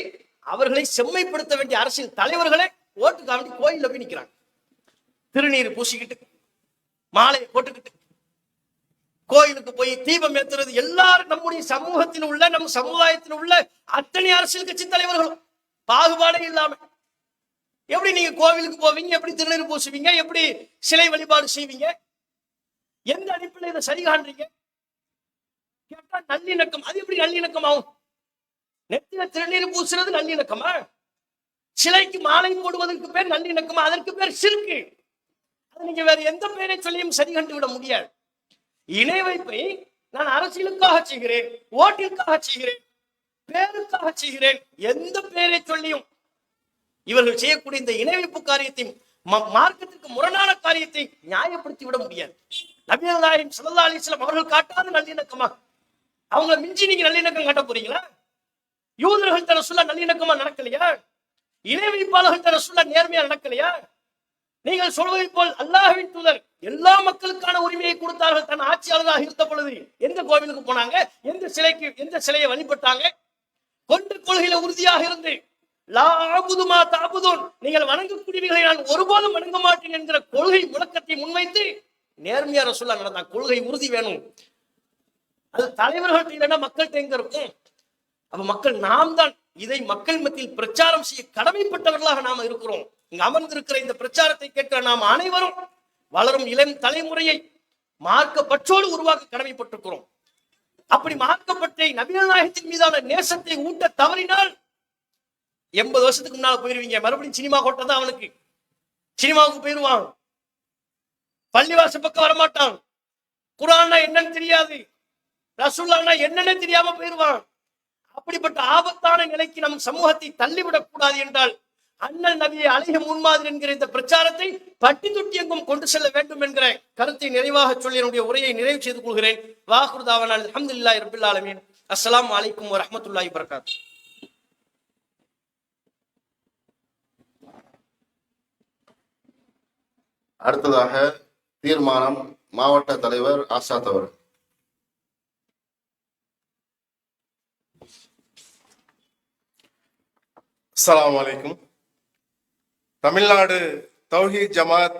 அவர்களை செம்மைப்படுத்த வேண்டிய அரசியல் தலைவர்களை ஓட்டுக்காக வேண்டி கோயில்ல போய் நிற்கிறாங்க. திருநீர் பூசிக்கிட்டு, மாலையை போட்டுக்கிட்டு, கோயிலுக்கு போய் தீபம் ஏற்றுறது. எல்லாரும் நம்முடைய சமூகத்தில் உள்ள, நம் சமுதாயத்தில் உள்ள அத்தனை அரசியல் கட்சி தலைவர்களும் பாகுபாடே இல்லாம எப்படி நீங்க கோவிலுக்கு போவீங்க, எப்படி திருநீர் பூசுவீங்க, எப்படி சிலை வழிபாடு செய்வீங்க, எந்த அடிப்படையில் இதை சரி காண்றீங்க கேட்டா நல்லிணக்கம். அது எப்படி நல்லிணக்கம் ஆகும்? நெத்தில திருநீர் பூசுறது நல்லிணக்கமா? சிலைக்கு மாலை போடுவதற்கு பேர் நல்லிணக்கமா? அதற்கு பேர் சிறுக்கு. அது நீங்க வேற எந்த பெயரை சொல்லியும் சரி கண்டு விட முடியாது. இணை வைப்பை நான் அரசியலுக்காக செய்கிறேன், ஓட்டிற்காக செய்கிறேன், பேருக்காக செய்கிறேன், எந்த பெயரை சொல்லியும் இவர்கள் செய்யக்கூடிய இந்த இணை வைப்பு காரியத்தை, மார்க்கத்திற்கு முரணான காரியத்தை நியாயப்படுத்தி விட முடியாது. நபிகள் நாயகம் ஸல்லல்லாஹு அலைஹி வஸல்லம் அவர்கள் காட்டாத நல்லிணக்கமா? அவங்களை மிஞ்சி நீங்க நல்லிணக்கம் காட்ட போறீங்களா? யூதர்கள் தர சொல்ல நல்லிணக்கமா நடக்கலையா? இணை வைப்பாளர்கள் தர சொல்ல நேர்மையா நடக்கலையா? நீங்கள் சொல்வதை போல் அல்லாஹ்வின் தூதர் எல்லா மக்களுக்கான உரிமையை கொடுத்தார்கள். தன் ஆட்சியாளராக இருந்த பொழுது எந்த கோவிலுக்கு போனாங்க, எந்த சிலையை வழிபட்டாங்க, கொண்டு கொள்கையில உறுதியாக இருந்து லா அஅ்புது மா தஅ்புதூன், நீங்கள் வணங்கக்கூடியவைகளை நான் ஒருபோதும் வணங்க மாட்டேன் என்கிற கொள்கை முழக்கத்தை முன்வைத்து நேர்மையா ரசூலுல்லாஹ் நடந்தாங்க. கொள்கை உறுதி வேணும். அது தலைவர்கள்ட்ட இல்லைன்னா மக்கள்கிட்ட எங்க இருக்கும்? அப்ப மக்கள் நாம் தான் இதை மக்கள் மத்தியில் பிரச்சாரம் செய்ய கடமைப்பட்டவர்களாக நாம இருக்கிறோம். இங்க அமர்ந்திருக்கிற இந்த பிரச்சாரத்தை கேட்கிற நாம் அனைவரும் வளரும் இளம் தலைமுறையை மார்க்க பற்றோடு உருவாக்க கடமைப்பட்டிருக்கிறோம். அப்படி மார்க்கப்பட்டை நபிகள் நாயகத்தின் மீதான நேசத்தை ஊட்ட தவறினால் 80 வருஷத்துக்கு முன்னால போயிருவீங்க. மறுபடியும் சினிமா கோட்டை தான் அவனுக்கு. சினிமாவுக்கு போயிருவான், பள்ளிவாசல் பக்கம் வரமாட்டான், குர்ஆன்னா என்னன்னு தெரியாது, ரசூலுல்லாஹ்னா என்னன்னு தெரியாம போயிருவான். அப்படிப்பட்ட ஆபத்தான நிலைக்கு நம் சமூகத்தை தள்ளிவிடக் கூடாது என்றால் அண்ணல் நபியை அழகிய முன்மாதிரி என்கிற இந்த பிரச்சாரத்தை பட்டி தொட்டி எங்கும் கொண்டு செல்ல வேண்டும் என்கிற கருத்தை நிறைவாக சொல்லி என்னுடைய உரையை நிறைவு செய்து கொள்கிறேன். வாஹிரு தாவானா அல்ஹம்துலில்லாஹி ரப்பில் ஆலமீன். அஸ்ஸலாமு அலைக்கும் வரஹ்மத்துல்லாஹி வபரகாத்துஹு. அடுத்ததாக தீர்மானம் மாவட்ட தலைவர் ஆசாத் அவர்கள். அஸ்ஸலாமு அலைக்கும். தமிழ்நாடு தௌஹீத் ஜமாத்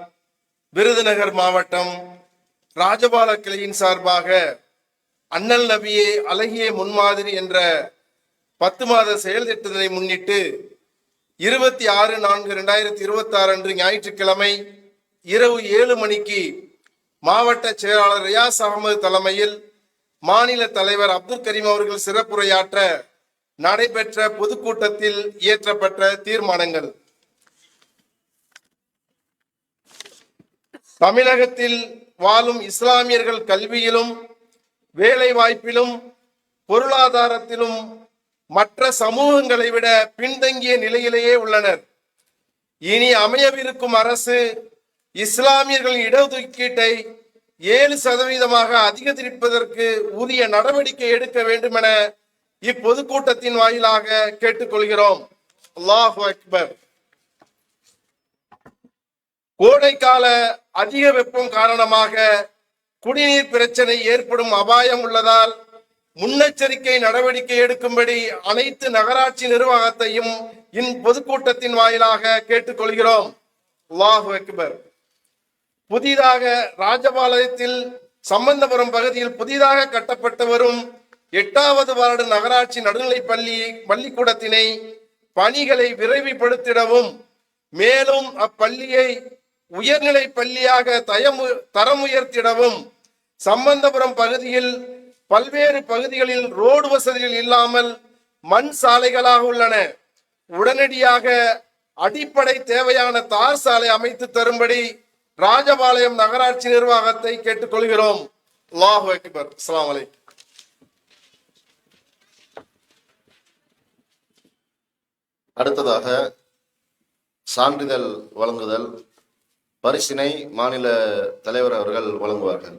விருதுநகர் மாவட்டம் ராஜபால கிளையின் சார்பாக அண்ணல் நபியே அழகிய முன்மாதிரி என்ற 10 மாத செயல் திட்டத்தை முன்னிட்டு 26/4/2026 அன்று ஞாயிற்றுக்கிழமை இரவு 7 மணிக்கு மாவட்ட செயலாளர் ரியாஸ் அகமது தலைமையில் மாநில தலைவர் அப்துல் கரீம் அவர்கள் சிறப்புரையாற்ற நடைபெற்ற பொதுக்கூட்டத்தில் இயற்றப்பட்ட தீர்மானங்கள். தமிழகத்தில் வாழும் இஸ்லாமியர்கள் கல்வியிலும் வேலை வாய்ப்பிலும் பொருளாதாரத்திலும் மற்ற சமூகங்களை விட பின்தங்கிய நிலையிலேயே உள்ளனர். இனி அமையவிருக்கும் அரசு இஸ்லாமியர்களின் இடஒதுக்கீட்டை 7% அதிகரிப்பதற்கு உரிய நடவடிக்கை எடுக்க வேண்டும் என இப்பொதுக்கூட்டத்தின் வாயிலாக கேட்டுக்கொள்கிறோம். அல்லாஹு அக்பர். கோடைக்கால அதிக வெப்பம் காரணமாக குடிநீர் பிரச்சனை ஏற்படும் அபாயம் உள்ளதால் முன்னெச்சரிக்கை நடவடிக்கை எடுக்கும்படி அனைத்து நகராட்சி நிர்வாகத்தையும் பொதுக்கூட்டத்தின் வாயிலாக கேட்டுக்கொள்கிறோம். அல்லாஹு அக்பர். புதிதாக ராஜபாளையத்தில் சம்பந்தபுரம் பகுதியில் புதிதாக கட்டப்பட்டு வரும் 8வது வார்டு நகராட்சி நடுநிலை பள்ளிக்கூடத்தினை பணிகளை விரைவுபடுத்திடவும், மேலும் அப்பள்ளியை உயர்நிலை பள்ளியாக தரம் உயர்த்திடவும், சம்பந்தபுரம் பகுதியில் பல்வேறு பகுதிகளில் ரோடு வசதிகள் இல்லாமல் மண் சாலைகளாக உள்ளன. உடனடியாக அடிப்படை தேவையான தார் சாலை அமைத்து தரும்படி ராஜபாளையம் நகராட்சி நிர்வாகத்தை கேட்டுக்கொள்கிறோம். அல்லாஹு அக்பர். அஸ்ஸலாமு அலைக்கும். அடுத்ததாக சான்றிதழ் வழங்குதல் பரிசினை மாநில தலைவர் அவர்கள் வழங்குவார்கள்.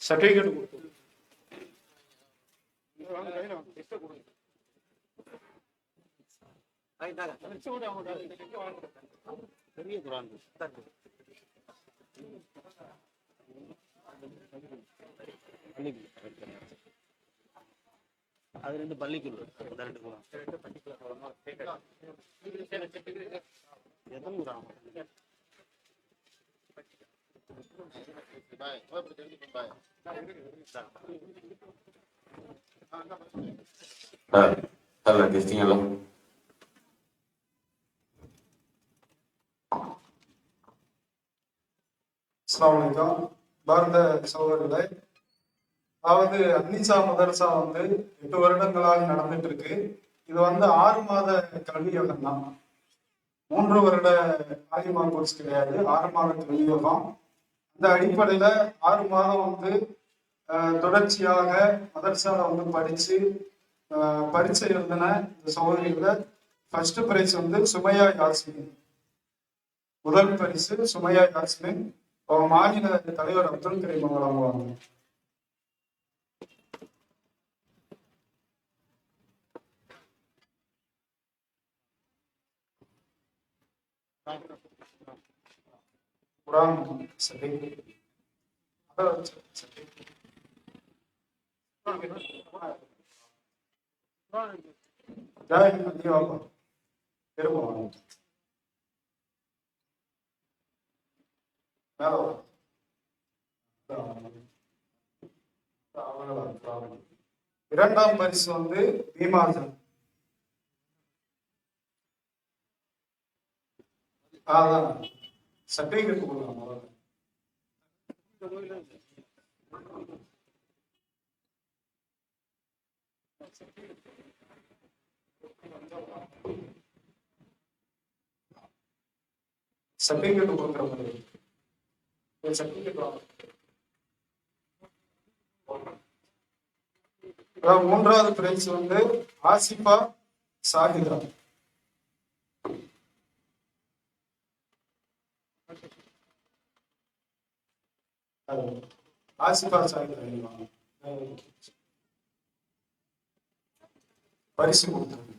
சர்டிபிகேட் அது 2 பள்ளிக்குள்ள 2 Dale, Cristina. அஸ்ஸலாமு அலைக்கும். பாரத சகோதரர்களே, அதாவது அன்னிசா மதரசா 8 வருடங்களாக நடந்துட்டு இருக்கு. இது 6 மாத கல்வியோகம் தான். 3 வருட ஆலிமா கோர்ஸ் கிடையாது, 6 மாத கல்வியோகம். அந்த அடிப்படையில 6 மாதம் தொடர்ச்சியாக மதரசால படிச்சு பரீட்சை எழுதின இந்த சகோதரிகளை ஃபர்ஸ்ட் பிரைஸ் சுமையா யாஸ்மின். முதல் பரிசு சுமையா யாஸ்மின். மாநில தலைவர் அப்துல் கரீம் அவங்க வழங்குவாங்க. குரான் சரி இரண்டாம் பரிசு பீமாசன். அதான் சர்டிபிகேட் கொடுக்கலாம். சர்டிபிகேட் கொடுக்குற மாதிரி சர்டிபிகேட் வாங்க. மூன்றாவது பிரைஸ் ஆசிஃபா சாஹிதா. ஆசிஃபா சாஹிதா பரிசு கொடுத்தாங்க.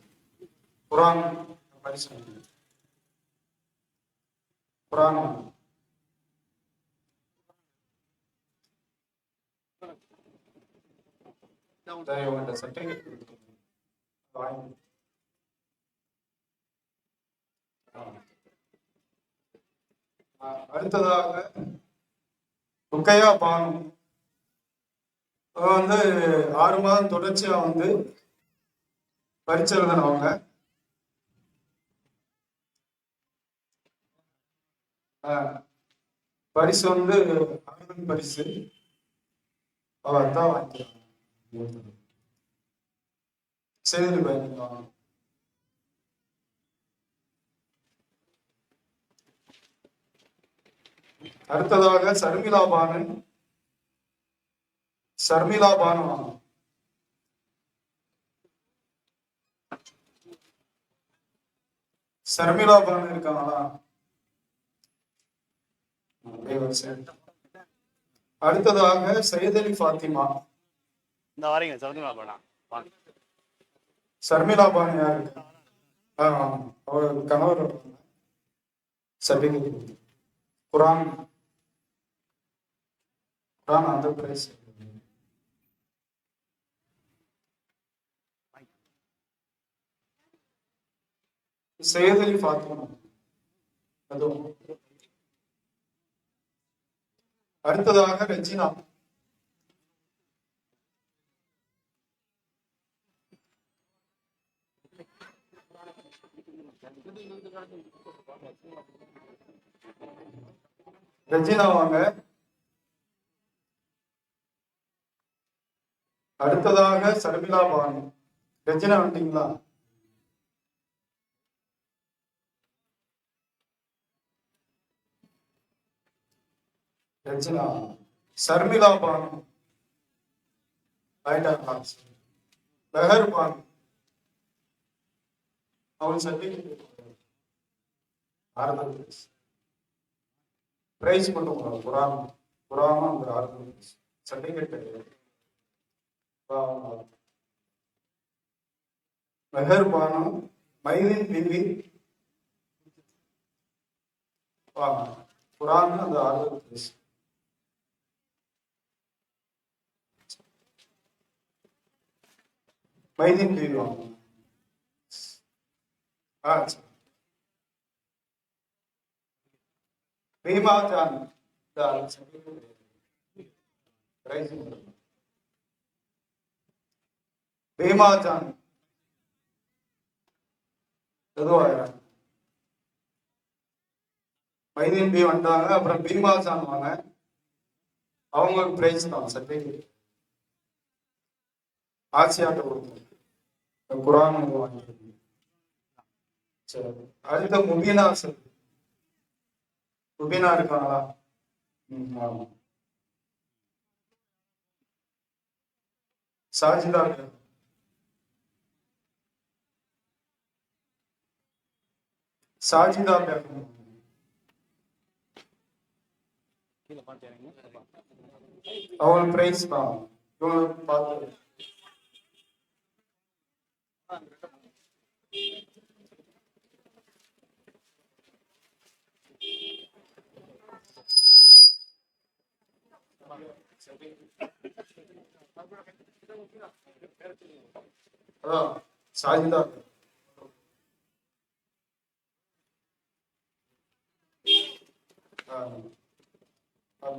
குரான் பரிசு குரான் சர்டிபிகேட் அடுத்ததாக ருக்கையா பானு 6 மாதம் தொடர்ச்சியா பரீட்சை எழுதினவங்க. பரிசு ஆனந்த் பரிசு அவர் தான் வாங்கிக்கிறாங்க. சரி பாய். அடுத்ததாக சர்மிளா பானு. சர்மிளா பானு சர்மிளா பானு இருக்காங்களா? அடுத்ததாக சையத் அலி ஃபாத்திமா. இந்த வாரீங்க சர்மிளா பானா. சர்மிளா பானு யாரு? அவர் கணவர் சர்டிபிகேட். குரான் குரான் அந்த பிரைஸ். சையத் அலி ஃபாத்திமா. அதுவும் அடுத்ததாக ரெஜினா. ரெஜினா வாங்க. அடுத்ததாக சர்மிளா பானு. ரெஜினா வந்துட்டீங்களா? ரெஜினா. சர்மிளா பானு. மெஹர் பானு. அவன் சர்டிபிகேட் பிரைஸ் மட்டும் குரான் குரான் அந்த சர்டிபிகேட். மெஹர் பானு. மைதீன் பிபி குரான் அந்த 6 பிரைஸ். மைதீன் பிபி வாங்க. பீமா ஜான் பீமா ஜான் எதுவாக மைதீன் பி வந்தாங்க, அப்புறம் பீமா ஜான் வாங்க, அவங்களுக்கு பிரைஸ் தான் சர்டிஃபிகேட். ஆசியாட்ட கொடுத்தோம், குரான் வாங்கிட்டு. சரி, அடுத்த முபீனா சார். முபீனா இருக்காங்களா? ஆமா. சாஜிதா சாஜிதா பேக்கணும். அவங்களுக்கு பிரைஸ் தான். இவங்களுக்கு பார்த்து அதான் சாஜிதா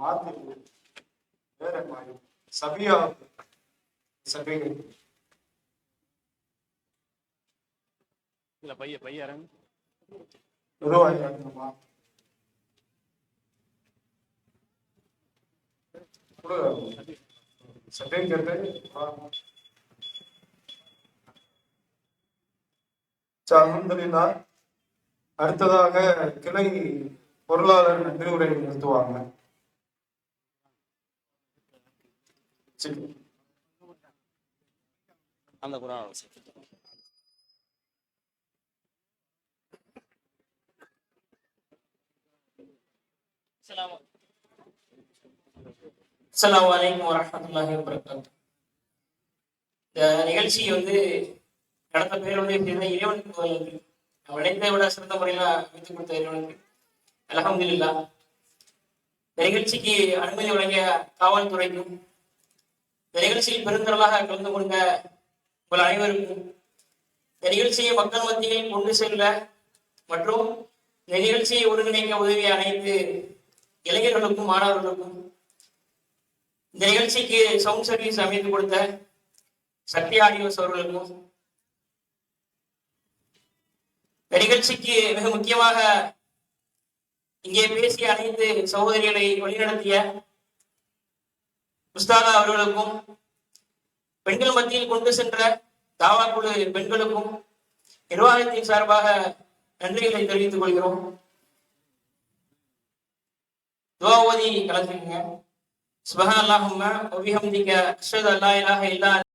மாத்தி வேற மாதிரி சபியா சபிகை இல்ல பைய இறங்கு. எதுவாயிருமா சர்டிஃபிகேட். அல்ஹம்துலில்லாஹ். அடுத்ததாக கிளை பொருளாளர் நன்றி உரை நிறுத்துவாங்க. அந்த குரான் அஸ்ஸலாமு அலைக்கும் வரஹ்மத்துல்லாஹி வபரகாத்துஹு. இந்த நிகழ்ச்சி நடத்த பேருடைய இறைவனுக்கு நன்றி. உழைப்பை விட சிறந்த முறையில் அமைத்துக் கொடுத்த இறைவனுக்கு அல்ஹம்துலில்லாஹ். இந்த நிகழ்ச்சிக்கு அனுமதி வழங்கிய காவல்துறைக்கும், இந்த நிகழ்ச்சியில் பெருந்தளவாக கலந்து கொண்ட உங்கள் அனைவருக்கும், இந்த நிகழ்ச்சியை மக்கள் மத்தியில் கொண்டு செல்ல மற்றும் இந்த நிகழ்ச்சியை ஒருங்கிணைக்க உதவிய அனைத்து இளைஞர்களுக்கும் மாணவர்களுக்கும், இந்த நிகழ்ச்சிக்கு சவுண்ட் சர்வீஸ் அமைத்து கொடுத்த சக்தி ஆடியோஸ் அவர்களுக்கும், இந்த நிகழ்ச்சிக்கு மிக முக்கியமாக இங்கே பேசிய அனைத்து சகோதரிகளை வழிநடத்திய உஸ்தாதா அவர்களுக்கும், பெண்கள் மத்தியில் கொண்டு சென்ற தாவா குழு பெண்களுக்கும் நிர்வாகத்தின் சார்பாக நன்றிகளை தெரிவித்துக் கொள்கிறோம். துஆ ஓதி கலந்துக்குங்க. சுப்ஹானல்லாஹும்ம வ பிஹம்திக அஷ்ஹது அல்லா இலாஹா இல்லா